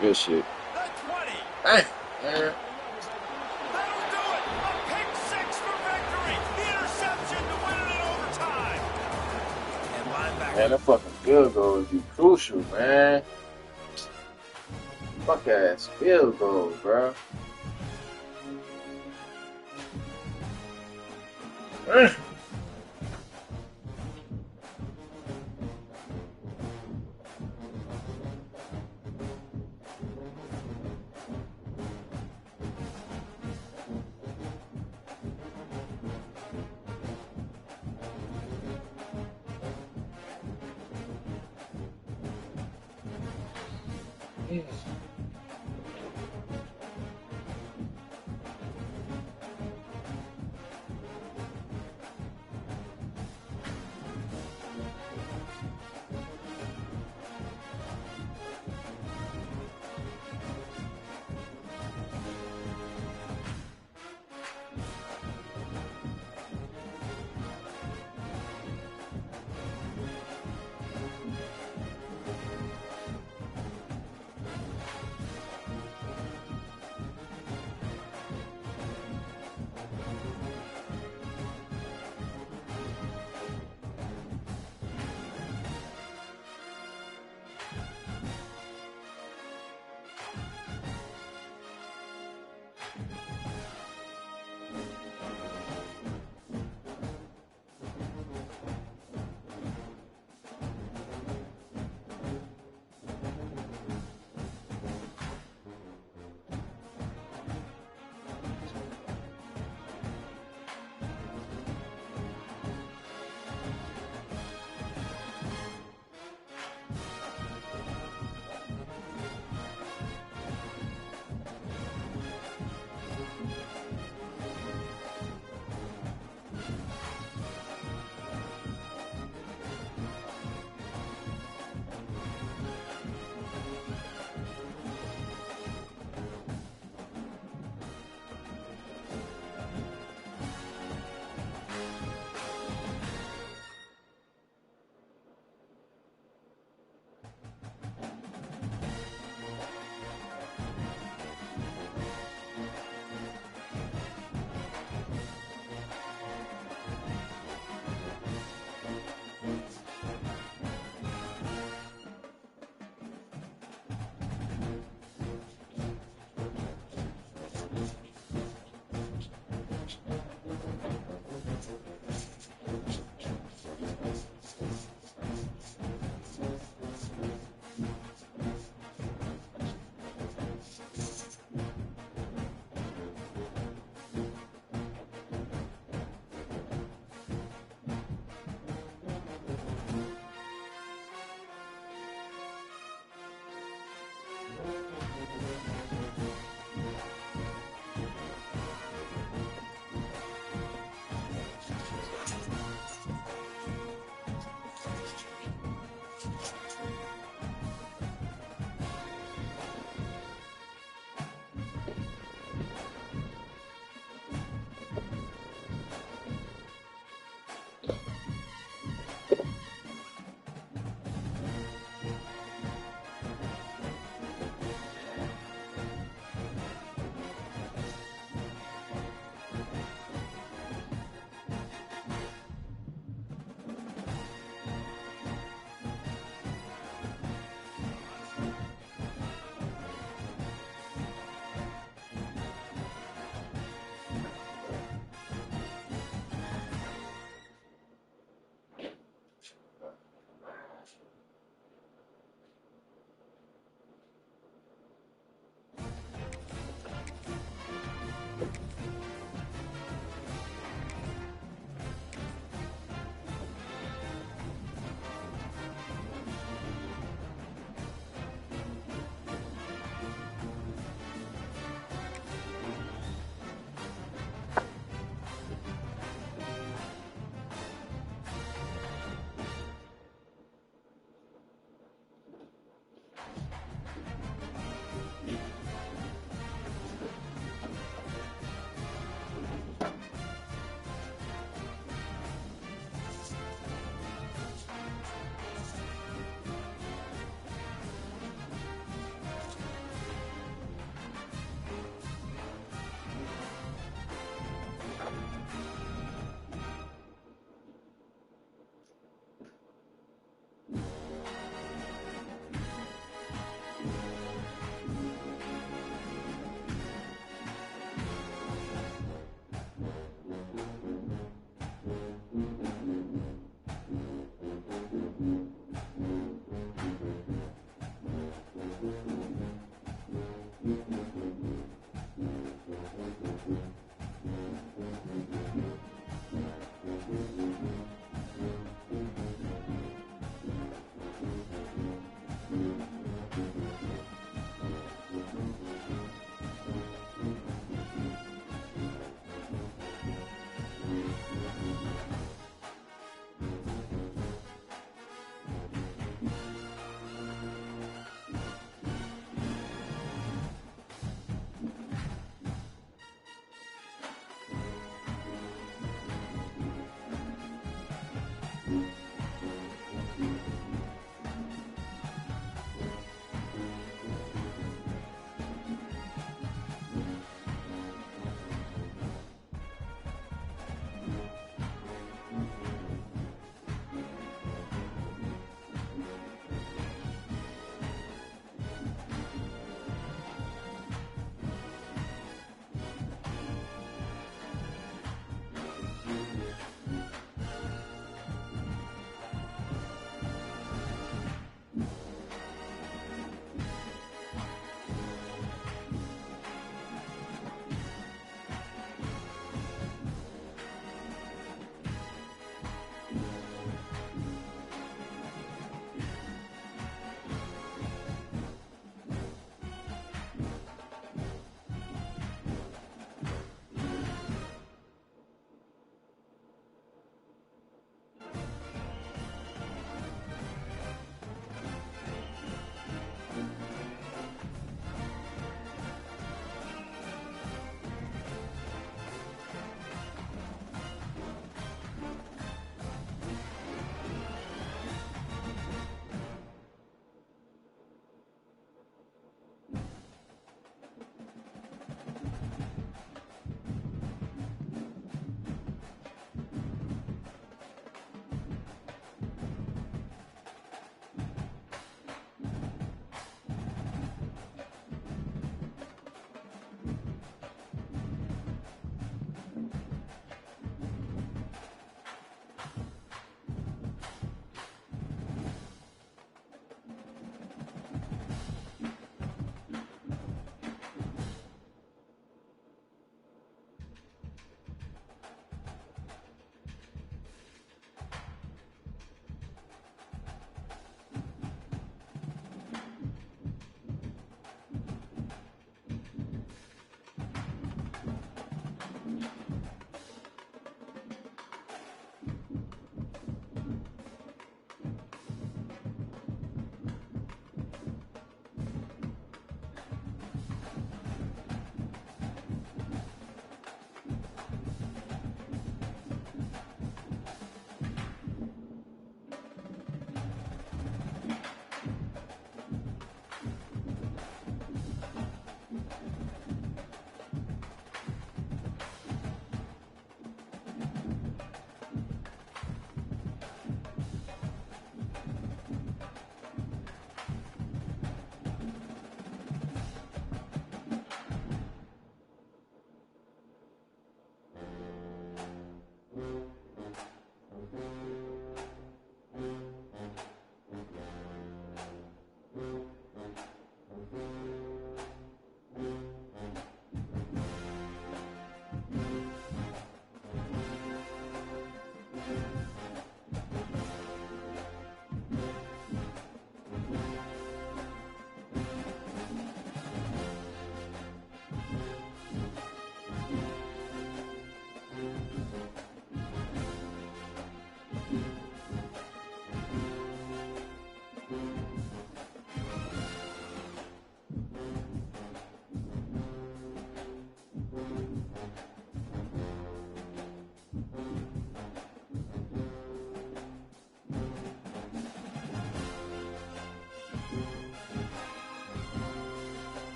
Good shit. The 20. Hey, man. That'll do it. A pick six for victory. The interception to win it in overtime. And linebacker. Man, that fucking field goal would be crucial, man. Fuck ass field goal, bro.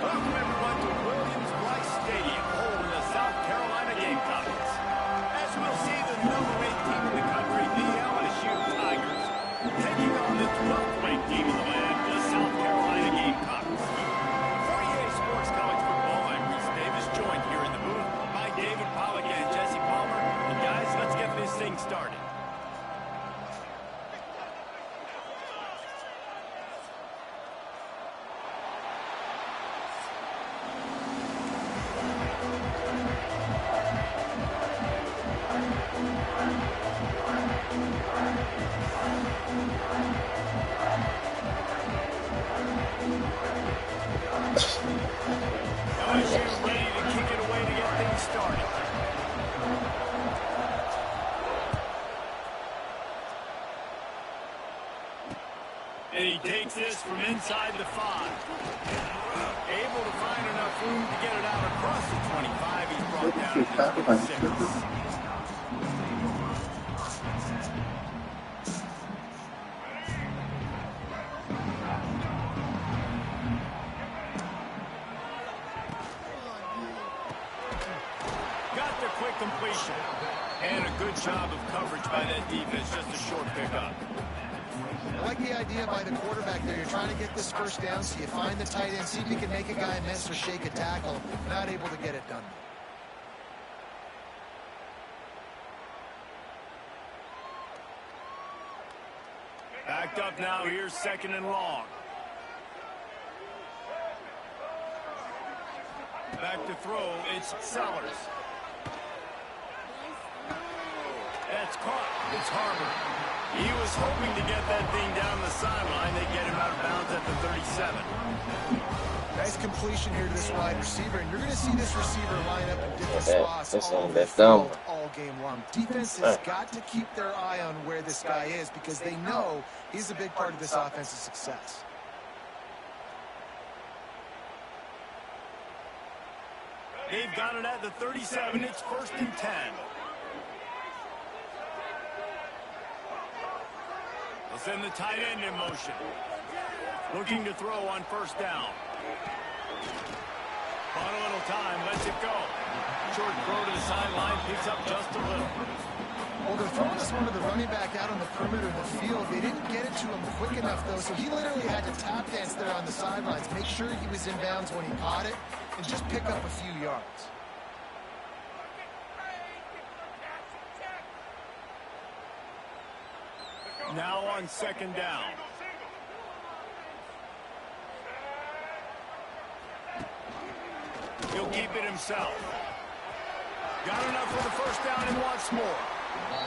Welcome everyone to Williams-Brice Stadium, home of the South Carolina Gamecocks. As we'll see, the number 8 team in the country, the LSU Tigers, taking on the 12th ranked team in the land, the South Carolina Gamecocks. For EA Sports College Football, I'm Reese Davis, joined here in the booth by David Pollack and Jesse Palmer. And guys, let's get this thing started. LSU ready to kick it away to get things started. And he takes this from inside the 5. Able to find enough room to get it out across the 25. He's brought down to the 26. Got the quick completion. And a good job of coverage by that defense. Just a short pickup. I like the idea by the quarterback there. You're trying to get this first down, so you find the tight end, see if you can make a guy miss or shake a tackle. Not able to get it done. Backed up now. Here's 2nd and long. Back to throw. It's Sellers. That's caught. It's Harbor. He was hoping to get that thing down the sideline. They get him out of bounds at the 37. Nice completion here to this wide receiver, and you're going to see this receiver line up in different spots That's all on over that the field thumb. all game long. Defense has got to keep their eye on where this guy is because they know he's a big part of this offense's success. They've got it at the 37. It's 1st and 10. They'll send the tight end in motion. Looking to throw on 1st down. On a little time, lets it go. Short throw to the sideline, picks up just a little. Well, they're throwing this one to the running back out on the perimeter of the field. They didn't get it to him quick enough, though, so he literally had to tap dance there on the sidelines, make sure he was in bounds when he caught it, and just pick up a few yards. Now on 2nd down. He'll keep it himself. Got enough for the 1st down and wants more.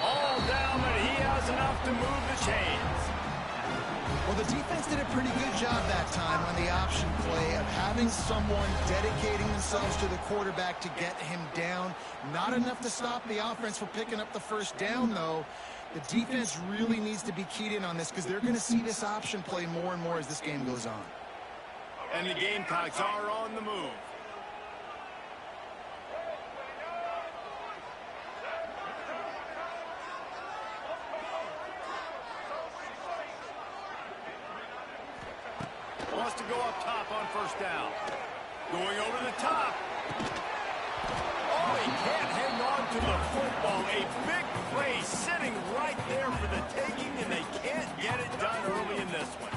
All down, but he has enough to move the chains. Well, the defense did a pretty good job that time on the option play of having someone dedicating themselves to the quarterback to get him down. Not enough to stop the offense from picking up the 1st down, though. The defense really needs to be keyed in on this because they're going to see this option play more and more as this game goes on. And the Gamecocks are on the move. Wants to go up top on 1st down. Going over the top. Oh, he can't hang on to the football. A big play sitting right there for the taking, and they can't get it done early in this one.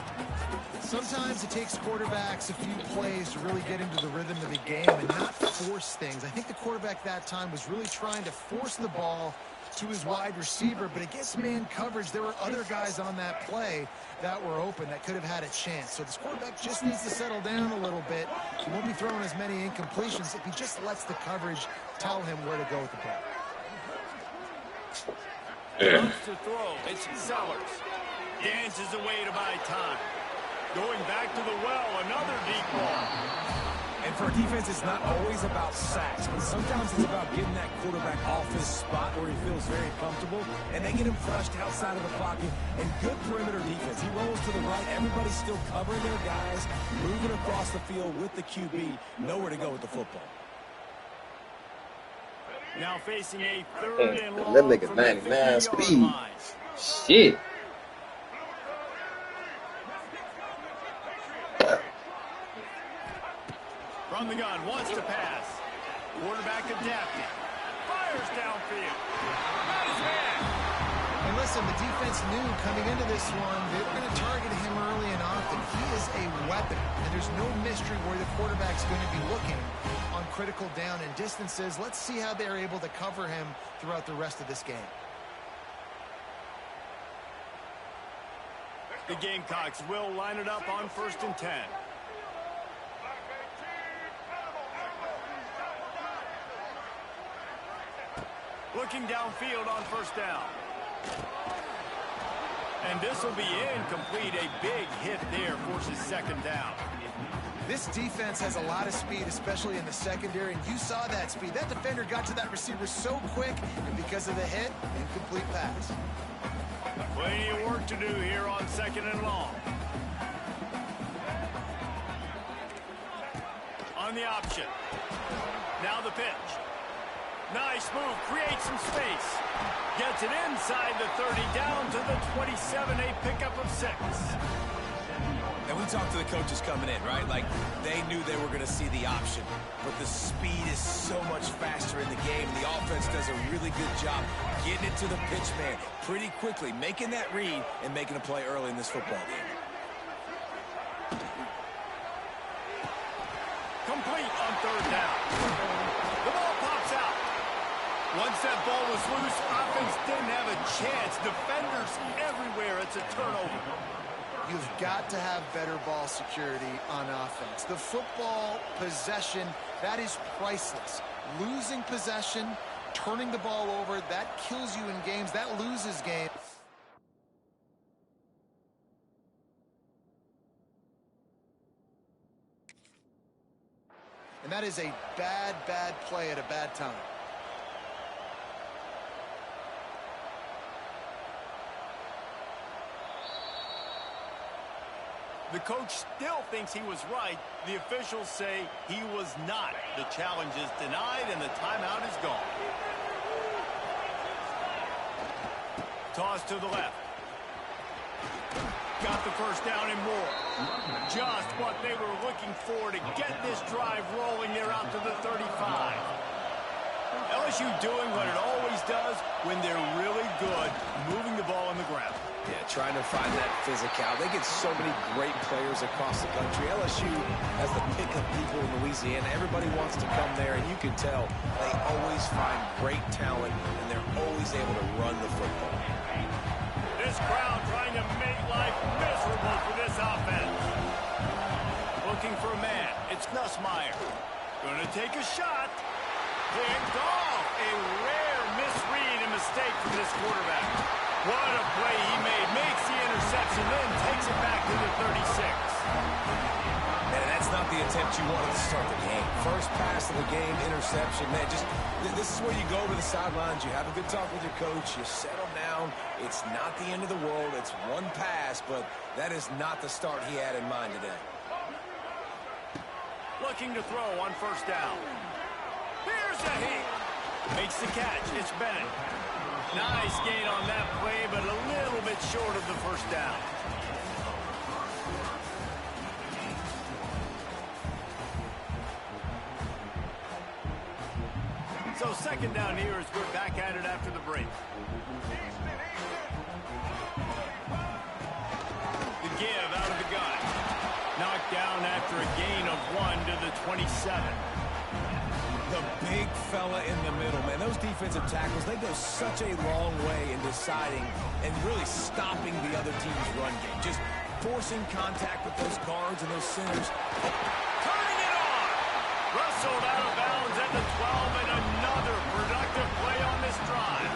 Sometimes it takes quarterbacks a few plays to really get into the rhythm of the game and not force things. I think the quarterback that time was really trying to force the ball to his wide receiver, but against man coverage, there were other guys on that play that were open that could have had a chance. So this quarterback just needs to settle down a little bit. He won't be throwing as many incompletions if he just lets the coverage tell him where to go with the ball. Wants to throw. It's Sellers. Dances away to buy time. Going back to the well, another deep ball. And for a defense, it's not always about sacks, but sometimes it's about getting that quarterback off his spot where he feels very comfortable, and they get him flushed outside of the pocket, and good perimeter defense. He rolls to the right. Everybody's still covering their guys, moving across the field with the QB, nowhere to go with the football. Now facing a 3rd and long. That nigga 99 speed. Shit. from the gun, wants to pass. Quarterback adapting. Fires downfield. Got his man. And listen, the defense knew coming into this one, they were going to target him early and often. He is a weapon, and there's no mystery where the quarterback's going to be looking on critical down and distances. Let's see how they're able to cover him throughout the rest of this game. The Gamecocks will line it up on 1st and 10. Looking downfield on 1st down. And this will be incomplete. A big hit there forces 2nd down. This defense has a lot of speed, especially in the secondary, and you saw that speed. That defender got to that receiver so quick, and because of the hit, incomplete pass. Plenty of work to do here on 2nd and long. On the option. Now the pitch. Nice move, creates some space. Gets it inside the 30, down to the 27, a pickup of 6. And we talked to the coaches coming in, right? Like, they knew they were going to see the option. But the speed is so much faster in the game. The offense does a really good job getting it to the pitch man pretty quickly, making that read and making a play early in this football game. Complete on 3rd down. The ball pops out. Once that ball was loose, offense didn't have a chance. Defenders everywhere. It's a turnover. You've got to have better ball security on offense. The football possession, that is priceless. Losing possession, turning the ball over, that kills you in games. That loses games. And that is a bad, bad play at a bad time. The coach still thinks he was right. The officials say he was not. The challenge is denied and the timeout is gone. Toss to the left. Got the 1st down and more. Just what they were looking for to get this drive rolling. They're out to the 35. LSU doing what it always does when they're really good, moving the ball on the ground. Yeah, trying to find that physical. They get so many great players across the country. LSU has the pick of people in Louisiana. Everybody wants to come there, and you can tell they always find great talent, and they're always able to run the football. This crowd trying to make life miserable for this offense. Looking for a man. It's Nussmeier. Going to take a shot. Picked off. A rare misread and mistake from this quarterback. What a play he made. Makes the interception, then takes it back to the 36. And that's not the attempt you wanted to start the game. First pass of the game, interception. Man, this is where you go to the sidelines. You have a good talk with your coach. You settle down. It's not the end of the world. It's one pass, but that is not the start he had in mind today. Looking to throw on 1st down. Here's a hit. Makes the catch. It's Bennett. Nice gain on that play, but a little bit short of the 1st down. So 2nd down here as we're back at it after the break. The give out of the gun. Knocked down after a gain of 1 to the 27. The big fella in the middle, man. Those defensive tackles, they go such a long way in deciding and really stopping the other team's run game. Just forcing contact with those guards and those centers. Turning it on! Rustled out of bounds at the 12, and another productive play on this drive.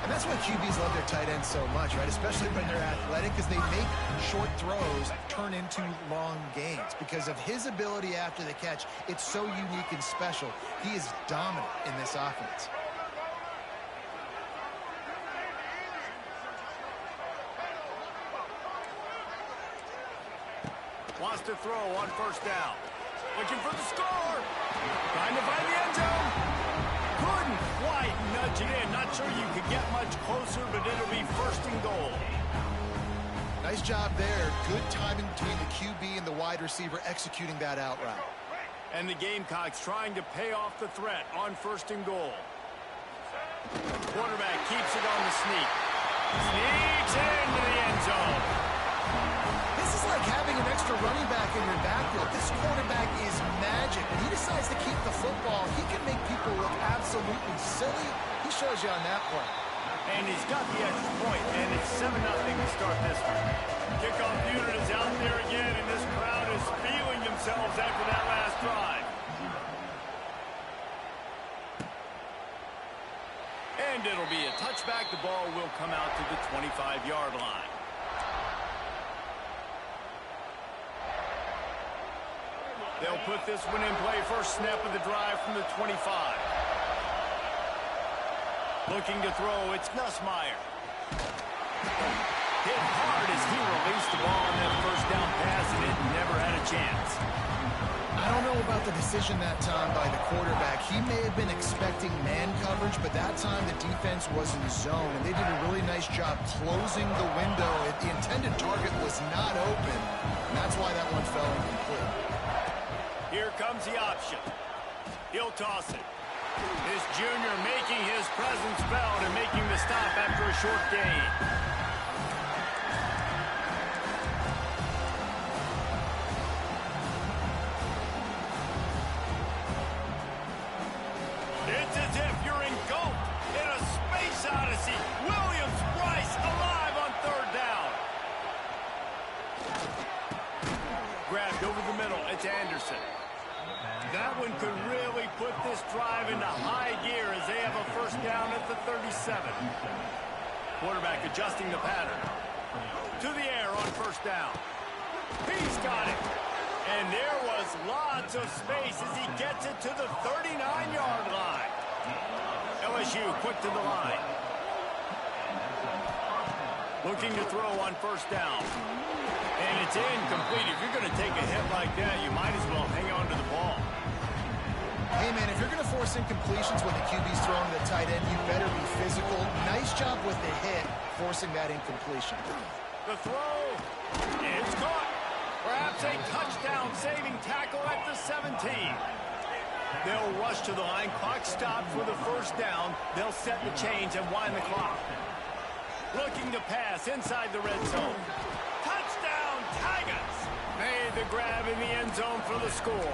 And that's why QBs love their tight ends so much, right? Especially when they're athletic, because they make short throws turn into long gains. Because of his ability after the catch, it's so unique and special. He is dominant in this offense. Wants to throw on 1st down. Looking for the score. Trying to find the end zone. Couldn't quite nudge it in. Not sure you could get much closer, but it'll be 1st and goal. Nice job there. Good timing between the QB and the wide receiver executing that out route. And the Gamecocks trying to pay off the threat on 1st and goal. Quarterback keeps it on the sneak. Sneaks into the end zone. This is like having an extra running back in your backfield. This quarterback is magic. When he decides to keep the football, he can make people look absolutely silly. He shows you on that play. And he's got the extra point, and it's 7-0 to start this one. Kickoff unit is out there again, and this crowd is feeling themselves after that last drive. And it'll be a touchback. The ball will come out to the 25-yard line. They'll put this one in play. First snap of the drive from the 25. Looking to throw, it's Nussmeier. Hit hard as he released the ball on that first down pass, and it never had a chance. I don't know about the decision that time by the quarterback. He may have been expecting man coverage, but that time the defense was in zone, and they did a really nice job closing the window. The intended target was not open, and that's why that one fell incomplete. Here comes the option. He'll toss it. This junior making his presence felt and making the stop after a short gain. It's as if you're engulfed in a space odyssey. Williams-Brice alive on 3rd down. Grabbed over the middle. It's Anderson. That one could really put this drive into high gear as they have a first down at the 37. Quarterback adjusting the pattern. To the air on 1st down. He's got it. And there was lots of space as he gets it to the 39-yard line. LSU quick to the line. Looking to throw on 1st down. And it's incomplete. If you're going to take a hit like that, you might as well hang on to the ball. Hey, man, if you're going to force incompletions when the QB's throwing to the tight end, you better be physical. Nice job with the hit, forcing that incompletion. The throw. It's caught. Perhaps a touchdown-saving tackle at the 17. They'll rush to the line. Clock stopped for the 1st down. They'll set the chains and wind the clock. Looking to pass inside the red zone. Touchdown, Tigers! Made the grab in the end zone for the score.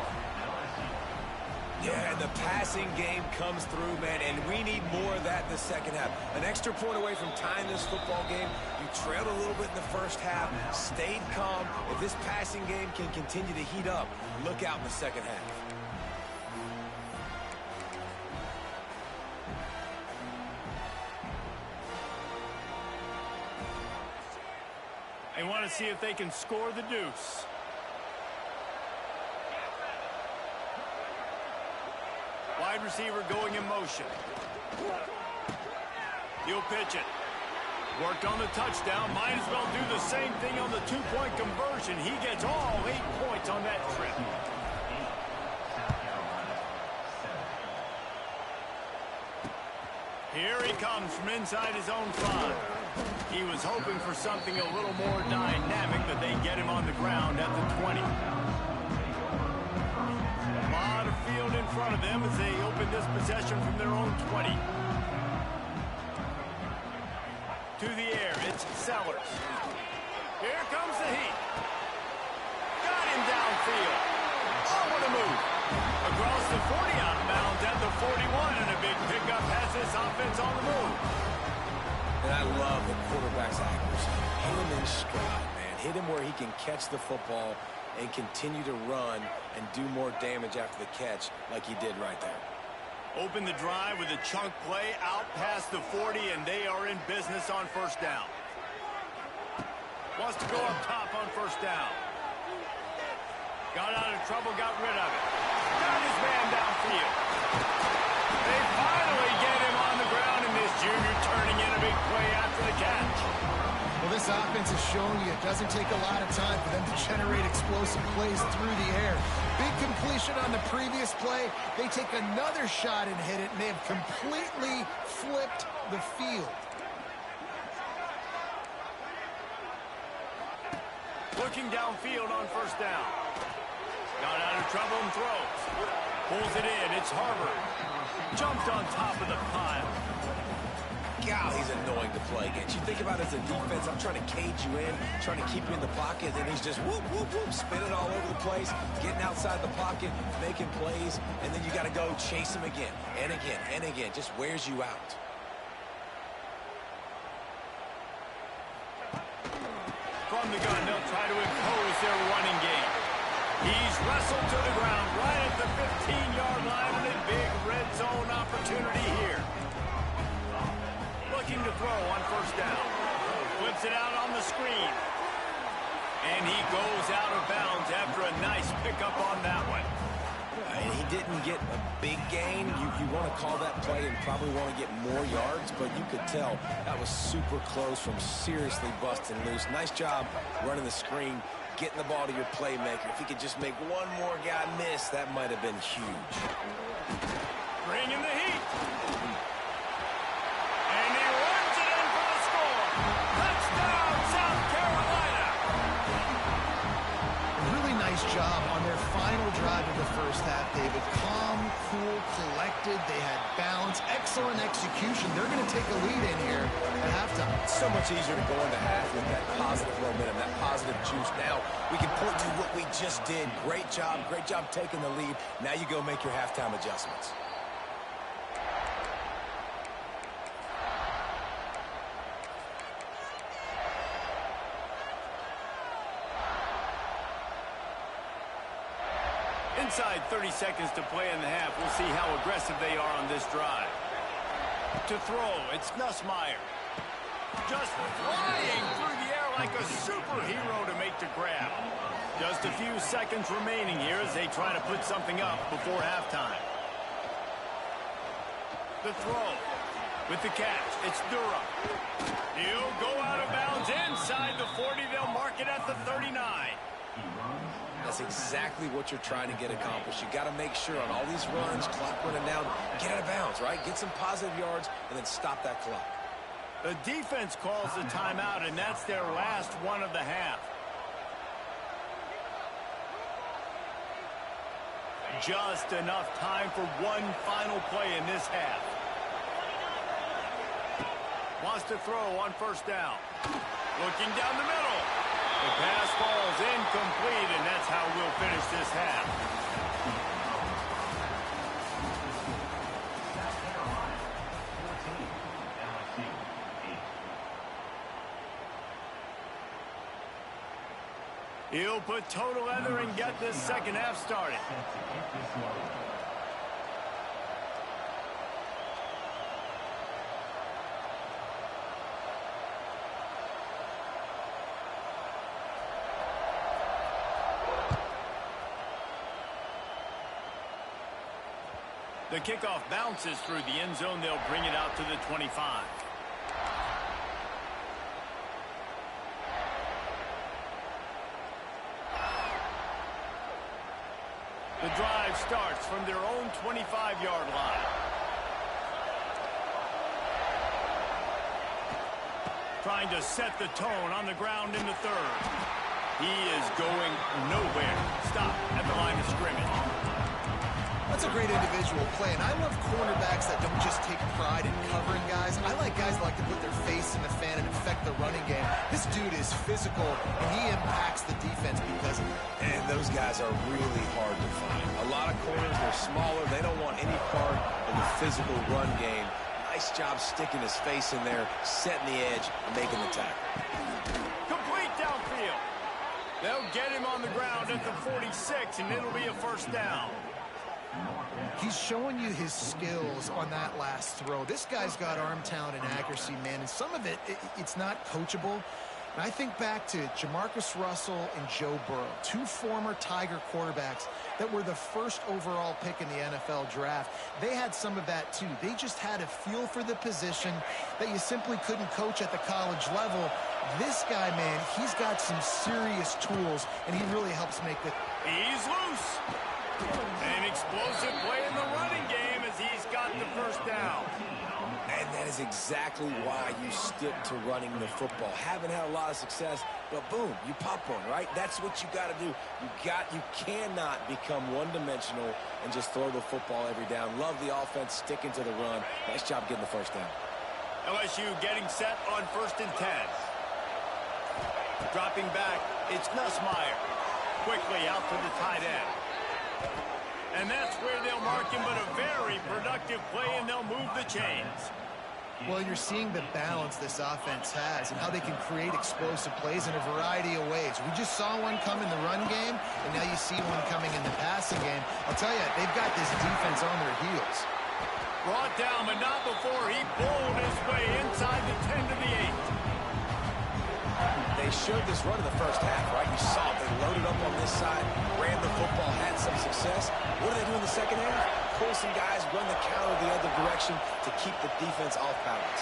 Yeah, the passing game comes through, man, and we need more of that in the second half. An extra point away from tying this football game. You trailed a little bit in the first half, stayed calm. If this passing game can continue to heat up, look out in the second half. They want to see if they can score the deuce. Wide receiver going in motion. He'll pitch it. Worked on the touchdown. Might as well do the same thing on the 2-point conversion. He gets all 8 points on that trip. Here he comes from inside his own 5. He was hoping for something a little more dynamic, but they get him on the ground at the 20. A lot of field in front of them as they open this possession from their own 20. To the air, it's Sellers. Here comes the heat. Got him downfield. Oh, what a move. Across the 40 out of bounds at the 41, and a big pickup has this offense on the move. And I love the quarterback's accuracy. Hit him in stride, man. Hit him where he can catch the football and continue to run and do more damage after the catch like he did right there. Open the drive with a chunk play out past the 40, and they are in business on 1st down. Wants to go up top on 1st down. Got out of trouble, got rid of it. Got his man downfield. They finally get him on the ground, and this junior turning in a big play after the catch. Well, this offense has shown you it doesn't take a lot of time for them to generate explosive plays through the air. Big completion on the previous play. They take another shot and hit it, and they have completely flipped the field. Looking downfield on 1st down. Got out of trouble and throws. Pulls it in. It's Harvard. Jumped on top of the pile. God, he's annoying to play against. You think about it as a defense, I'm trying to cage you in, trying to keep you in the pocket, and he's just whoop, whoop, whoop, spinning all over the place, getting outside the pocket, making plays, and then you got to go chase him again, and again, and again. Just wears you out. From the gun, they'll try to impose their running game. He's wrestled to the ground right at the 15-yard line, and a big red zone opportunity here. Looking to throw on first down. Flips it out on the screen. And he goes out of bounds after a nice pickup on that one. And he didn't get a big gain. You want to call that play and probably want to get more yards, but you could tell that was super close from seriously busting loose. Nice job running the screen, getting the ball to your playmaker. If he could just make one more guy miss, that might have been huge. Bringing the heat. And he runs it in for the score. Touchdown, South Carolina. Really nice job on their final drive of the first half, David. Calm, cool, collected. They had balance, excellent execution. They're going to take a lead in here at halftime. It's so much easier to go into half with that positive momentum, that positive juice. Now we can point to what we just did. Great job taking the lead. Now you go make your halftime adjustments. Inside 30 seconds to play in the half. We'll see how aggressive they are on this drive. To throw, it's Nussmeier. Just flying through the air like a superhero to make the grab. Just a few seconds remaining here as they try to put something up before halftime. The throw with the catch. It's Durham. He'll go out of bounds inside the 40. They'll mark it at the 39. That's exactly what you're trying to get accomplished. You got to make sure on all these runs, clock running down, get out of bounds, right? Get some positive yards and then stop that clock. The defense calls the timeout, and that's their last one of the half. Just enough time for one final play in this half. Wants to throw on first down. Looking down the middle. The pass falls incomplete, and that's how we'll finish this half. He'll put total leather and get this second half started. The kickoff bounces through the end zone. They'll bring it out to the 25. The drive starts from their own 25-yard line. Trying to set the tone on the ground in the third. He is going nowhere. Stop at the line of scrimmage. That's a great individual play, and I love cornerbacks that don't just take pride in covering guys. I like guys that like to put their face in the fan and affect the running game. This dude is physical, and he impacts the defense because of it. And those guys are really hard to find. A lot of corners, they're smaller. They don't want any part of the physical run game. Nice job sticking his face in there, setting the edge, and making the tackle. Complete downfield. They'll get him on the ground at the 46, and it'll be a first down. He's showing you his skills on that last throw. This guy's got arm talent and accuracy, man, and some of it's not coachable. And I think back to Jamarcus Russell and Joe Burrow, two former Tiger quarterbacks that were the first overall pick in the NFL draft. They had some of that, too. They just had a feel for the position that you simply couldn't coach at the college level. This guy, man, he's got some serious tools, and he really helps make it. He's loose. An explosive play in the running game as he's got the first down. And that is exactly why you stick to running the football. Haven't had a lot of success, but boom, you pop one, right? That's what you got to do. You cannot become one-dimensional and just throw the football every down. Love the offense, sticking to the run. Nice job getting the first down. LSU getting set on 1st and 10. Dropping back, it's Nussmeier. Quickly out to the tight end. And that's where they'll mark him, but a very productive play, and they'll move the chains. Well, you're seeing the balance this offense has and how they can create explosive plays in a variety of ways. We just saw one come in the run game, and now you see one coming in the passing game. I'll tell you, they've got this defense on their heels. Brought down, but not before he pulled his way inside the 10 to the 8. They showed this run in the first half, right? You saw it. They loaded up on this side, ran the football, had some success. What do they do in the second half? Pull some guys, run the counter the other direction to keep the defense off balance.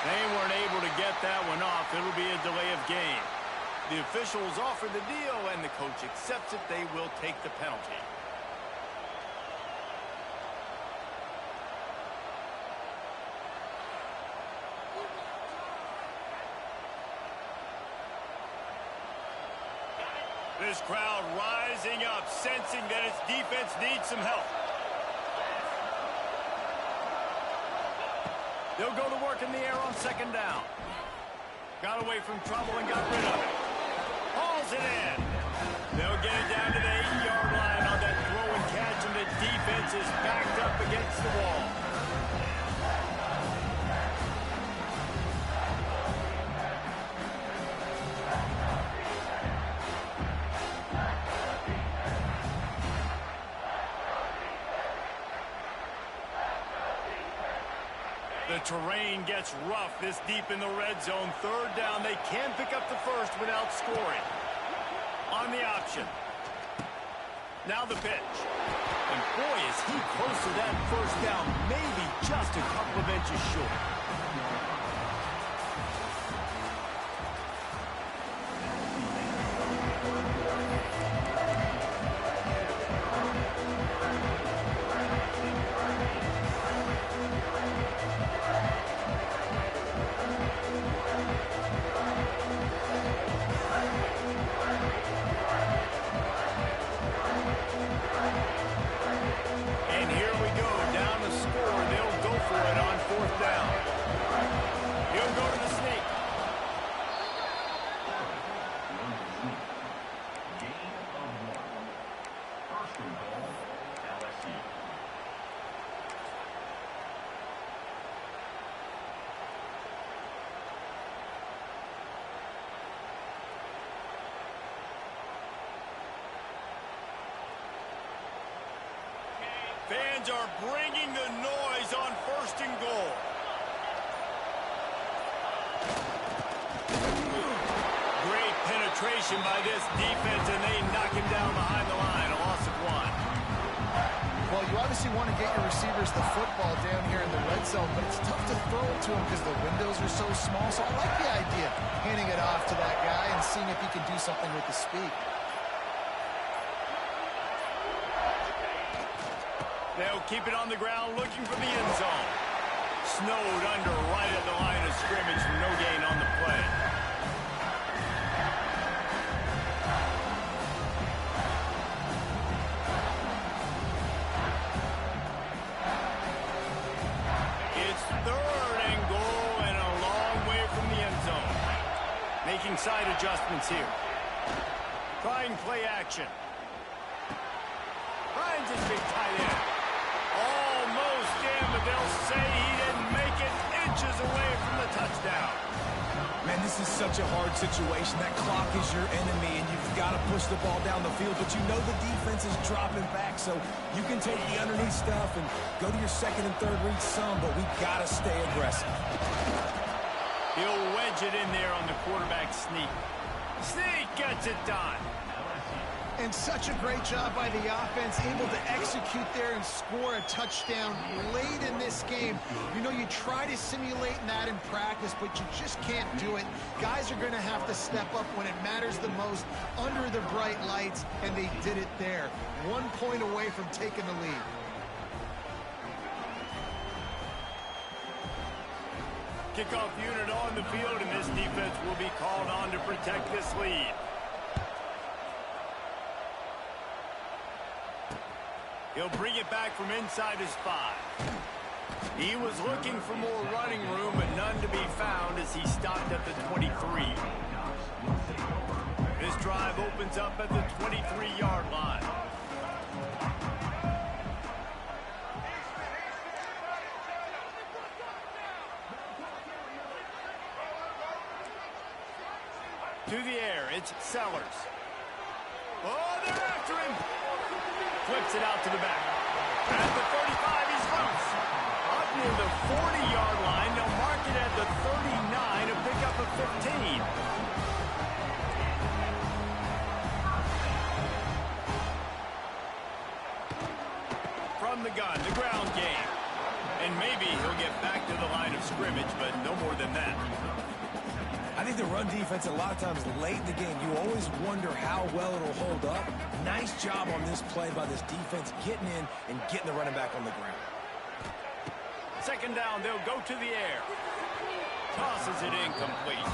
They weren't able to get that one off. It'll be a delay of game. The officials offer the deal, and the coach accepts it. They will take the penalty. This crowd rising up, sensing that its defense needs some help. They'll go to work in the air on 2nd down. Got away from trouble and got rid of it. Hauls it in. They'll get it down to the 8-yard line on that throw and catch, and the defense is backed up against the wall. The terrain gets rough this deep in the red zone. 3rd down. They can pick up the first without scoring. On the option. Now the pitch. And boy, is he close to that first down. Maybe just a couple of inches short. Fans are bringing the noise on 1st and goal. Great penetration by this defense, and they knock him down behind the line. A loss of 1. Well, you obviously want to get your receivers the football down here in the red zone, but it's tough to throw it to them because the windows are so small. So I like the idea of handing it off to that guy and seeing if he can do something with the speed. They'll keep it on the ground, looking for the end zone. Snowed under right at the line of scrimmage, no gain on the play. It's 3rd and goal and a long way from the end zone. Making side adjustments here. Trying play action. Finds his big tight end. Almost in, but they'll say he didn't make it, inches away from the touchdown. Man, this is such a hard situation. That clock is your enemy, and you've got to push the ball down the field, but you know the defense is dropping back, so you can take the underneath stuff and go to your 2nd and 3rd read some, but we've got to stay aggressive. He'll wedge it in there on the quarterback sneak. Sneak gets it done. And such a great job by the offense, able to execute there and score a touchdown late in this game. You know, you try to simulate that in practice, but you just can't do it. Guys are going to have to step up when it matters the most under the bright lights, and they did it there. 1 point away from taking the lead. Kickoff unit on the field, and this defense will be called on to protect this lead. He'll bring it back from inside his 5. He was looking for more running room, but none to be found as he stopped at the 23. This drive opens up at the 23-yard line. To the air, it's Sellers. Oh, they're after him. Flips it out to the back. At the 35, he's loose. Up near the 40-yard line. They'll mark it at the 39, a pickup of 15. From the gun, the ground game. And maybe he'll get back to the line of scrimmage, but no more than that. I think the run defense, a lot of times late in the game, you always wonder how well it'll hold up. Nice job on this play by this defense, getting in and getting the running back on the ground. Second down, they'll go to the air. Tosses it incomplete.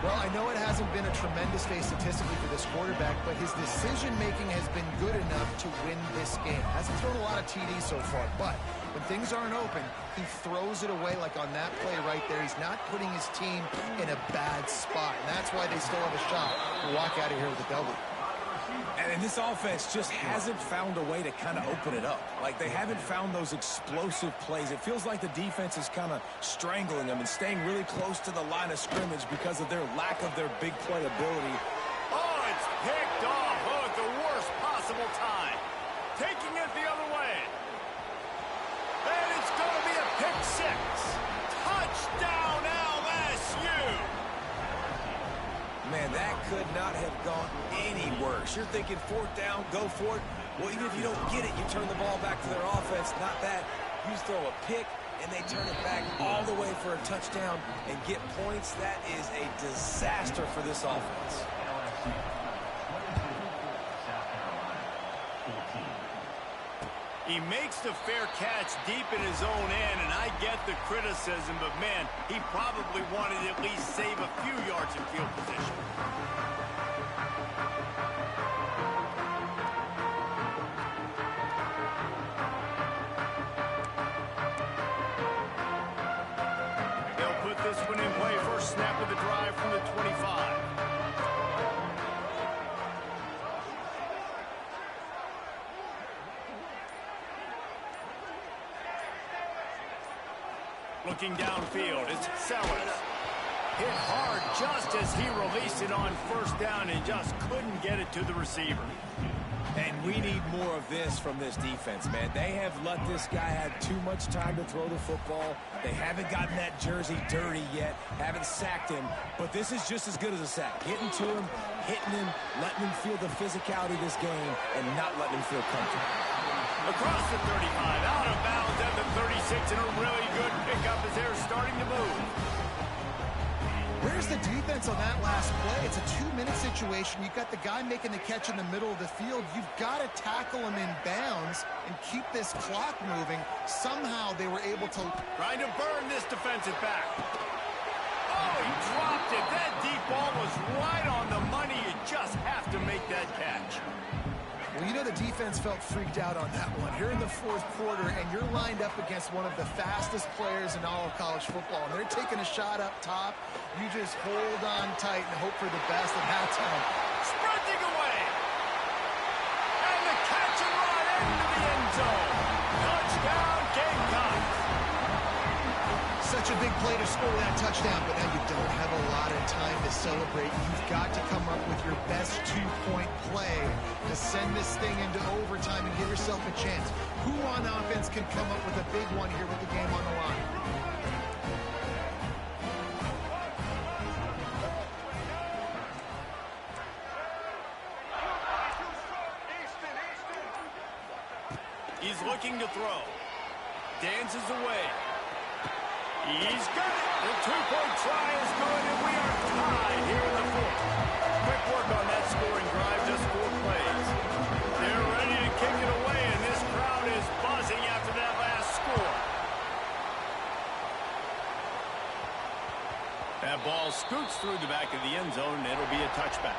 Well, I know it hasn't been a tremendous day statistically for this quarterback, but his decision-making has been good enough to win this game. Hasn't thrown a lot of TDs so far, but when things aren't open, he throws it away like on that play right there. He's not putting his team in a bad spot, and that's why they still have a shot to walk out of here with a W. And this offense just hasn't found a way to kind of open it up. Like, they haven't found those explosive plays. It feels like the defense is kind of strangling them and staying really close to the line of scrimmage because of their lack of their big play ability. Oh, it's picked off. Oh, at the worst possible time. Taking it the other way. And it's going to be a pick 6. Touchdown, LSU. Man, that could not have gone any worse. You're thinking 4th down, go for it. Well, even if you don't get it, you turn the ball back to their offense. Not that. You throw a pick, and they turn it back all the way for a touchdown and get points. That is a disaster for this offense. He makes the fair catch deep in his own end, and I get the criticism, but man, he probably wanted to at least save a few yards in field position. They'll put this one in play. First snap of the drive from the 25. Looking downfield, it's Sellers. Hit hard just as he released it on first down and just couldn't get it to the receiver. And we need more of this from this defense, man. They have let this guy have too much time to throw the football. They haven't gotten that jersey dirty yet, haven't sacked him. But this is just as good as a sack. Getting to him, hitting him, letting him feel the physicality of this game, and not letting him feel comfortable. Across the 35, out of bounds at the 36, and a really good pickup as they're starting to move. Where's the defense on that last play? It's a 2-minute situation. You've got the guy making the catch in the middle of the field. You've got to tackle him in bounds and keep this clock moving. Somehow they were able to... Trying to burn this defensive back. Oh, he dropped it. That deep ball was right on the money. You just have to make that catch. Well, you know the defense felt freaked out on that one. You're in the 4th quarter, and you're lined up against one of the fastest players in all of college football, and they're taking a shot up top. You just hold on tight and hope for the best at halftime. Sprinting away. And the catch and run into the end zone. Touchdown, Gamecocks. Such a big play to score that touchdown, but now you don't have a lot of time to celebrate. You've got to come up with your best 2-point play to send this thing into overtime and give yourself a chance. Who on offense can come up with a big one here with the game on the line? He's looking to throw. Dances away. He's got it. The 2-point try is good, and we are tied here in the 4th. Quick work on that scoring drive, just 4 plays. They're ready to kick it away, and this crowd is buzzing after that last score. it'll be a touchback.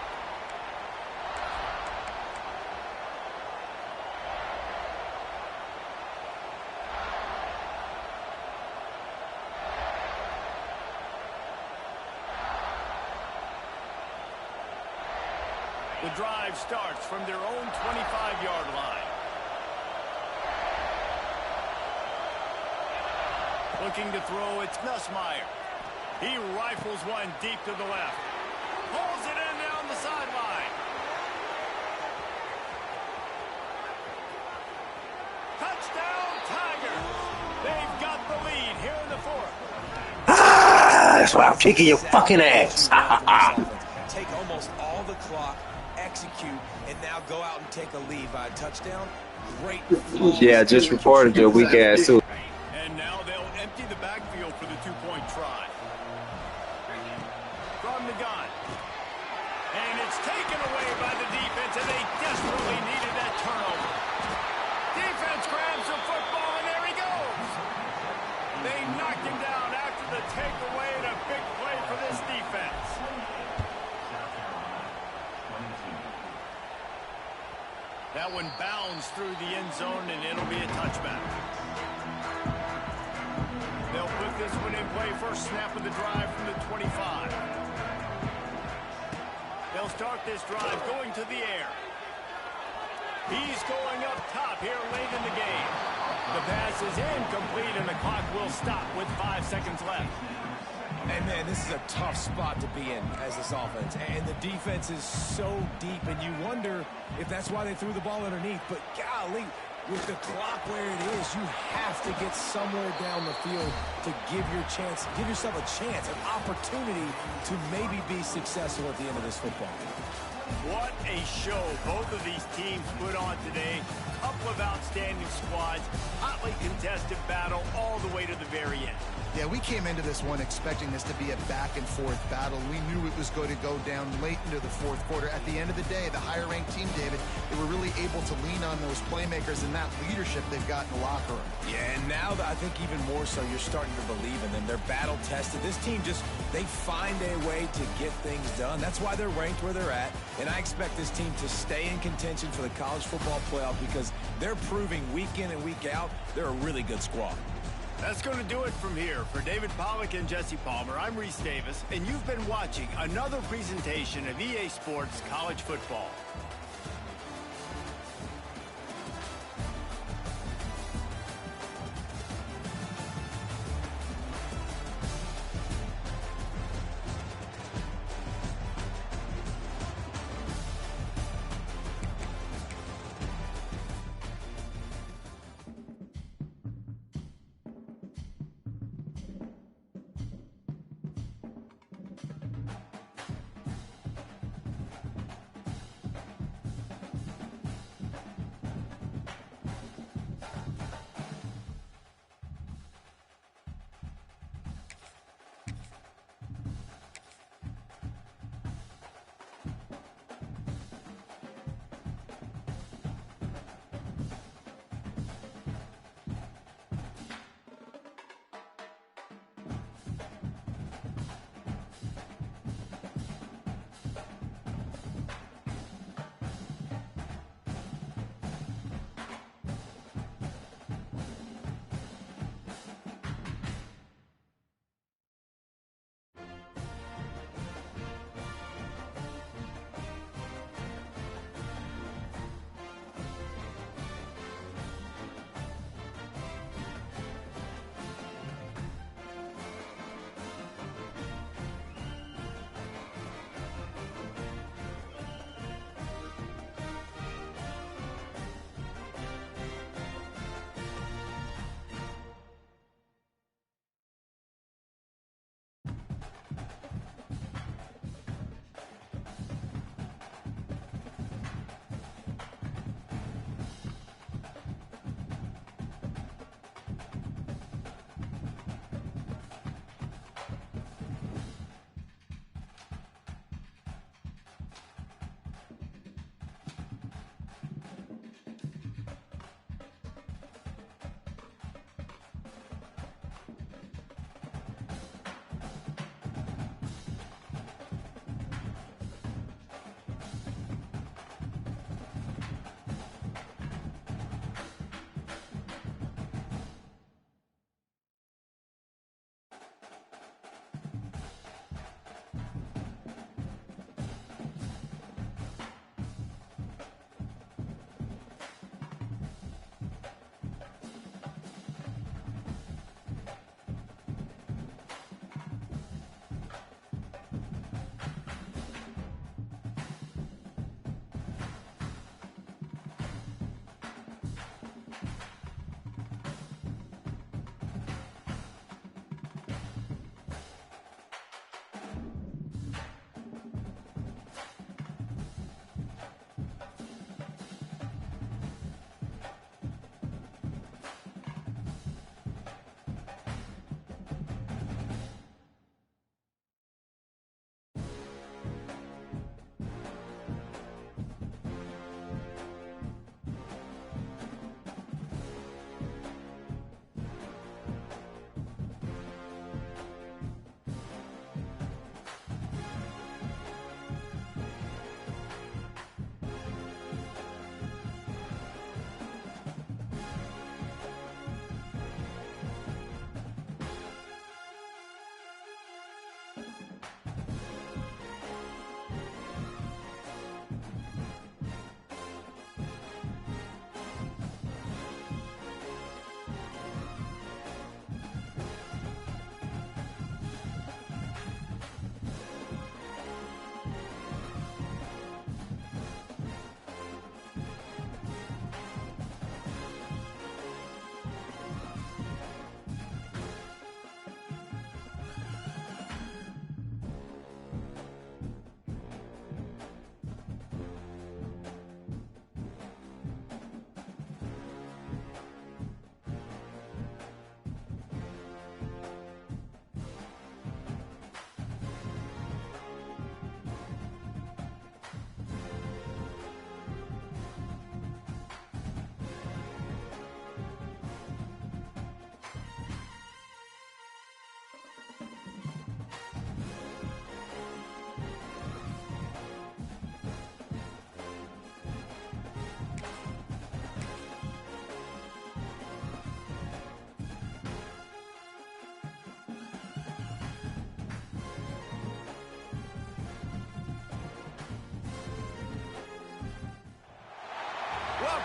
The drive starts from their own 25-yard line. Looking to throw, it's Nussmeier. He rifles one deep to the left. Pulls it in down the sideline. Touchdown, Tigers. They've got the lead here in the fourth. That's why I'm kicking your fucking ass. Take almost all the clock, execute, and now go out and take a lead by a touchdown. Great. Yeah, just reported your weak ass too. And now they'll empty the backfield for the two-point try. From the gun. And it's taken away by the defense, and they desperately needed that turnover. Defense grabs the football, and there he goes. They knocked him down after the takeaway, and a big play for this defense. That one bounds through the end zone, and it'll be a touchback. They'll put this one in play. First snap of the drive from the 25. They'll start this drive going to the air. He's going up top here late in the game. The pass is incomplete, and the clock will stop with 5 seconds left. And, man, this is a tough spot to be in as this offense. And the defense is so deep, and you wonder if that's why they threw the ball underneath. But, golly, with the clock where it is, you have to get somewhere down the field to give yourself a chance, an opportunity to maybe be successful at the end of this football. What a show both of these teams put on today. A couple of outstanding squads, hotly contested battle all the way to the very end. Yeah, we came into this one expecting this to be a back-and-forth battle. We knew it was going to go down late into the fourth quarter. At the end of the day, the higher-ranked team, David, they were really able to lean on those playmakers and that leadership they've got in the locker room. Yeah, and now I think even more so, you're starting to believe in them. They're battle-tested. This team they find a way to get things done. That's why they're ranked where they're at. And I expect this team to stay in contention for the college football playoff because they're proving week in and week out they're a really good squad. That's going to do it from here. For David Pollack and Jesse Palmer, I'm Reese Davis, and you've been watching another presentation of EA Sports College Football.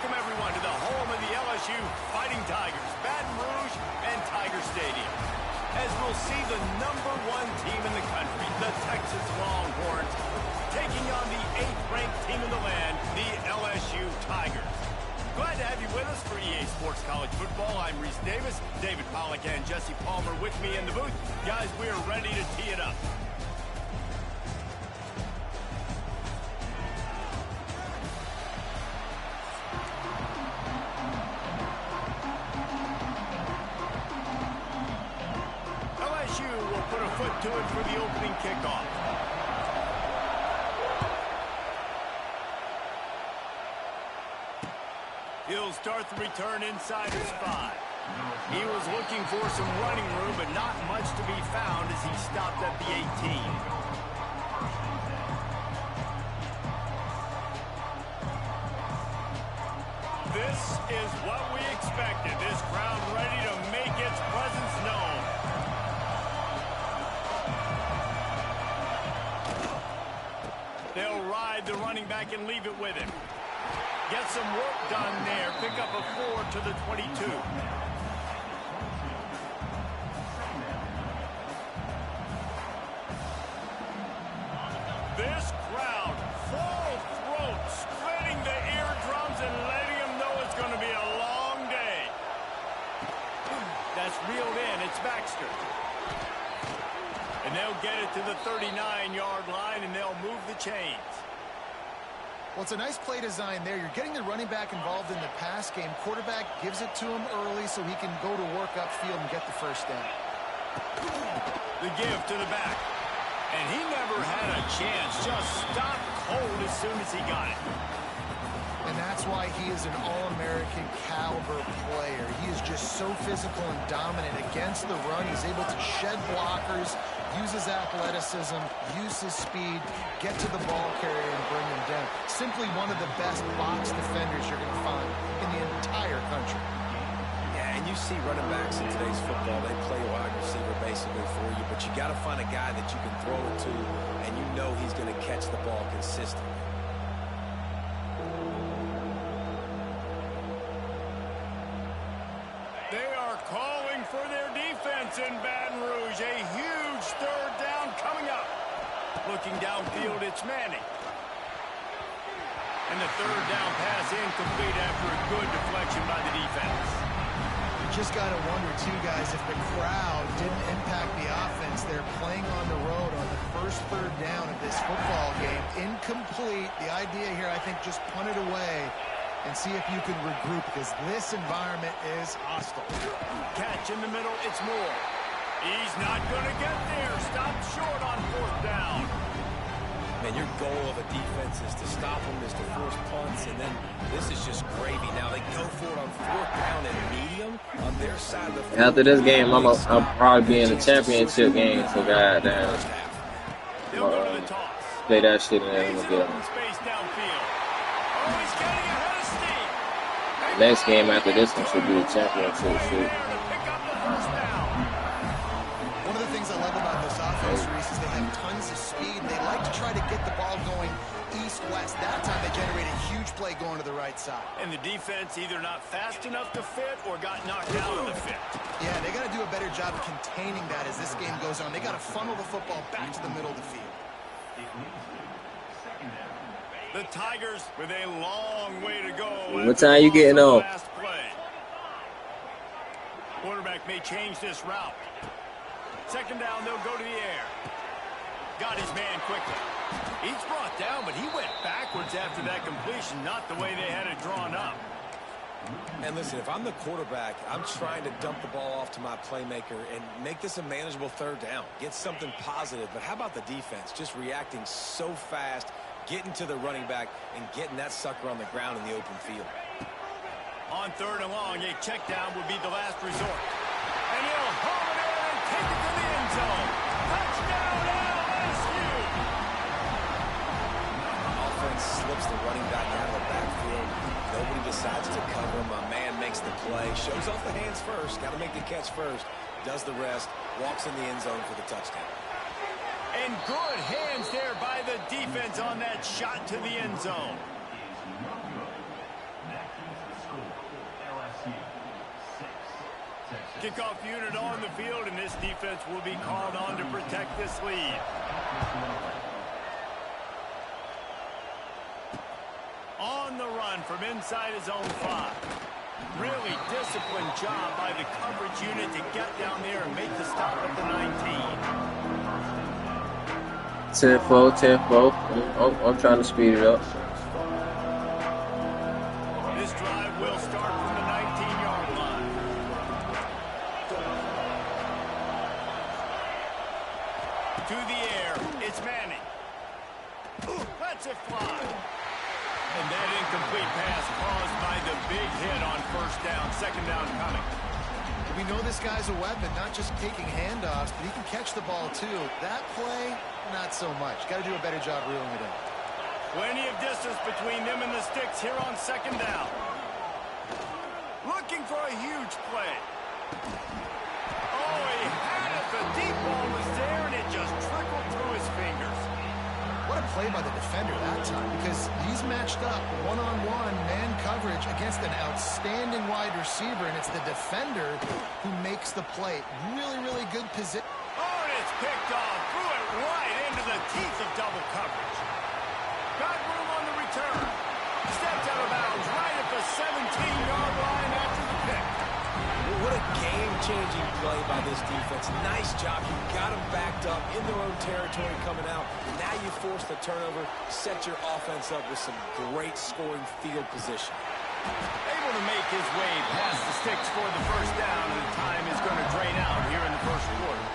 Welcome, everyone, to the home of the LSU Fighting Tigers, Baton Rouge and Tiger Stadium. As we'll see the #1 team in the country, the Texas Longhorns, taking on the 8th-ranked team in the land, the LSU Tigers. Glad to have you with us for EA Sports College Football. I'm Reese Davis, David Pollack and Jesse Palmer with me in the booth. Guys, we are ready to tee it up. LSU will put a foot to it for the opening kickoff. He'll start the return inside his 5. He was looking for some running room, but not much to be found as he stopped at the 18. This is what we expected. This crowd ready to make its presence known. They'll ride the running back and leave it with him. Get some work done there. Pick up a 4 to the 22. This crowd, full throat, splitting the eardrums and letting them know it's going to be a long day. That's reeled in. It's Baxter. And they'll get it to the 39-yard line, and they'll move the chains. Well, it's a nice play design there. You're getting the running back involved in the pass game. Quarterback gives it to him early so he can go to work upfield and get the first down. The give to the back. And he never had a chance. Just stopped cold as soon as he got it. And that's why he is an All-American caliber player. He is just so physical and dominant against the run. He's able to shed blockers, use his athleticism, use his speed, get to the ball carrier and bring him down. Simply one of the best box defenders you're going to find in the entire country. Yeah, and you see running backs in today's football, they play wide receiver basically for you, but you got to find a guy that you can throw it to, and you know he's going to catch the ball consistently. They are calling for their defense in Baton Rouge. A huge third down coming up. Looking downfield, it's Manning. And the third down pass incomplete after a good deflection by the defense. You just got to wonder, too, guys, if the crowd didn't impact the offense. They're playing on the road on the first third down of this football game. Incomplete. The idea here, I think, just punt it away and see if you can regroup, because this environment is hostile. Catch in the middle, it's Moore. He's not going to get there. Stopped short on 4th down. Man, your goal of a defense is to stop them, is to force punts, and then this is just gravy. Now they go for it on 4th down and medium on their side of the field. After this game, I'll probably be in the championship game, so goddamn. They'll go to the toss. Play that shit in there. Space downfield. Oh, he's getting ahead of steam. Next game after this one should be the championship shit. One of the things I love about this offense, Reese, is they have tons of speed. They like to try to get the ball going east-west. That time they generate a huge play going to the right side. And the defense either not fast enough to fit or got knocked out of the fit. Yeah, they got to do a better job of containing that as this game goes on. They got to funnel the football back to the middle of the field. The Tigers with a long way to go. What time you getting on? Quarterback may change this route. Second down, they'll go to the air. Got his man quickly. He's brought down, but he went backwards after that completion, not the way they had it drawn up. And listen, if I'm the quarterback, I'm trying to dump the ball off to my playmaker and make this a manageable third down. Get something positive. But how about the defense? Just reacting so fast, getting to the running back, and getting that sucker on the ground in the open field. On 3rd and long, a check down would be the last resort. And he'll home it in and take it to the end zone. Touchdown, LSU! Offense slips the running back out of the backfield. Nobody decides to cover him. My man makes the play. Shows off the hands first. Got to make the catch first. Does the rest. Walks in the end zone for the touchdown. And good hands there by the defense on that shot to the end zone. Kickoff unit on the field, and this defense will be called on to protect this lead. On the run from inside his own 5. Really disciplined job by the coverage unit to get down there and make the stop at the 19. 10-4, 10-4. I'm trying to speed it up. This drive will start from the 19-yard line. To the air, it's Manning. Lets it fly. And that incomplete pass caused by the big hit on first down, second down coming. We know this guy's a weapon, not just taking handoffs, but he can catch the ball too. That play, not so much. Got to do a better job reeling it in. Plenty of distance between them and the sticks here on second down. Looking for a huge play. Oh, he had it. The deep ball was there, and it just trickled through his fingers. What a play by the defender that time, because he's matched up one-on-one man coverage against an outstanding wide receiver, and it's the defender who makes the play. Really, really good position. Oh, and it's picked off. Threw it right into the teeth of double coverage. Got room on the return. Stepped out of bounds right at the 17-yard line after the pick. What a game-changing play by this defense. Nice job. You got them backed up in their own territory coming out. Now you force the turnover, set your offense up with some great scoring field position. Able to make his way past the sticks for the first down, and the time is going to drain out here in the first quarter.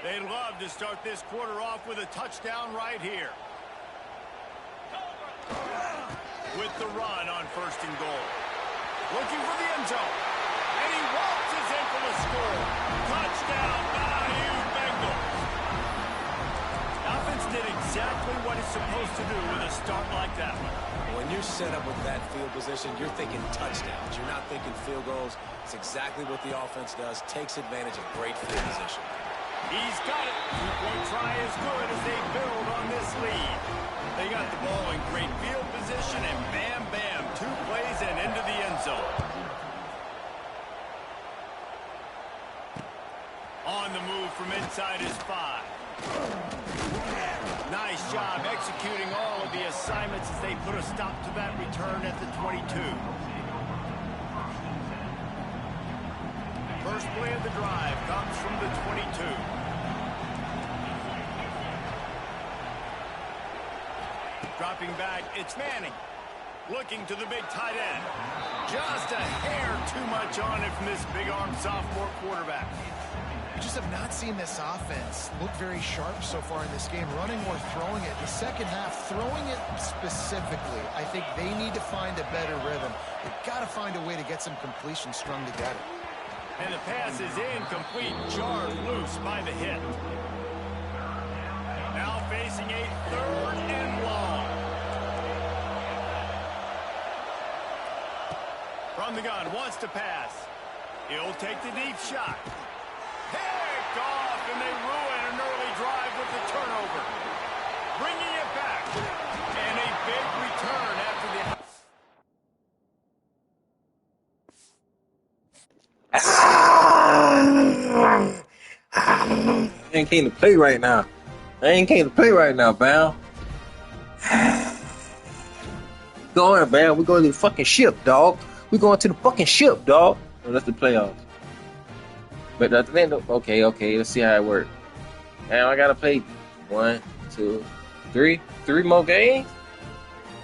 They'd love to start this quarter off with a touchdown right here. With the run on first and goal. Looking for the end zone. And he waltzes in for the score. Touchdown, Bayou Bengals. Offense did exactly what it's supposed to do with a start like that one. When you're set up with that field position, you're thinking touchdowns. You're not thinking field goals. It's exactly what the offense does. Takes advantage of great field position. He's got it. Two-point try as good as they build on this lead. They got the ball in great field position, and bam, bam, 2 plays and into the end zone. On the move from inside his 5. Nice job executing all of the assignments as they put a stop to that return at the 22. First play of the drive comes from the 22. Dropping back, it's Manning. Looking to the big tight end. Just a hair too much on it from this big-armed sophomore quarterback. We just have not seen this offense look very sharp so far in this game, running or throwing it. The second half, throwing it specifically, I think they need to find a better rhythm. They've got to find a way to get some completion strung together. And the pass is incomplete, jarred loose by the hit. Now facing a third and long. From the gun, wants to pass. He'll take the deep shot. Picked off, and they ruin an early drive with the turnover. Bringing it back. And a big return after the... I ain't came to play right now. Bam. Go on, Bam. We're going to the fucking ship, dog. We're going to the fucking ship, dog. Oh, that's the playoffs. But at the end, okay, let's see how it works. Now I gotta play 1, 2, 3 more games.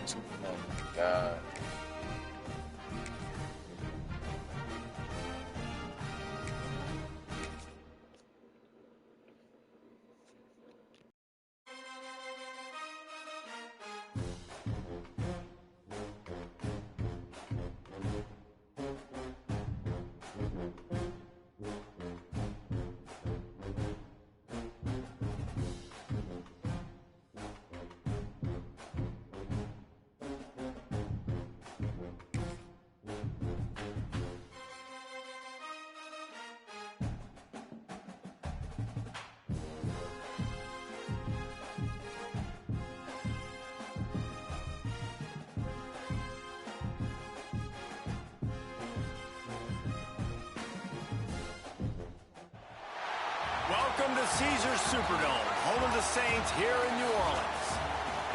Oh my God. Superdome, home of the Saints here in New Orleans.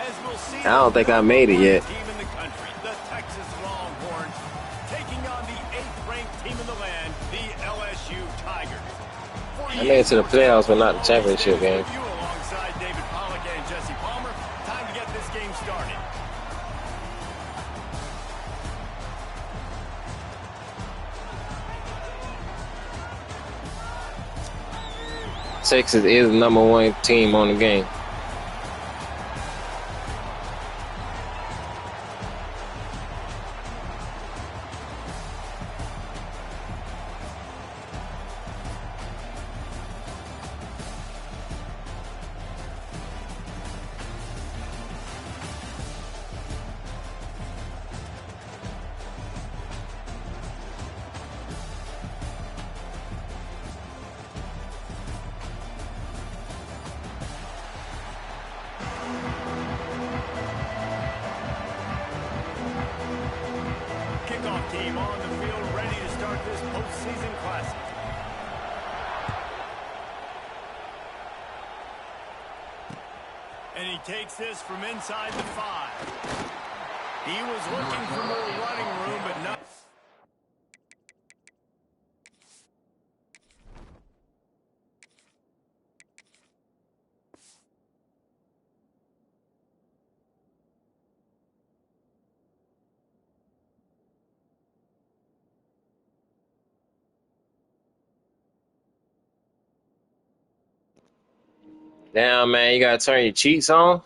As we'll see, I don't think I made it yet. team in the country, the Texas Longhorns, taking on the 8th-ranked team in the land, the LSU Tigers. I made it to the playoffs, but not the championship game. You alongside David Pollack and Jesse Palmer. Time to get this game started. Texas is the #1 team on the game. Kickoff team on the field, ready to start this postseason classic. And he takes this from inside the 5. He was looking for more running room, but not. Damn, man, you gotta turn your cheats on.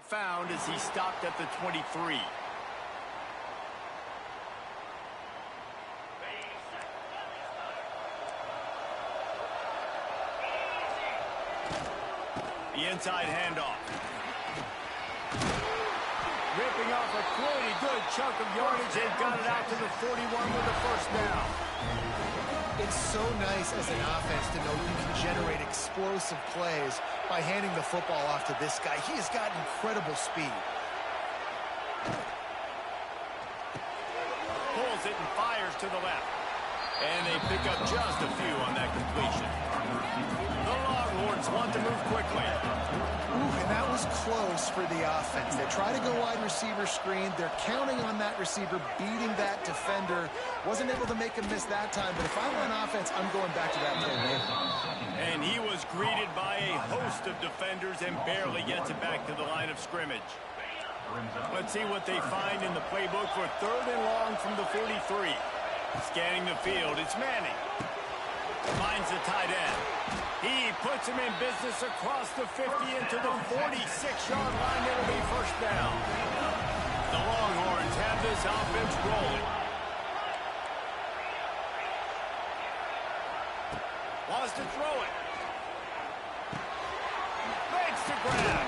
Found as he stopped at the 23. The inside handoff. Ripping off a pretty good chunk of yardage. They got it out to the 41 with a first down. It's so nice as an offense to know you can generate explosive plays by handing the football off to this guy. He has got incredible speed. Pulls it and fires to the left. And they pick up just a few on that completion. The Longhorns want to move quickly. Ooh, and that was close for the offense. They try to go wide receiver screen. They're counting on that receiver beating that defender. Wasn't able to make him miss that time, but if I'm on offense, I'm going back to that play later. And he was greeted by a host of defenders and barely gets it back to the line of scrimmage. Let's see what they find in the playbook for 3rd and long from the 43. Scanning the field, it's Manning. Finds the tight end. He puts him in business across the 50 into the 46-yard line. It'll be first down. The Longhorns have this offense rolling. Wants to throw it. Makes the grab.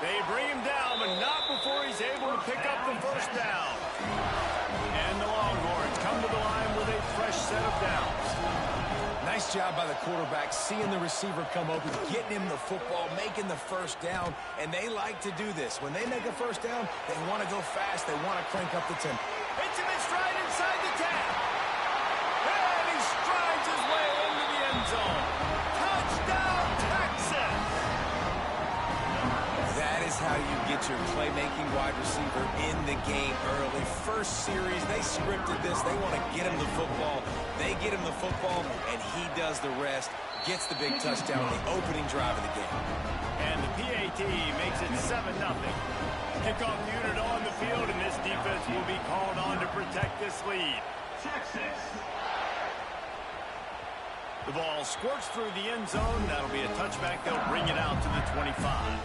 They bring him down, but not before he's able to pick up the first down. And the Longhorns come to the line with a fresh set of downs. Nice job by the quarterback, seeing the receiver come open, getting him the football, making the first down, and they like to do this. When they make a first down, they want to go fast. They want to crank up the tempo. Hits him in stride inside the 10. And he strides his way into the end zone. Touchdown, Texas! That is how you get your playmaking wide receiver in the game early. First series, they scripted this. They want to get him the football. They get him the football, and he does the rest. Gets the big touchdown on the opening drive of the game. And the PAT makes it 7-0. Kickoff unit on the field, and this defense will be called on to protect this lead. Texas. The ball squirts through the end zone. That'll be a touchback. They'll bring it out to the 25.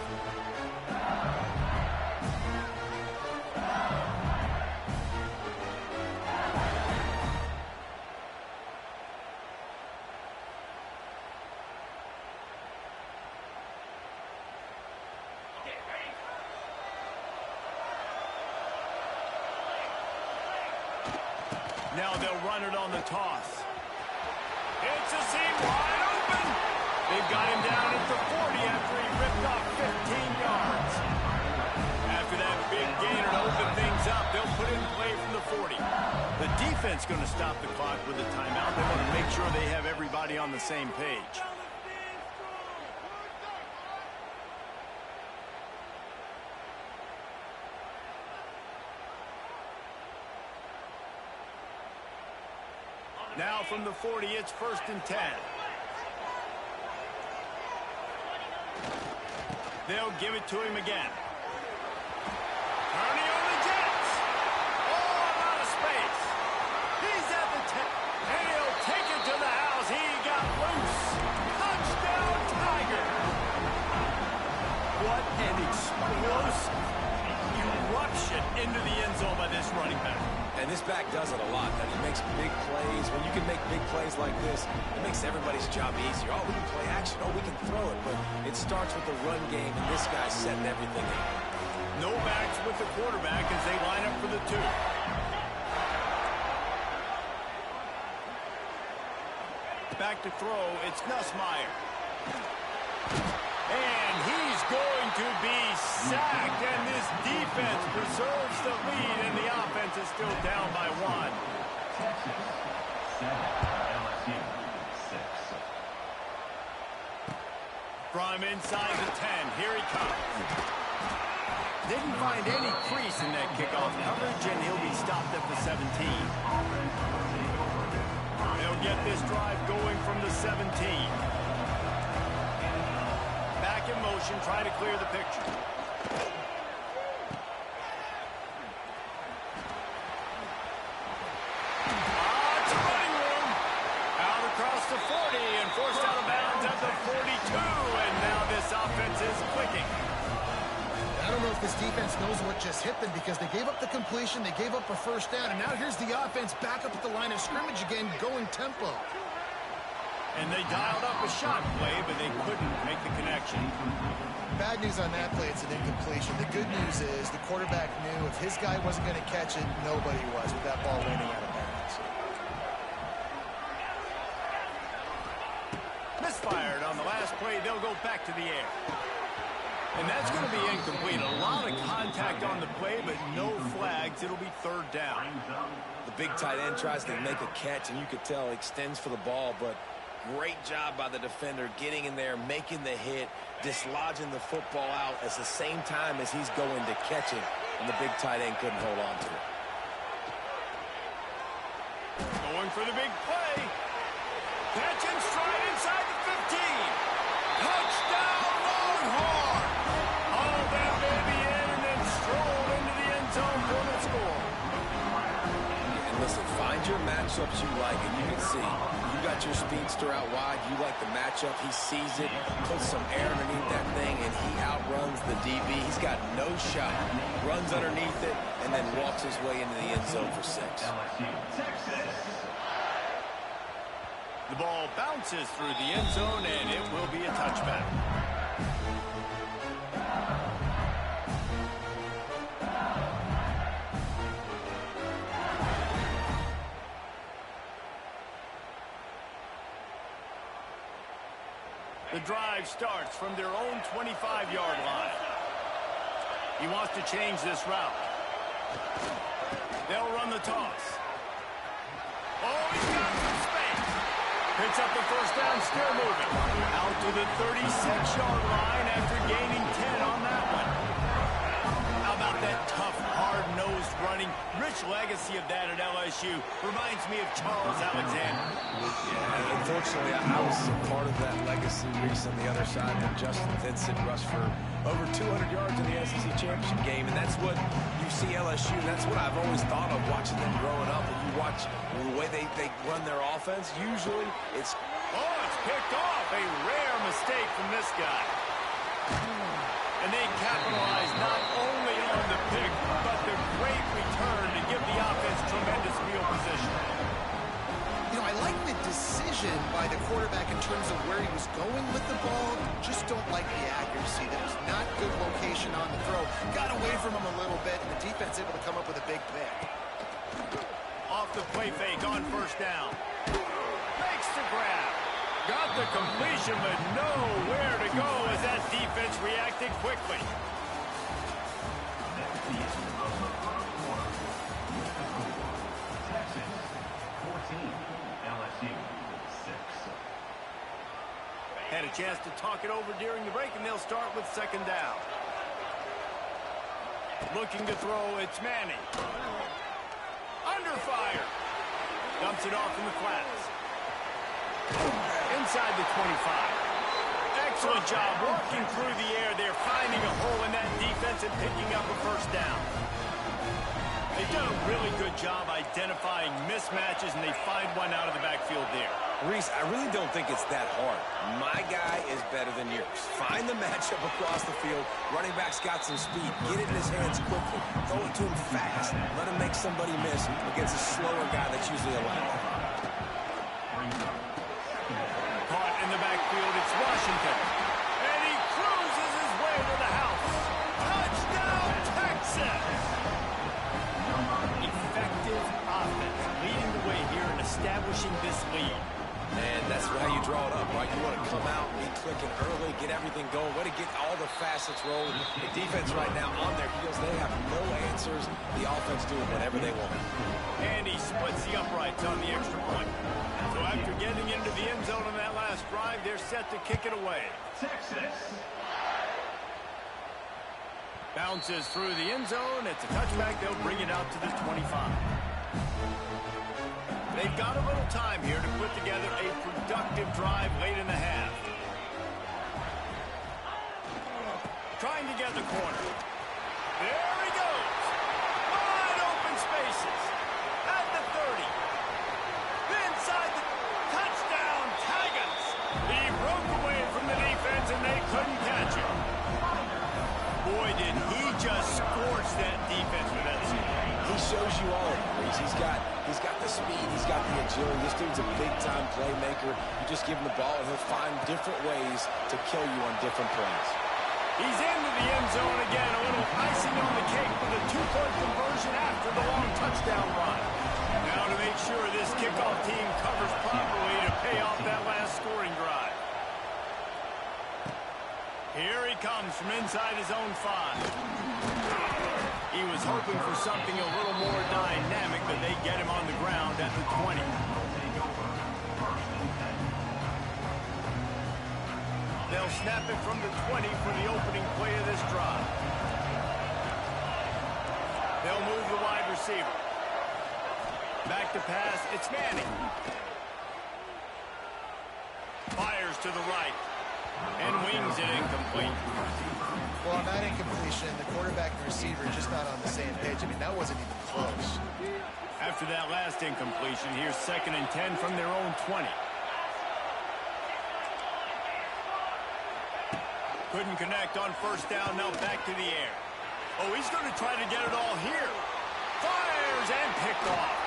Now they'll run it on the toss. Hits the seam wide open. They've got him down at the 40 after he ripped off 15 yards. After that big gainer to open things up, they'll put it in play from the 40. The defense going to stop the clock with a timeout. They want to make sure they have everybody on the same page. Now from the 40, it's 1st and 10. They'll give it to him again. Kearney on the Jets. Oh, out of space. He's at the 10. And he'll take it to the house. He got loose. Touchdown, Tiger. What an explosive eruption into the end zone by this running back. And this back does it a lot. That he makes big plays. When you can make big plays like this, it makes everybody's job easier. Oh, we can play action. Oh, we can throw it. But it starts with the run game, and this guy's setting everything up. No backs with the quarterback as they line up for the 2. Back to throw. It's Nussmeier. And he's going to be sacked, and this defense preserves the lead, and the offense is still down by 1. From inside the 10, here he comes. Didn't find any crease in that kickoff coverage, and he'll be stopped at the 17. They'll get this drive going from the 17. Back in motion, try to clear the picture. It's a running room. Out across the 40 and forced out of bounds at the 42. And now this offense is clicking. I don't know if this defense knows what just hit them because they gave up the completion, they gave up a 1st down, and now here's the offense back up at the line of scrimmage again, going tempo. And they dialed up a shot play, but they couldn't make the connection. Bad news on that play, it's an incompletion. The good news is the quarterback knew if his guy wasn't going to catch it, nobody was with that ball landing out of bounds. Misfired on the last play. They'll go back to the air. And that's going to be incomplete. A lot of contact on the play, but no flags. It'll be 3rd down. The big tight end tries to make a catch, and you could tell he extends for the ball, but great job by the defender getting in there, making the hit, dislodging the football out at the same time as he's going to catch it, and the big tight end couldn't hold on to it. Going for the big play. Catch and stride inside the 15. Touchdown, Longhorn. Hauled that baby in and then strolled into the end zone for the score. And listen, find your matchups you like, and you can see you got your speedster out wide. You like the matchup. He sees it, puts some air underneath that thing, and he outruns the DB. He's got no shot. Runs underneath it, and then walks his way into the end zone for 6. The ball bounces through the end zone, and it will be a touchback. The drive starts from their own 25-yard line. He wants to change this route. They'll run the toss. Oh, he's got some space. Picks up the 1st down, still moving. Out to the 36-yard line after gaining 10 on that one. How about that tough, hard-nosed running? Rich legacy of that at LSU. Reminds me of Charles Alexander. Yeah, unfortunately, I was part of that legacy. Reese on the other side when Justin Vincent rushed for over 200 yards in the SEC championship game, and that's what you see LSU. That's what I've always thought of watching them growing up. When you watch the way they run their offense, usually it's... Oh, it's picked off. A rare mistake from this guy. And they capitalize not only on the pick, but the great return to give the offense tremendous field position. You know, I like the decision by the quarterback in terms of where he was going with the ball. Just don't like the accuracy. That was not good location on the throw. Got away from him a little bit, and the defense able to come up with a big pick. Off the play fake on 1st down. Makes the grab. Got the completion, but nowhere to go as that defense reacted quickly. Had a chance to talk it over during the break, and they'll start with second down. Looking to throw, it's Manning. Under fire. Dumps it off in the flats. Inside the 25. Excellent job walking through the air there, finding a hole in that defense and picking up a first down. They've done a really good job identifying mismatches, and they find one out of the backfield there. Reese, I really don't think it's that hard. My guy is better than yours. Find the matchup across the field. Running back's got some speed. Get it in his hands quickly. Throw it to him fast. Let him make somebody miss against a slower guy that's usually a linebacker. Caught in the backfield, it's Washington. And he cruises his way to the house. Touchdown, Texas! Effective offense, leading the way here and establishing this lead. And that's how you draw it up, right? You want to come out, be clicking early, get everything going. Way to get all the facets rolling. The defense right now on their heels, they have no answers. The offense doing whatever they want. And he splits the uprights on the extra point. So after getting into the end zone on that last drive, they're set to kick it away. Texas. Bounces through the end zone. It's a touchback. They'll bring it out to the 25. They've got a little time here to put together a productive drive late in the half. Trying to get the corner. There he goes. Wide open spaces. At the 30. Inside the touchdown, Tigers. He broke away from the defense and they couldn't catch him. Boy, did he just scorch that defense with that speed. He shows you all of it. He's got the speed, he's got the agility. This dude's a big-time playmaker. You just give him the ball, and he'll find different ways to kill you on different plays. He's into the end zone again. A little icing on the cake with a two-point conversion after the long touchdown run. Now to make sure this kickoff team covers properly to pay off that last scoring drive. Here he comes from inside his own 5. He was hoping for something a little more dynamic, but they get him on the ground at the 20. They'll snap it from the 20 for the opening play of this drive. They'll move the wide receiver. Back to pass, it's Manning. Fires to the right. And wings it incomplete. Well, on that incompletion, the quarterback and receiver just not on the same page. I mean, that wasn't even close. After that last incompletion, here's 2nd and 10 from their own 20. Couldn't connect on first down, now back to the air. Oh, he's going to try to get it all here. Fires and picked off.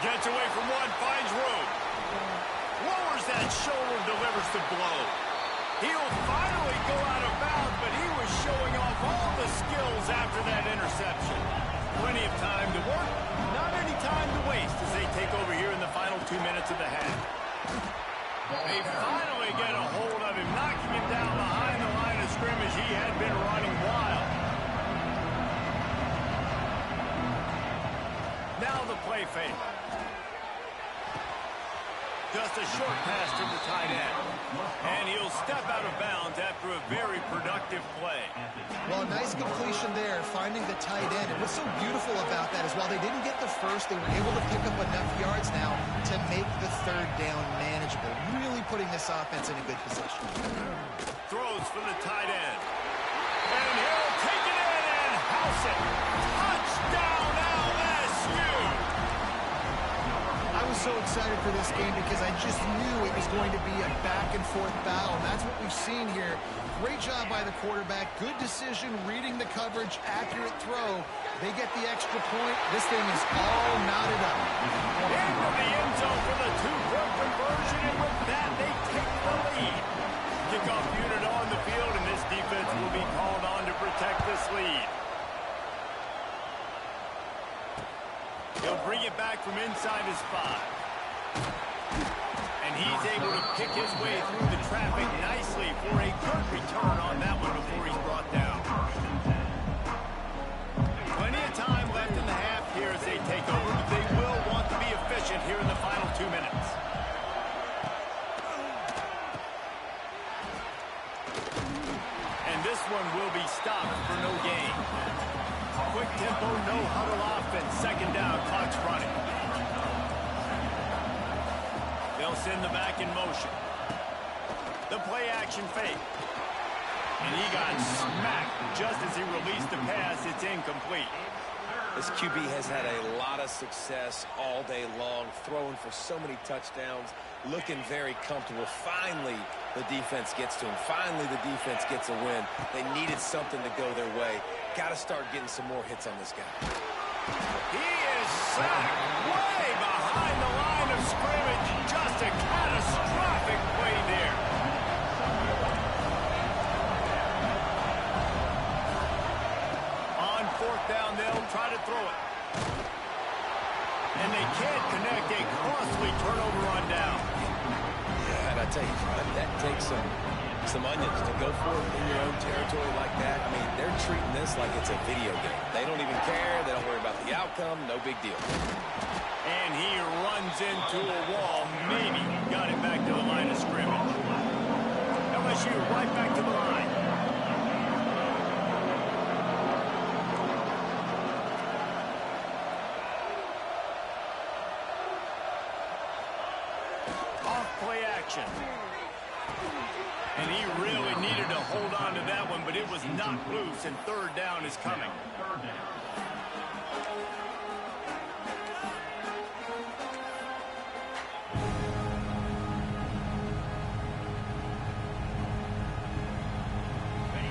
Gets away from one, finds room. Lowers that shoulder, delivers the blow. He'll finally go out of bounds, but he was showing off all the skills after that interception. Plenty of time to work, not any time to waste as they take over here in the final 2 minutes of the half. They finally get a hold of him, knocking him down behind the line of scrimmage. He had been running wild. Now the play fake. Just a short pass to the tight end. And he'll step out of bounds after a very productive play. Well, nice completion there, finding the tight end. And what's so beautiful about that is while they didn't get the first, they were able to pick up enough yards now to make the third down manageable. Really putting this offense in a good position. Throws for the tight end. And he'll take it in and house it. Touchdown, LSU! I was so excited for this game because I just knew it was going to be a back-and-forth battle. And that's what we've seen here. Great job by the quarterback. Good decision, reading the coverage, accurate throw. They get the extra point. This thing is all knotted up. Into the end zone for the two-point conversion, and with that, they take the lead. Kickoff unit on the field, and this defense will be called on to protect this lead. He'll bring it back from inside his 5. way through the traffic nicely for a good return on that one before he's brought down. Plenty of time left in the half here as they take over, but they will want to be efficient here in the final 2 minutes. And this one will be stopped for no gain. Quick tempo, no huddle offense. Second down, clock's running. They'll send the back in motion. The play action fake. And he got smacked just as he released the pass. It's incomplete. This QB has had a lot of success all day long, throwing for so many touchdowns, looking very comfortable. Finally, the defense gets to him. Finally, the defense gets a win. They needed something to go their way. Got to start getting some more hits on this guy. He is sacked way behind the line of scrimmage. Just a catastrophic play there. On fourth down, they'll try to throw it. And they can't connect. A costly turnover on down. Yeah, and I tell you, that takes some onions to go for it in your own territory like that. I mean, they're treating this like it's a video game. They don't even care. They don't worry about the outcome. No big deal. And he runs into a wall. Maybe got it back to the line of scrimmage. LSU right back to the line. Off play action. And he really needed to hold on to that one, but it was knocked loose, and third down is coming.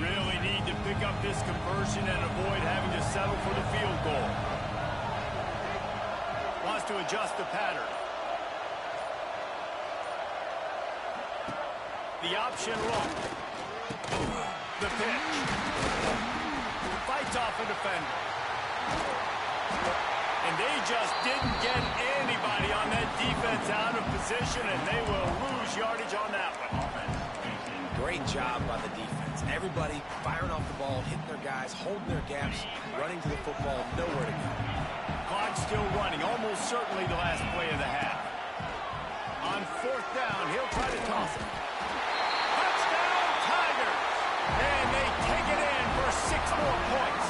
Really need to pick up this conversion and avoid having to settle for the field goal. Wants to adjust the pattern. The option look. The pitch. Fights off a defender. And they just didn't get anybody on that defense out of position, and they will lose yardage on that one. Great job by the defense. Everybody firing off the ball, hitting their guys, holding their gaps, running to the football, nowhere to go. Clock still running, almost certainly the last play of the half. On fourth down, he'll try to toss it. Touchdown, Tigers! And they take it in for 6 more points.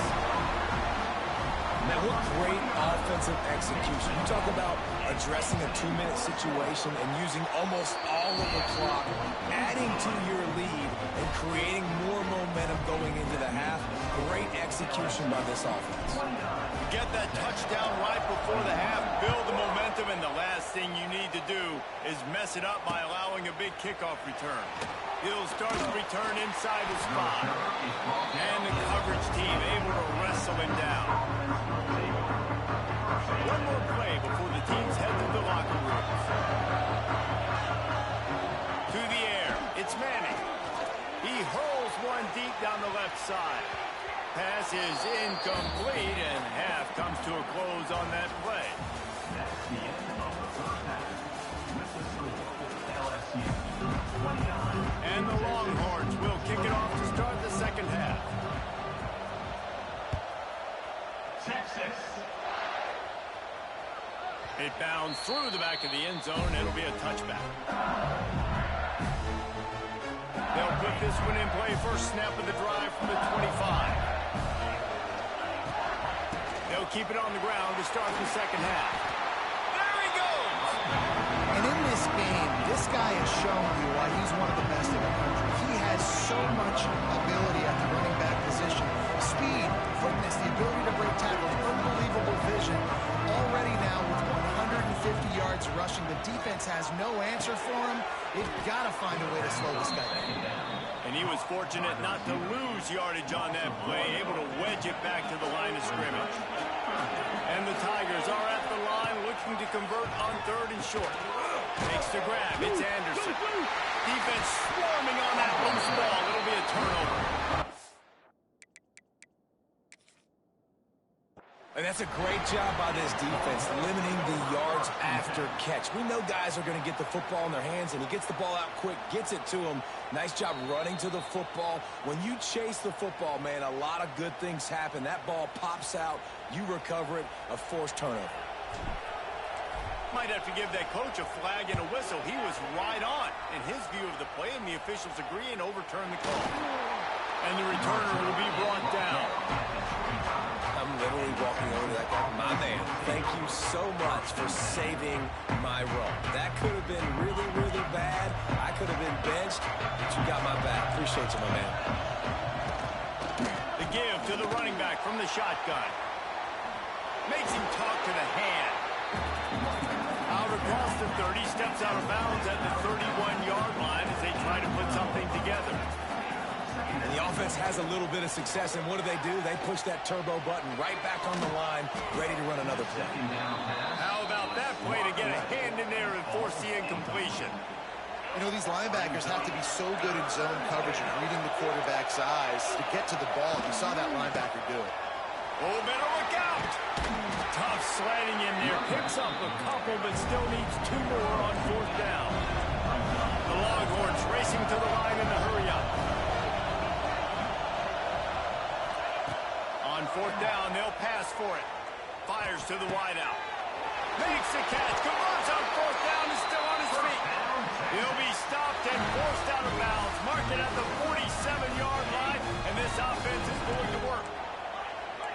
Now, what great offensive execution. You talk about addressing a 2-minute situation and using almost all of the clock, adding to your lead, and creating more momentum going into the half. Great execution by this offense. Get that touchdown right before the half, build the momentum, and the last thing you need to do is mess it up by allowing a big kickoff return. He'll start the return inside the spot. And the coverage team able to wrestle him down. One more play before the teams head to the locker rooms. To the air, it's Manning. He hurls one deep down the left side. Pass is incomplete, and half comes to a close on that play. And the Longhorns will kick it off to start the second half. It bounds through the back of the end zone. It'll be a touchback. They'll put this one in play. First snap of the drive from the 25. They'll keep it on the ground to start the second half. There he goes! And in this game, this guy has shown you why he's one of the best in the country. He has so much ability at the running back position. Speed, quickness, the ability to break tackles, unbelievable vision. Already now with 150 yards rushing, the defense has no answer for him. They've got to find a way to slow this guy down. And he was fortunate not to lose yardage on that play, able to wedge it back to the line of scrimmage. And the Tigers are at the line looking to convert on third and short. Makes the grab. It's Anderson. Defense swarming on that loose ball. It'll be a turnover. And that's a great job by this defense, limiting the yards after catch. We know guys are going to get the football in their hands, and he gets the ball out quick, gets it to him. Nice job running to the football. When you chase the football, man, a lot of good things happen. That ball pops out, you recover it, a forced turnover. Might have to give that coach a flag and a whistle. He was right on in his view of the play, and the officials agree and overturn the call. And the returner will be brought down. I'm literally walking over to that guy. My man, thank you so much for saving my run. That could have been really, really bad. I could have been benched, but you got my back. Appreciate you, my man. The give to the running back from the shotgun. Makes him talk to the hand. Out across the 30, steps out of bounds at the 31-yard line as they try to put something together. And the offense has a little bit of success, and what do? They push that turbo button right back on the line, ready to run another play. How about that play to get a hand in there and force the incompletion? You know, these linebackers have to be so good in zone coverage and reading the quarterback's eyes to get to the ball. You saw that linebacker do it. Oh, better look out! Tough slanting in there. Picks up a couple, but still needs 2 more on 4th down. The Longhorns racing to the line in the hurry-up. On 4th down, they'll pass for it. Fires to the wideout. Makes the catch. Converts on 4th down. Is still on his feet. He'll be stopped and forced out of bounds. Mark it at the 47-yard line, and this offense is going to work.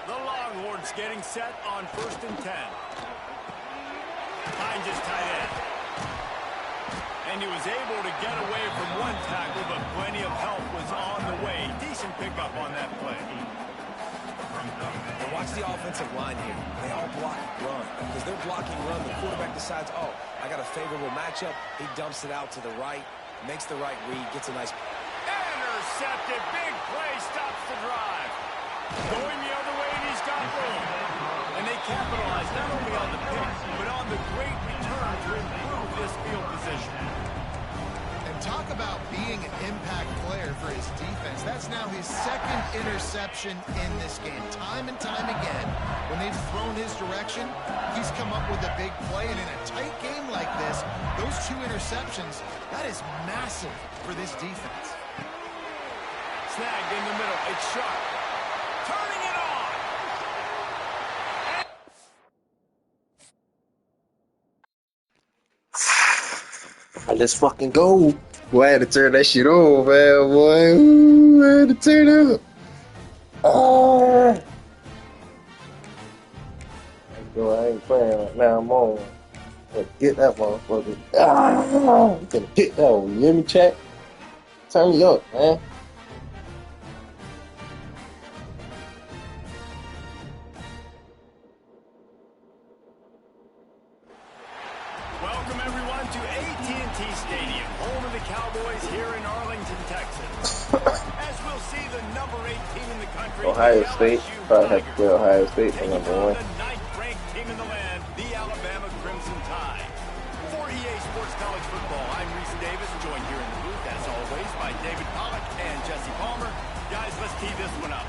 The Longhorns getting set on 1st and 10. Finds his tight end. And he was able to get away from one tackle, but plenty of help was on the way. Decent pickup on that play. And watch the offensive line here. They all block run. Because they're blocking run, the quarterback decides, oh, I got a favorable matchup. He dumps it out to the right, makes the right read, gets a nice... Intercepted. Big play stops the drive. Going the other way, and he's got room. And they capitalize not only on the pick, but on the great return to improve this field position. And talk about being an impact player for his defense. That's now his 2nd interception in this game. Time and time again, when they've thrown his direction, he's come up with a big play. And in a tight game like this, those 2 interceptions, that is massive for this defense. Snagged in the middle. It's sharp. Turning it on. Let's fucking go. Boy, I had to turn that shit on, man, boy. Ooh, I had to turn it up. Ah. I ain't playing right now. I'm on. Let's get that motherfucker. Ah. I'm gonna get that one. You hear me, chat? Turn me up, man. Welcome, everyone, to AT&T Stadium, home of the Cowboys here in Arlington, Texas. As we'll see the number 8 team in the country, Ohio the State. LSU Probably have to play Tigers, Ohio State for taking number on 1. the 9th-ranked team in the land, the Alabama Crimson Tide. For EA Sports College Football, I'm Reese Davis, joined here in the booth, as always, by David Pollack and Jesse Palmer. Guys, let's tee this one up.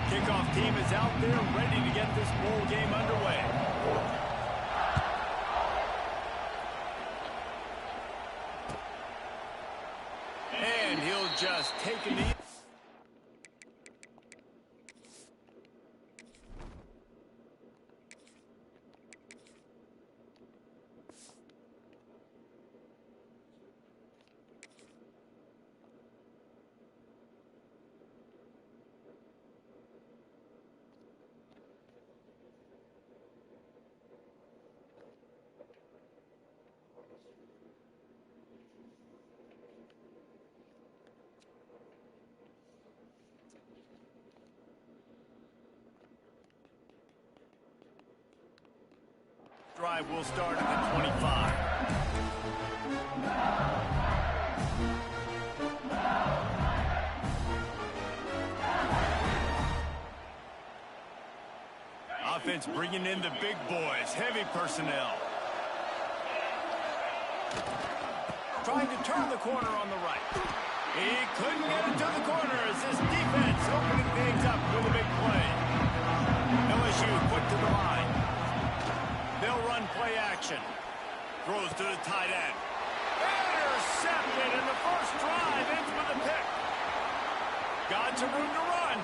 Kickoff team is out there ready to get this bowl game underway. And he'll just take a knee. drive will start at the 25. Offense bringing in the big boys, heavy personnel. Trying to turn the corner on the right. He couldn't get it to the corner as this defense opening things up with a big play. LSU quick to the line. They'll run play action. Throws to the tight end. Intercepted, and the first drive ends with a pick. Got some room to run.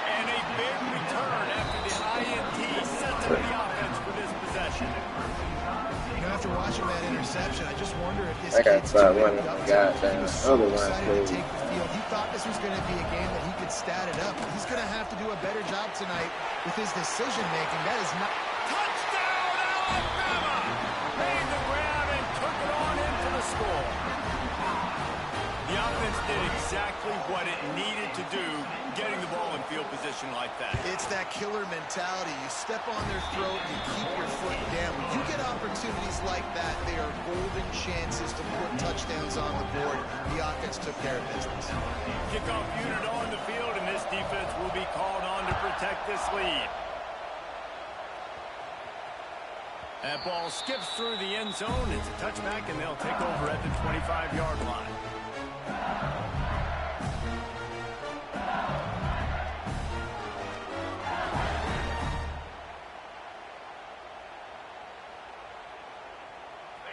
And a big return after the INT sets up the offense for this possession. You know, after watching that interception, I just wonder if this I got kid's about too one. big up God, to it. He was so other one's excited to crazy. take the field. He thought this was going to be a game that he could stat it up. He's going to have to do a better job tonight with his decision-making. That is not... Touchdown, Alabama! Made the grab and took it on in for the score. The offense did exactly what it needed to do, getting the ball in field position like that. It's that killer mentality. You step on their throat, you keep your foot down. When you get opportunities like that, they are golden chances to put touchdowns on the board. The offense took care of business. Kickoff unit on the field, and this defense will be called on to protect this lead. That ball skips through the end zone. It's a touchback, and they'll take over at the 25-yard line.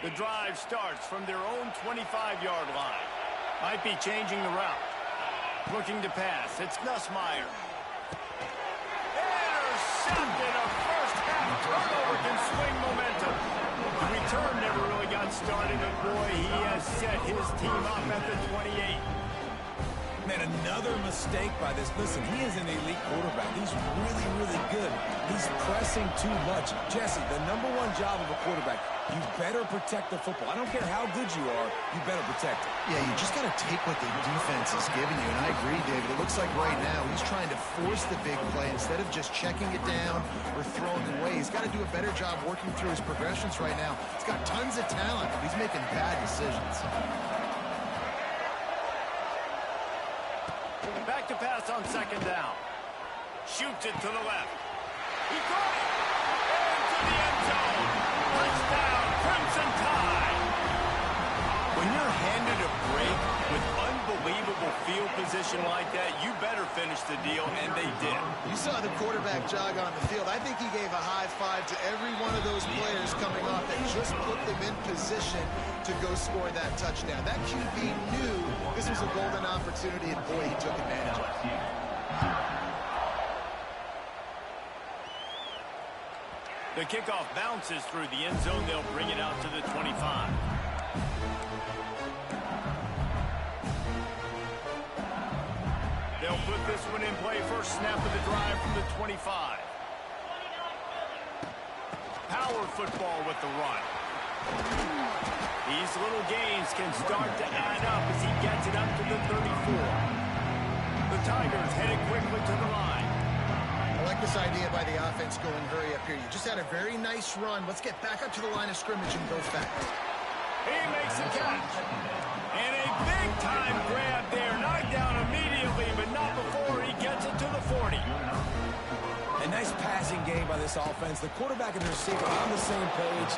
The drive starts from their own 25-yard line. Might be changing the route. Looking to pass. It's Nussmeier. Intercepted. A first-half turnover can swing momentum. The return never really got started, but boy, he has set his team up at the 28. Man, another mistake by this. Listen, he is an elite quarterback. He's really, really good. He's pressing too much. Jesse, the #1 job of a quarterback, you better protect the football. I don't care how good you are, you better protect it. Yeah, you just got to take what the defense is giving you, and I agree, David. It looks like right now he's trying to force the big play instead of just checking it down or throwing it away. He's got to do a better job working through his progressions right now. He's got tons of talent, but he's making bad decisions. Back to pass on second down. Shoots it to the left. He caught it. Into the end zone. Touchdown, Crimson Tide. When you're handed a break with unbelievable field position like that, you better finish the deal, and they did. You saw the quarterback jog on the field. I think he gave a high five to every one of those players coming off that just put them in position to go score that touchdown. That QB knew this was a golden opportunity, and boy, he took advantage of it. The kickoff bounces through the end zone. They'll bring it out to the 25. They'll put this one in play. First snap of the drive from the 25. Power football with the run. These little gains can start to add up as he gets it up to the 34. The Tigers headed quickly to the line. I like this idea by the offense going hurry up here. You just had a very nice run. Let's get back up to the line of scrimmage and go fast. He makes a catch. And a big-time grab there. Knocked down immediately, but not before he gets it to the 40. A nice passing game by this offense. The quarterback and the receiver on the same page,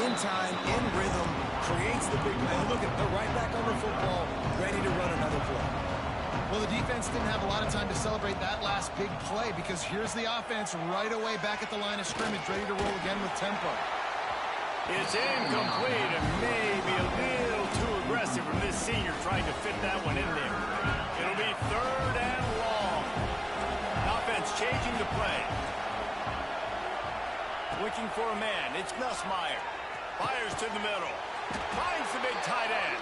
in time, in rhythm, creates the big play. Look at, they're right back on the football, ready to run another play. Well, the defense didn't have a lot of time to celebrate that last big play because here's the offense right away back at the line of scrimmage, ready to roll again with tempo. It's incomplete and maybe a little too aggressive from this senior trying to fit that one in there. It'll be third and long. Offense changing the play. Looking for a man. It's Nussmeier. Fires to the middle. Finds the big tight end.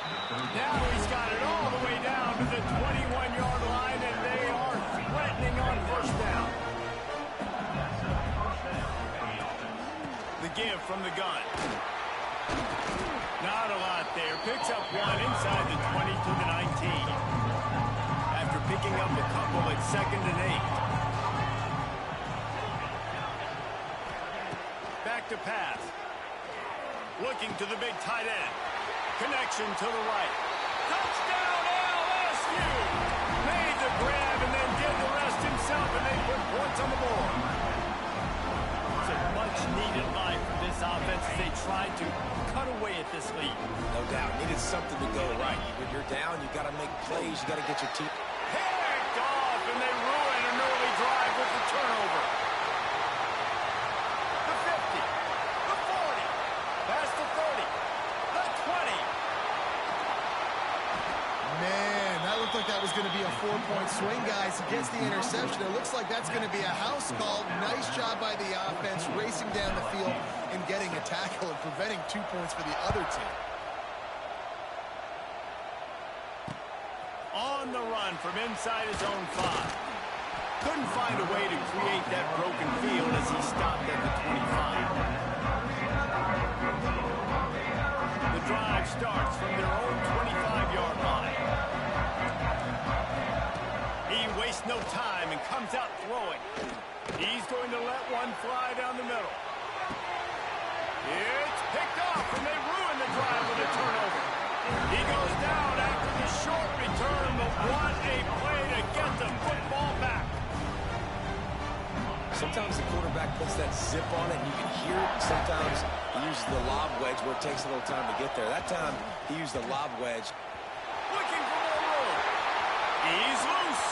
Now he's got it all the way down to the 21-yard line, and they are threatening on first down. The give from the gun. Not a lot there. Picks up one inside the 20 to the 19. After picking up a couple at 2nd and 8. Back to pass. Looking to the big tight end. Connection to the right. Touchdown LSU! Made the grab and then did the rest himself, and they put points on the board. It's a much-needed line for this offense as they tried to cut away at this lead. No doubt. Needed something to go right. When you're down, you got to make plays. You got to get your team. Picked off, and they ruin an early drive with the turnover. The 50, the 40, past the 30, the 20. Man, that looked like that was going to be a 4-point swing, guys. He gets the interception. It looks like that's going to be a house call. Nice job by the offense, racing down the field and getting a tackle and preventing 2 points for the other team. On the run from inside his own 5. Couldn't find a way to create that broken field as he stopped at the 25. The drive starts from their own 25-yard line. He wastes no time and comes out throwing. He's going to let one fly down the middle. It's picked off, and they ruin the drive with a turnover. He goes down after the short return, but what a play to get the football back. Sometimes the quarterback puts that zip on it, and you can hear it. Sometimes he uses the lob wedge where it takes a little time to get there. That time, he used the lob wedge. Looking for more room. He's loose.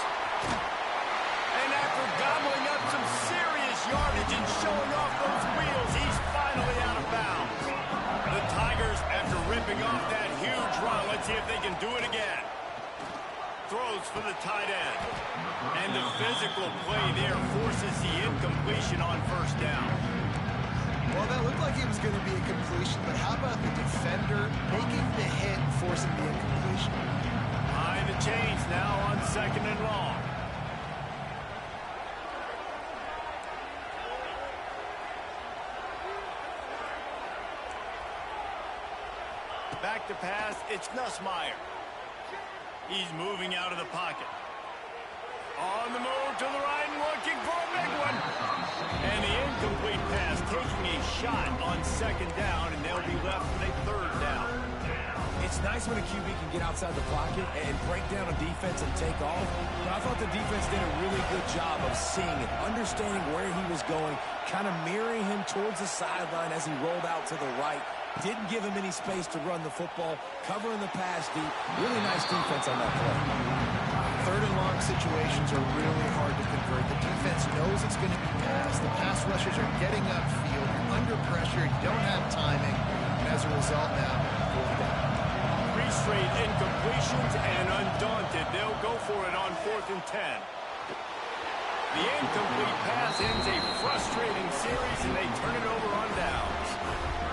And after gobbling up some serious yardage and showing off those wheels, he's finally out of bounds. The Tigers, after ripping off that huge run, let's see if they can do it again. Throws for the tight end. And the physical play there forces the incompletion on first down. Well, that looked like it was going to be a completion, but how about the defender making the hit and forcing the incompletion? Behind the chains now on 2nd and long. Back to pass, it's Nussmeier. He's moving out of the pocket. On the move to the right and looking for a big one. And the incomplete pass taking a shot on 2nd down, and they'll be left with a 3rd down. It's nice when a QB can get outside the pocket and break down a defense and take off. But I thought the defense did a really good job of seeing it, understanding where he was going, kind of mirroring him towards the sideline as he rolled out to the right. Didn't give him any space to run the football, covering the pass deep. Really nice defense on that play. 3rd and long situations are really hard to convert. The defense knows it's going to be passed. The pass rushers are getting upfield. You're under pressure. You don't have timing. And as a result now, fourth down. 3 straight incompletions, and undaunted, they'll go for it on 4th and 10. The incomplete pass ends a frustrating series, and they turn it over on downs.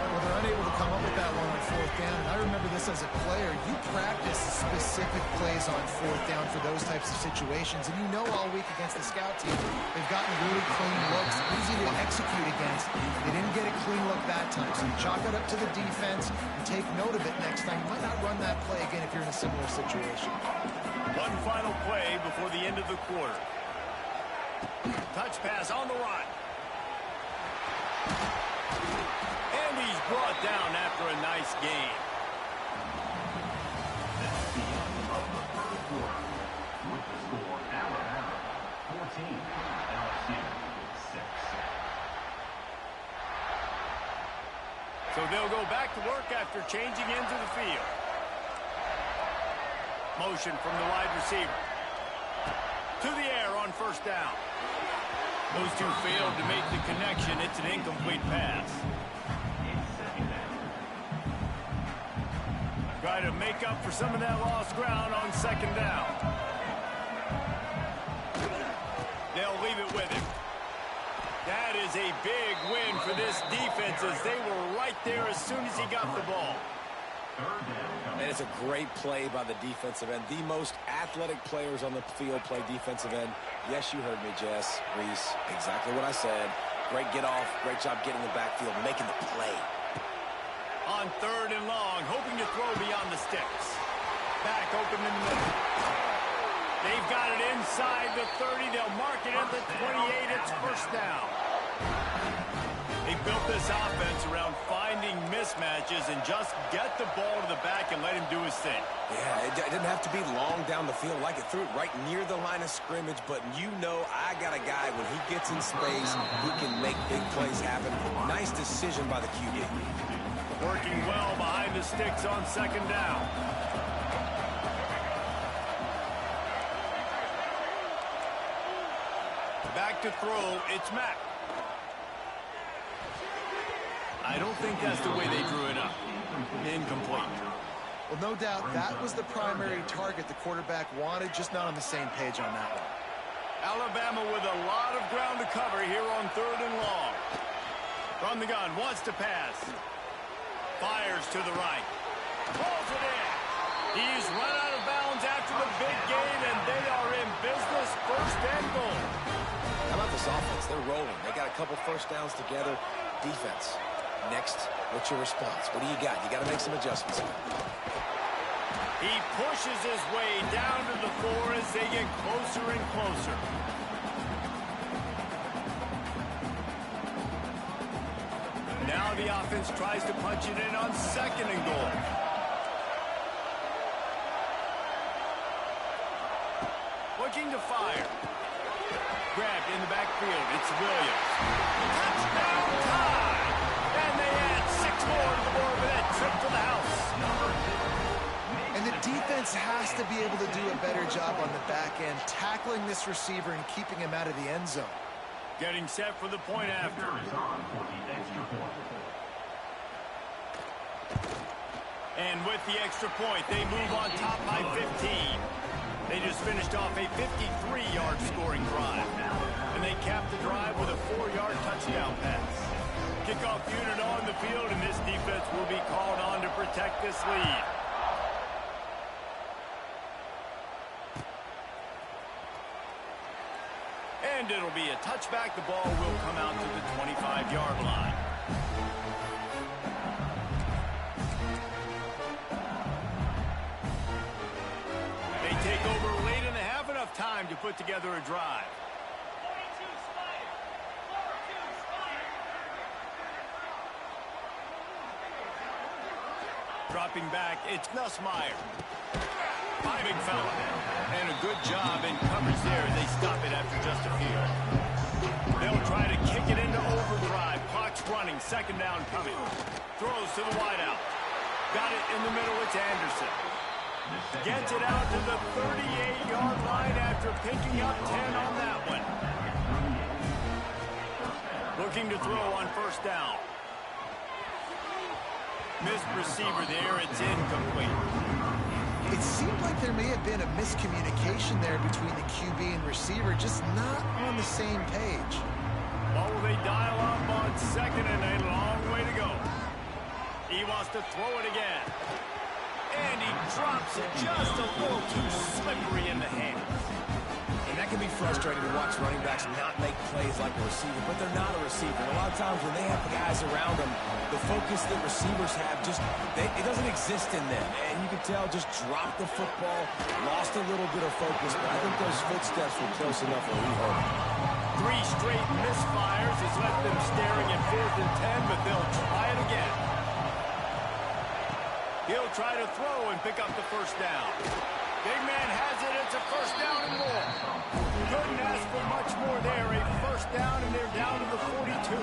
Well, they're unable to come up with that one on 4th down. And I remember this as a player. You practice specific plays on 4th down for those types of situations. And you know all week against the scout team, they've gotten really clean looks, easy to execute against. They didn't get a clean look that time. So you chalk it up to the defense and take note of it next time. You might not run that play again if you're in a similar situation. One final play before the end of the quarter. Touch pass on the run. And he's brought down after a nice game. That's the end of the 3rd quarter. With the score, Alabama 14, LSU 6. So they'll go back to work after changing into the field. Motion from the wide receiver. To the air on 1st down. Those two failed to make the connection. It's an incomplete pass. Try to make up for some of that lost ground on 2nd down. They'll leave it with him. That is a big win for this defense as they were right there as soon as he got the ball. And it's a great play by the defensive end. The most athletic players on the field play defensive end. Yes, you heard me, Jess, Reese. Exactly what I said. Great get off. Great job getting the backfield, making the play. On 3rd and long, hoping to throw beyond the sticks. Back open in the middle. They've got it inside the 30. They'll mark it at the 28. It's 1st down. They built this offense around finding mismatches and just get the ball to the back and let him do his thing. Yeah, it didn't have to be long down the field. Like it threw it right near the line of scrimmage, but you know I got a guy, when he gets in space, he can make big plays happen. Nice decision by the QB. Working well behind the sticks on second down. Back to throw, it's Mack. I don't think that's the way they drew it up. Incomplete. Well, no doubt that was the primary target the quarterback wanted, just not on the same page on that one. Alabama with a lot of ground to cover here on 3rd and long. From the gun, wants to pass. Fires to the right. Pulls it in. He's run out of bounds after the big gain, and they are in business. 1st and goal. How about this offense? They're rolling. They got a couple first downs together. Defense. Next, what's your response? What do you got? You got to make some adjustments. He pushes his way down to the 4 as they get closer and closer. Now the offense tries to punch it in on 2nd and goal. Looking to fire. Grabbed in the backfield. It's Williams. Touchdown time! And they add 6 more to the board with that trip to the house. And the defense has to be able to do a better job on the back end, tackling this receiver and keeping him out of the end zone. Getting set for the point after. And with the extra point, they move on top by 15. They just finished off a 53-yard scoring drive. And they capped the drive with a 4-yard touchdown pass. Kickoff unit on the field, and this defense will be called on to protect this lead. And it'll be a touchback. The ball will come out to the 25-yard line. They take over late and they have enough time to put together a drive. Dropping back, it's Nussmeier. Big fella. And a good job in coverage there. They stop it after just a few. They'll try to kick it into overdrive. Clock's running. 2nd down coming. Throws to the wideout. Got it in the middle. It's Anderson. Gets it out to the 38-yard line after picking up 10 on that one. Looking to throw on 1st down. Missed receiver there. It's incomplete. It seemed like there may have been a miscommunication there between the QB and receiver, just not on the same page. Oh, they dial up on 2nd and a long way to go. He wants to throw it again. And he drops it just a little too slippery in the hand. And that can be frustrating to watch running backs not make plays like a receiver, but they're not a receiver. A lot of times when they have guys around them, the focus that receivers have it doesn't exist in them. And you can tell just dropped the football, lost a little bit of focus, but I think those footsteps were close enough where he heard them. 3 straight misfires has left them staring at 4th and 10, but they'll try it again. He'll try to throw and pick up the 1st down. Big man has it. It's a 1st down and more. Couldn't ask for much more there. A 1st down, and they're down to the 42.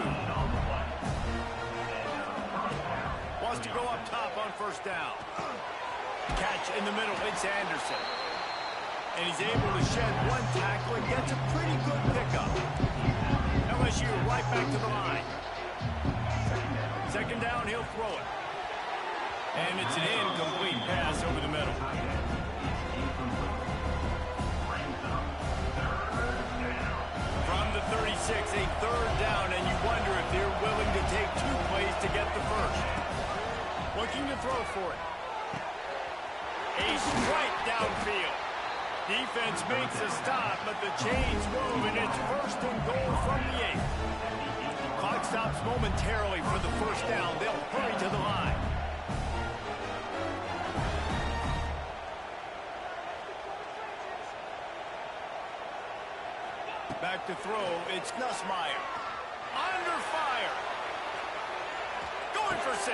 Wants to go up top on 1st down. Catch in the middle. It's Anderson. And he's able to shed 1 tackle and gets a pretty good pickup. LSU right back to the line. 2nd down, he'll throw it. And it's an incomplete pass over the middle. From the 36, a 3rd down, and you wonder if they're willing to take 2 plays to get the 1st. Looking to throw for it. A strike downfield. Defense makes a stop, but the chains move, and it's 1st and goal from the 8. Clock stops momentarily for the 1st down. They'll hurry to the line. Back to throw, it's Nussmeier. Under fire. Going for 6.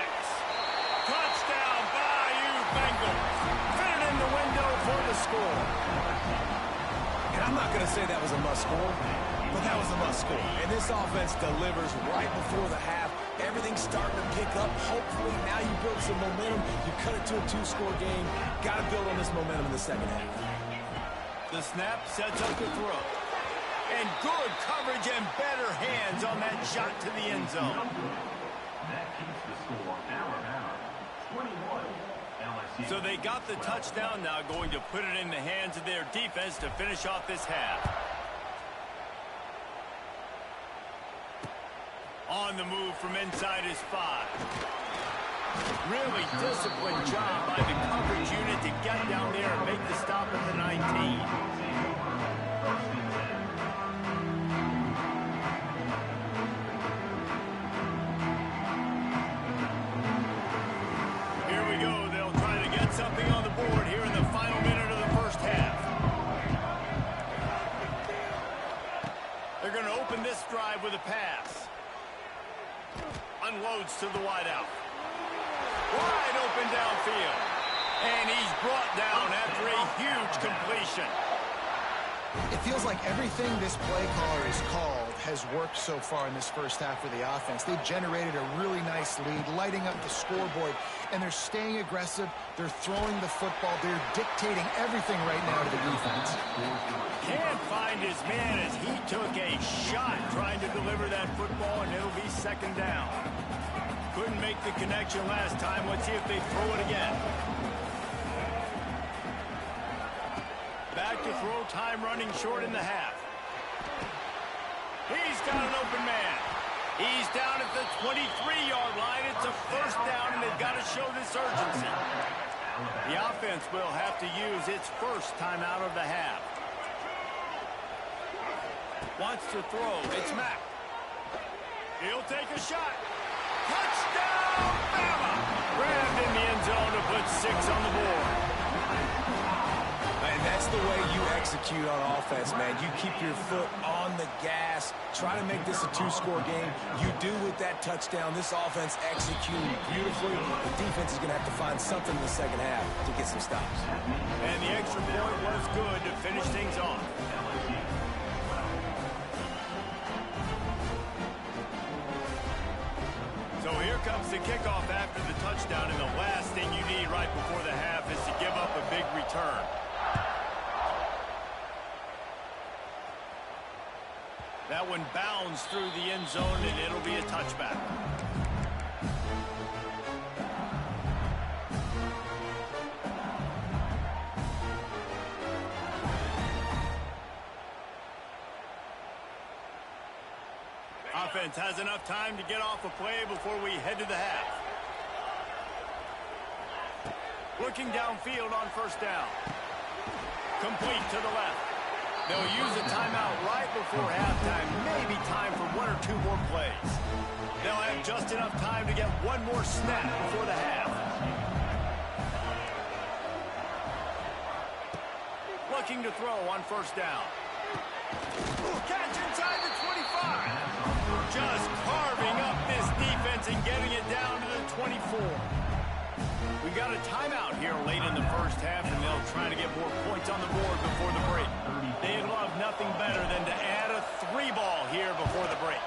Touchdown, Bayou Bengals. Fit it in the window for the score. And I'm not going to say that was a must-score, but that was a must-score. And this offense delivers right before the half. Everything's starting to pick up. Hopefully, now you build some momentum. You cut it to a 2-score game. Got to build on this momentum in the second half. The snap sets up the throw. And good coverage and better hands on that shot to the end zone. That keeps the score Alabama 21. LSU. So they got the touchdown, now going to put it in the hands of their defense to finish off this half. On the move from inside his 5. Really disciplined job by the coverage unit to get down there and make the stop at the 19. Here we go. They'll try to get something on the board here in the final minute of the first half. They're going to open this drive with a pass. Unloads to the wideout. Wide open downfield. And he's brought down after a huge completion. It feels like everything this play caller has called has worked so far in this first half for the offense. They've generated a really nice lead, lighting up the scoreboard, and they're staying aggressive. They're throwing the football. They're dictating everything right now to the defense. Can't find his man as he took a shot trying to deliver that football, and it'll be second down. Couldn't make the connection last time. Let's see if they throw it again. Back to throw, time running short in the half. He's got an open man. He's down at the 23-yard line. It's a first down, and they've got to show this urgency. The offense will have to use its first timeout of the half. Wants to throw. It's Mack. He'll take a shot. Touchdown, Bama! Grabbed in the end zone to put 6 on the board. And that's the way you execute on offense, man. You keep your foot on the gas. Try to make this a 2-score game. You do with that touchdown. This offense executing beautifully. The defense is going to have to find something in the second half to get some stops. And the extra point was good to finish things off. So here comes the kickoff after the touchdown, and the last thing you need right before the half is to give up a big return. That one bounds through the end zone, and it'll be a touchback. Offense has enough time to get off a play before we head to the half. Looking downfield on first down. Complete to the left. They'll use a timeout right before halftime. Maybe time for 1 or 2 more plays. They'll have just enough time to get one more snap before the half. Looking to throw on first down. Catch inside the 25. Just carving up this defense and getting it down to the 24. We got a timeout here late in the first half, and they'll try to get more points on the board before the break. They'd love nothing better than to add a 3-ball here before the break.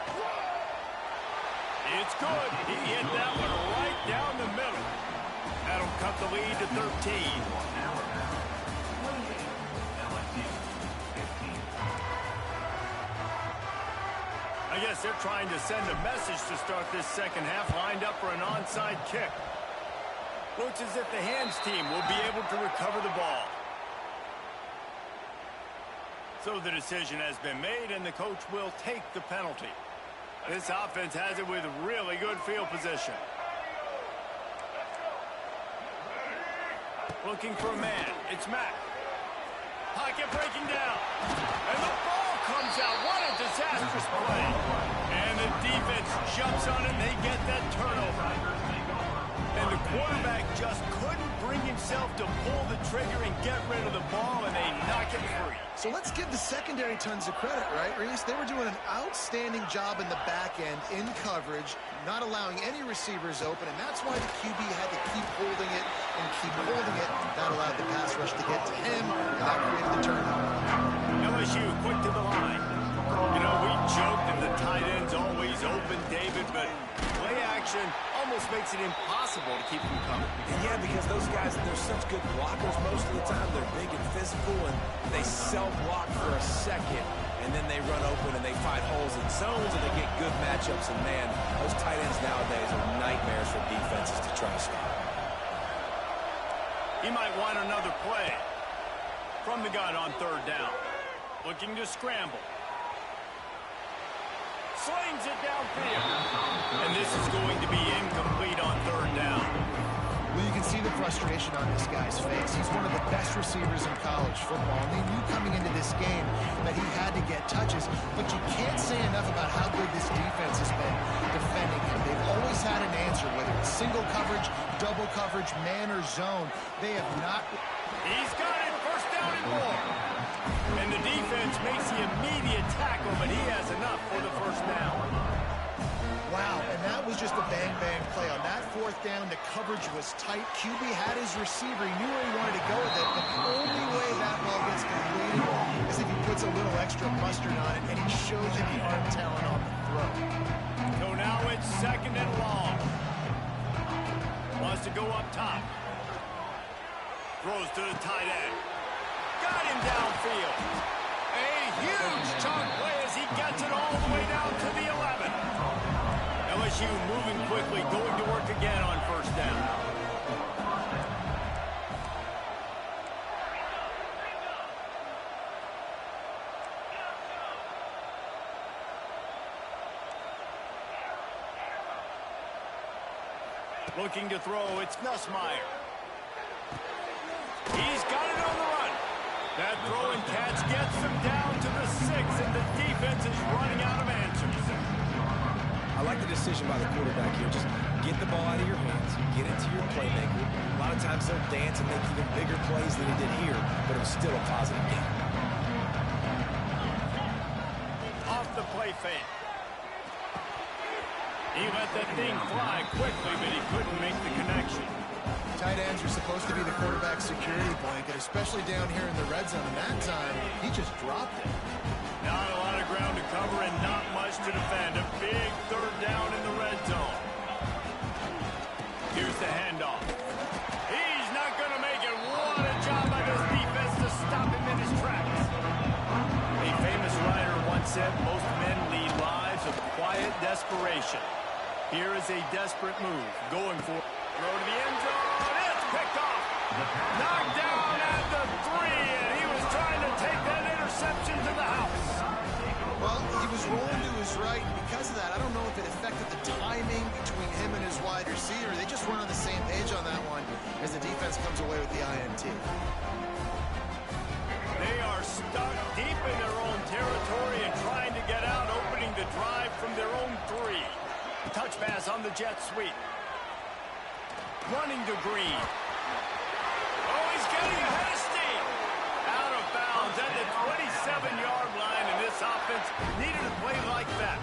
It's good. He hit that one right down the middle. That'll cut the lead to 13. I guess they're trying to send a message to start this second half, lined up for an onside kick. Looks as if the hands team will be able to recover the ball. So the decision has been made, and the coach will take the penalty. This offense has it with really good field position. Looking for a man. It's Mack. Pocket breaking down. And the ball comes out. What a disastrous play. And the defense jumps on it, and they get that turnover. And the quarterback just couldn't bring himself to pull the trigger and get rid of the ball, and they knock it free. So let's give the secondary tons of credit, right, Reese? They were doing an outstanding job in the back end, in coverage, not allowing any receivers open, and that's why the QB had to keep holding it and keep holding it. That allowed the pass rush to get to him, and that created the turnover. LSU quick to the line. You know, we joked that the tight end's always open, David, but play action almost makes it impossible to keep them coming. Yeah, because those guys, they're such good blockers most of the time. They're big and physical, and they self-block for a second, and then they run open and they find holes in zones, and they get good matchups. And, man, those tight ends nowadays are nightmares for defenses to try to stop. He might want another play. From the gun on third down. Looking to scramble. Slings it downfield. And this is going to be incomplete on third down. Well, you can see the frustration on this guy's face. He's one of the best receivers in college football, and they knew coming into this game that he had to get touches, but you can't say enough about how good this defense has been defending him. They've always had an answer, whether it's single coverage, double coverage, man or zone. They have not... He's got it, first down and more. And the defense makes the immediate tackle, but he has enough for the first down. Wow, and that was just a bang-bang play. On that fourth down, the coverage was tight. QB had his receiver. He knew where he wanted to go with it, but the only way that ball gets completed is if he puts a little extra mustard on it, and he shows you the arm talent on the throw. So now it's second and long. Wants to go up top. Throws to the tight end. Got him downfield. A huge chunk play as he gets it all the way down to the 11. LSU moving quickly, going to work again on first down. Looking to throw, it's Nussmeier. He's got it on the run. That throw and catch gets him down to the 6, and the defense is running out of answers. I like the decision by the quarterback here. Just get the ball out of your hands, get it to your playmaker. A lot of times they'll dance and make even bigger plays than he did here, but it was still a positive game. Off the play fake. He let that thing fly quickly, but he couldn't make the connection. Tight ends are supposed to be the quarterback's security blanket, especially down here in the red zone. And that time, he just dropped it. Not a lot of ground to cover and not much to defend. A big third down in the red zone. Here's the handoff. He's not going to make it. What a job by this defense to stop him in his tracks. A famous writer once said, most men lead lives of quiet desperation. Here is a desperate move. Going for it. Throw to the end zone. It's picked off. Knocked down at the 3, and he was trying to take that interception to the house. Well, he was rolling to his right, and because of that, I don't know if it affected the timing between him and his wide receiver. They just weren't on the same page on that one as the defense comes away with the INT. They are stuck deep in their own territory and trying to get out, opening the drive from their own 3. Touch pass on the jet sweep. Running to Green. Oh, he's getting ahead of steam. Out of bounds at the 27-yard line, and this offense needed a play like that.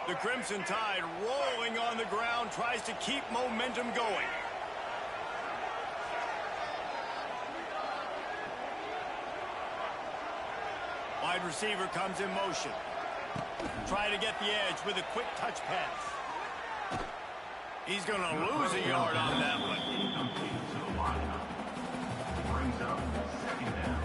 The Crimson Tide rolling on the ground, tries to keep momentum going. Wide receiver comes in motion. Try to get the edge with a quick touch pass. He's going to lose a yard on that one. Brings up second down.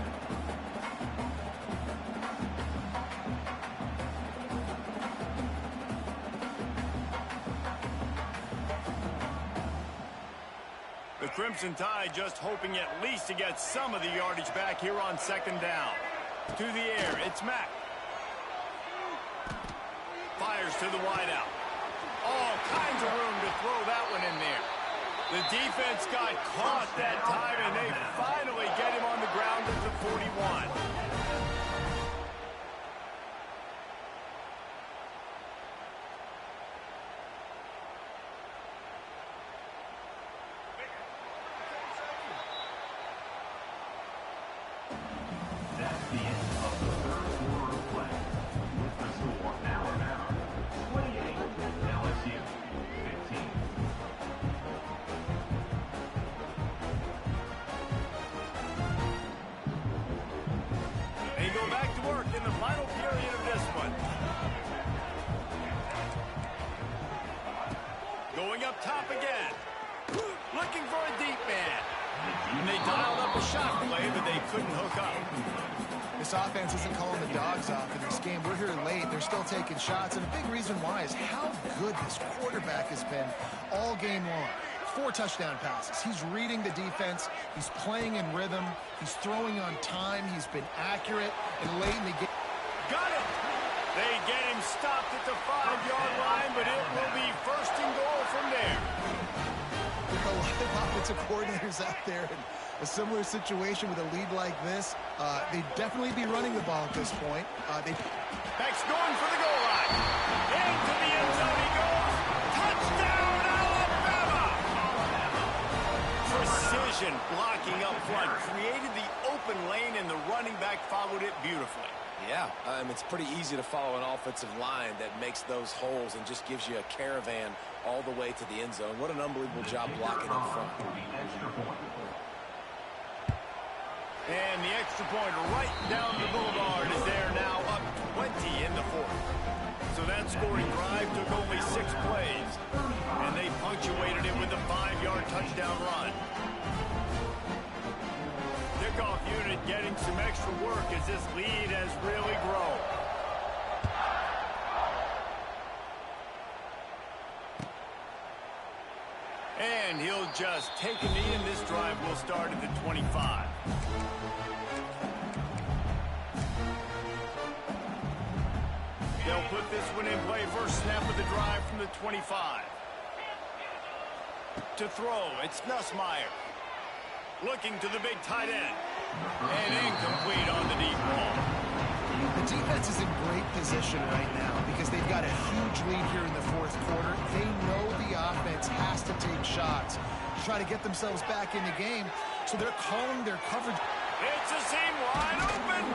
The Crimson Tide just hoping at least to get some of the yardage back here on second down. To the air, it's Mack. Fires to the wideout. All kinds of room to throw that one in there. The defense got caught that time, and they finally get him on the ground at the 41. That's the end of the third quarter of play. With the score, Alabama 28, LSU 15. They go back to work in the final period of this one. Going up top again. Looking for a deep man. And they dialed up a shot play, but they couldn't hook up. This offense isn't calling the dogs off in this game. We're here late. They're still taking shots. And a big reason why is how good this quarterback has been all game long. 4 touchdown passes. He's reading the defense. He's playing in rhythm. He's throwing on time. He's been accurate. And late in the game. Got it! They get him stopped at the 5-yard line, but it will be first and goal from there. There are a lot of offensive coordinators out there in a similar situation with a lead like this. They'd definitely be running the ball at this point. Beck's going for the goal line. Into the end zone he goes. Touchdown, Alabama! Precision blocking up front. Created the open lane, and the running back followed it beautifully. Yeah, it's pretty easy to follow an offensive line that makes those holes and just gives you a caravan all the way to the end zone. What an unbelievable job blocking up front. And the extra point right down the boulevard is there now, up 20 in the fourth. So that scoring drive took only 6 plays, and they punctuated it with a 5-yard touchdown run. Kickoff unit getting some extra work as this lead has really grown. And he'll just take a knee, and this drive will start at the 25. They'll put this one in play. First snap of the drive from the 25. To throw, it's Nussmeier. Looking to the big tight end. And incomplete on the deep ball. The defense is in great position right now because they've got a huge lead here in the fourth quarter. They know the offense has to take shots to try to get themselves back in the game, so they're calling their coverage. It's a seam wide open.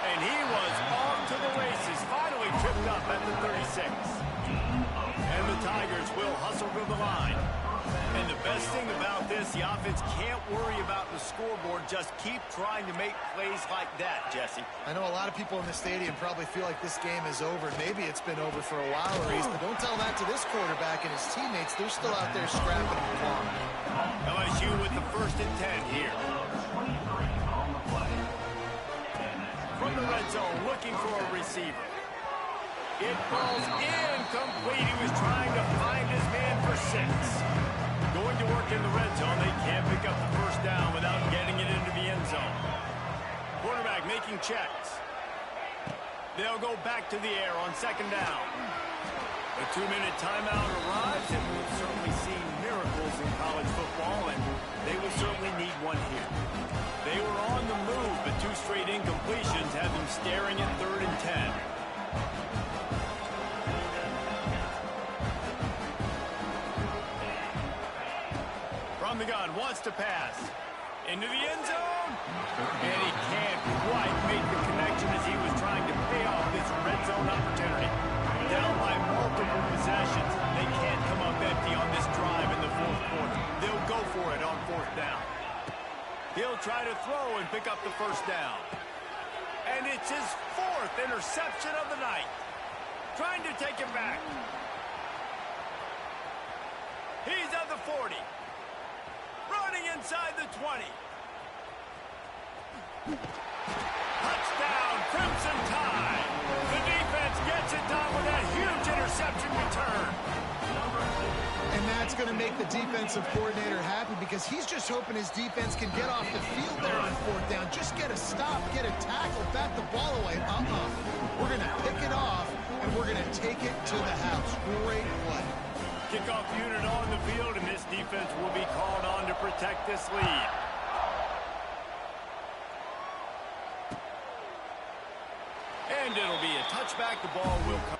And he was on to the races. Finally tripped up at the 36. And the Tigers will hustle to the line. And the best thing about this, the offense can't worry about the scoreboard. Just keep trying to make plays like that, Jesse. I know a lot of people in the stadium probably feel like this game is over. Maybe it's been over for a while, Reese, but don't tell that to this quarterback and his teammates. They're still out there scrapping and clawing. LSU with the 1st and 10 here. From the red zone, looking for a receiver. It falls incomplete. He was trying to find his man for 6. Going to work in the red zone. They can't pick up the first down without getting it into the end zone. Quarterback making checks. They'll go back to the air on 2nd down. A 2-minute timeout arrives, and we've certainly seen miracles in college football, and they will certainly need one here. They were on the move, but 2 straight incompletions have them staring at 3rd and 10. From the gun, wants to pass. Into the end zone. And he can't quite make the connection as he was trying to pay off this red zone opportunity. Down by multiple possessions. They can't come up empty on this drive in the 4th quarter. They'll go for it on 4th down. He'll try to throw and pick up the 1st down. And it's his 4th interception of the night. Trying to take it back. He's at the 40. Running inside the 20. Touchdown, Crimson Tide. The defense gets it done with that huge interception return. And that's going to make the defensive coordinator happy because he's just hoping his defense can get off the field there on 4th down. Just get a stop, get a tackle, bat the ball away. We're going to pick it off, and we're going to take it to the house. Great play. Kickoff unit on the field, and this defense will be called on to protect this lead. And it'll be a touchback. The ball will come.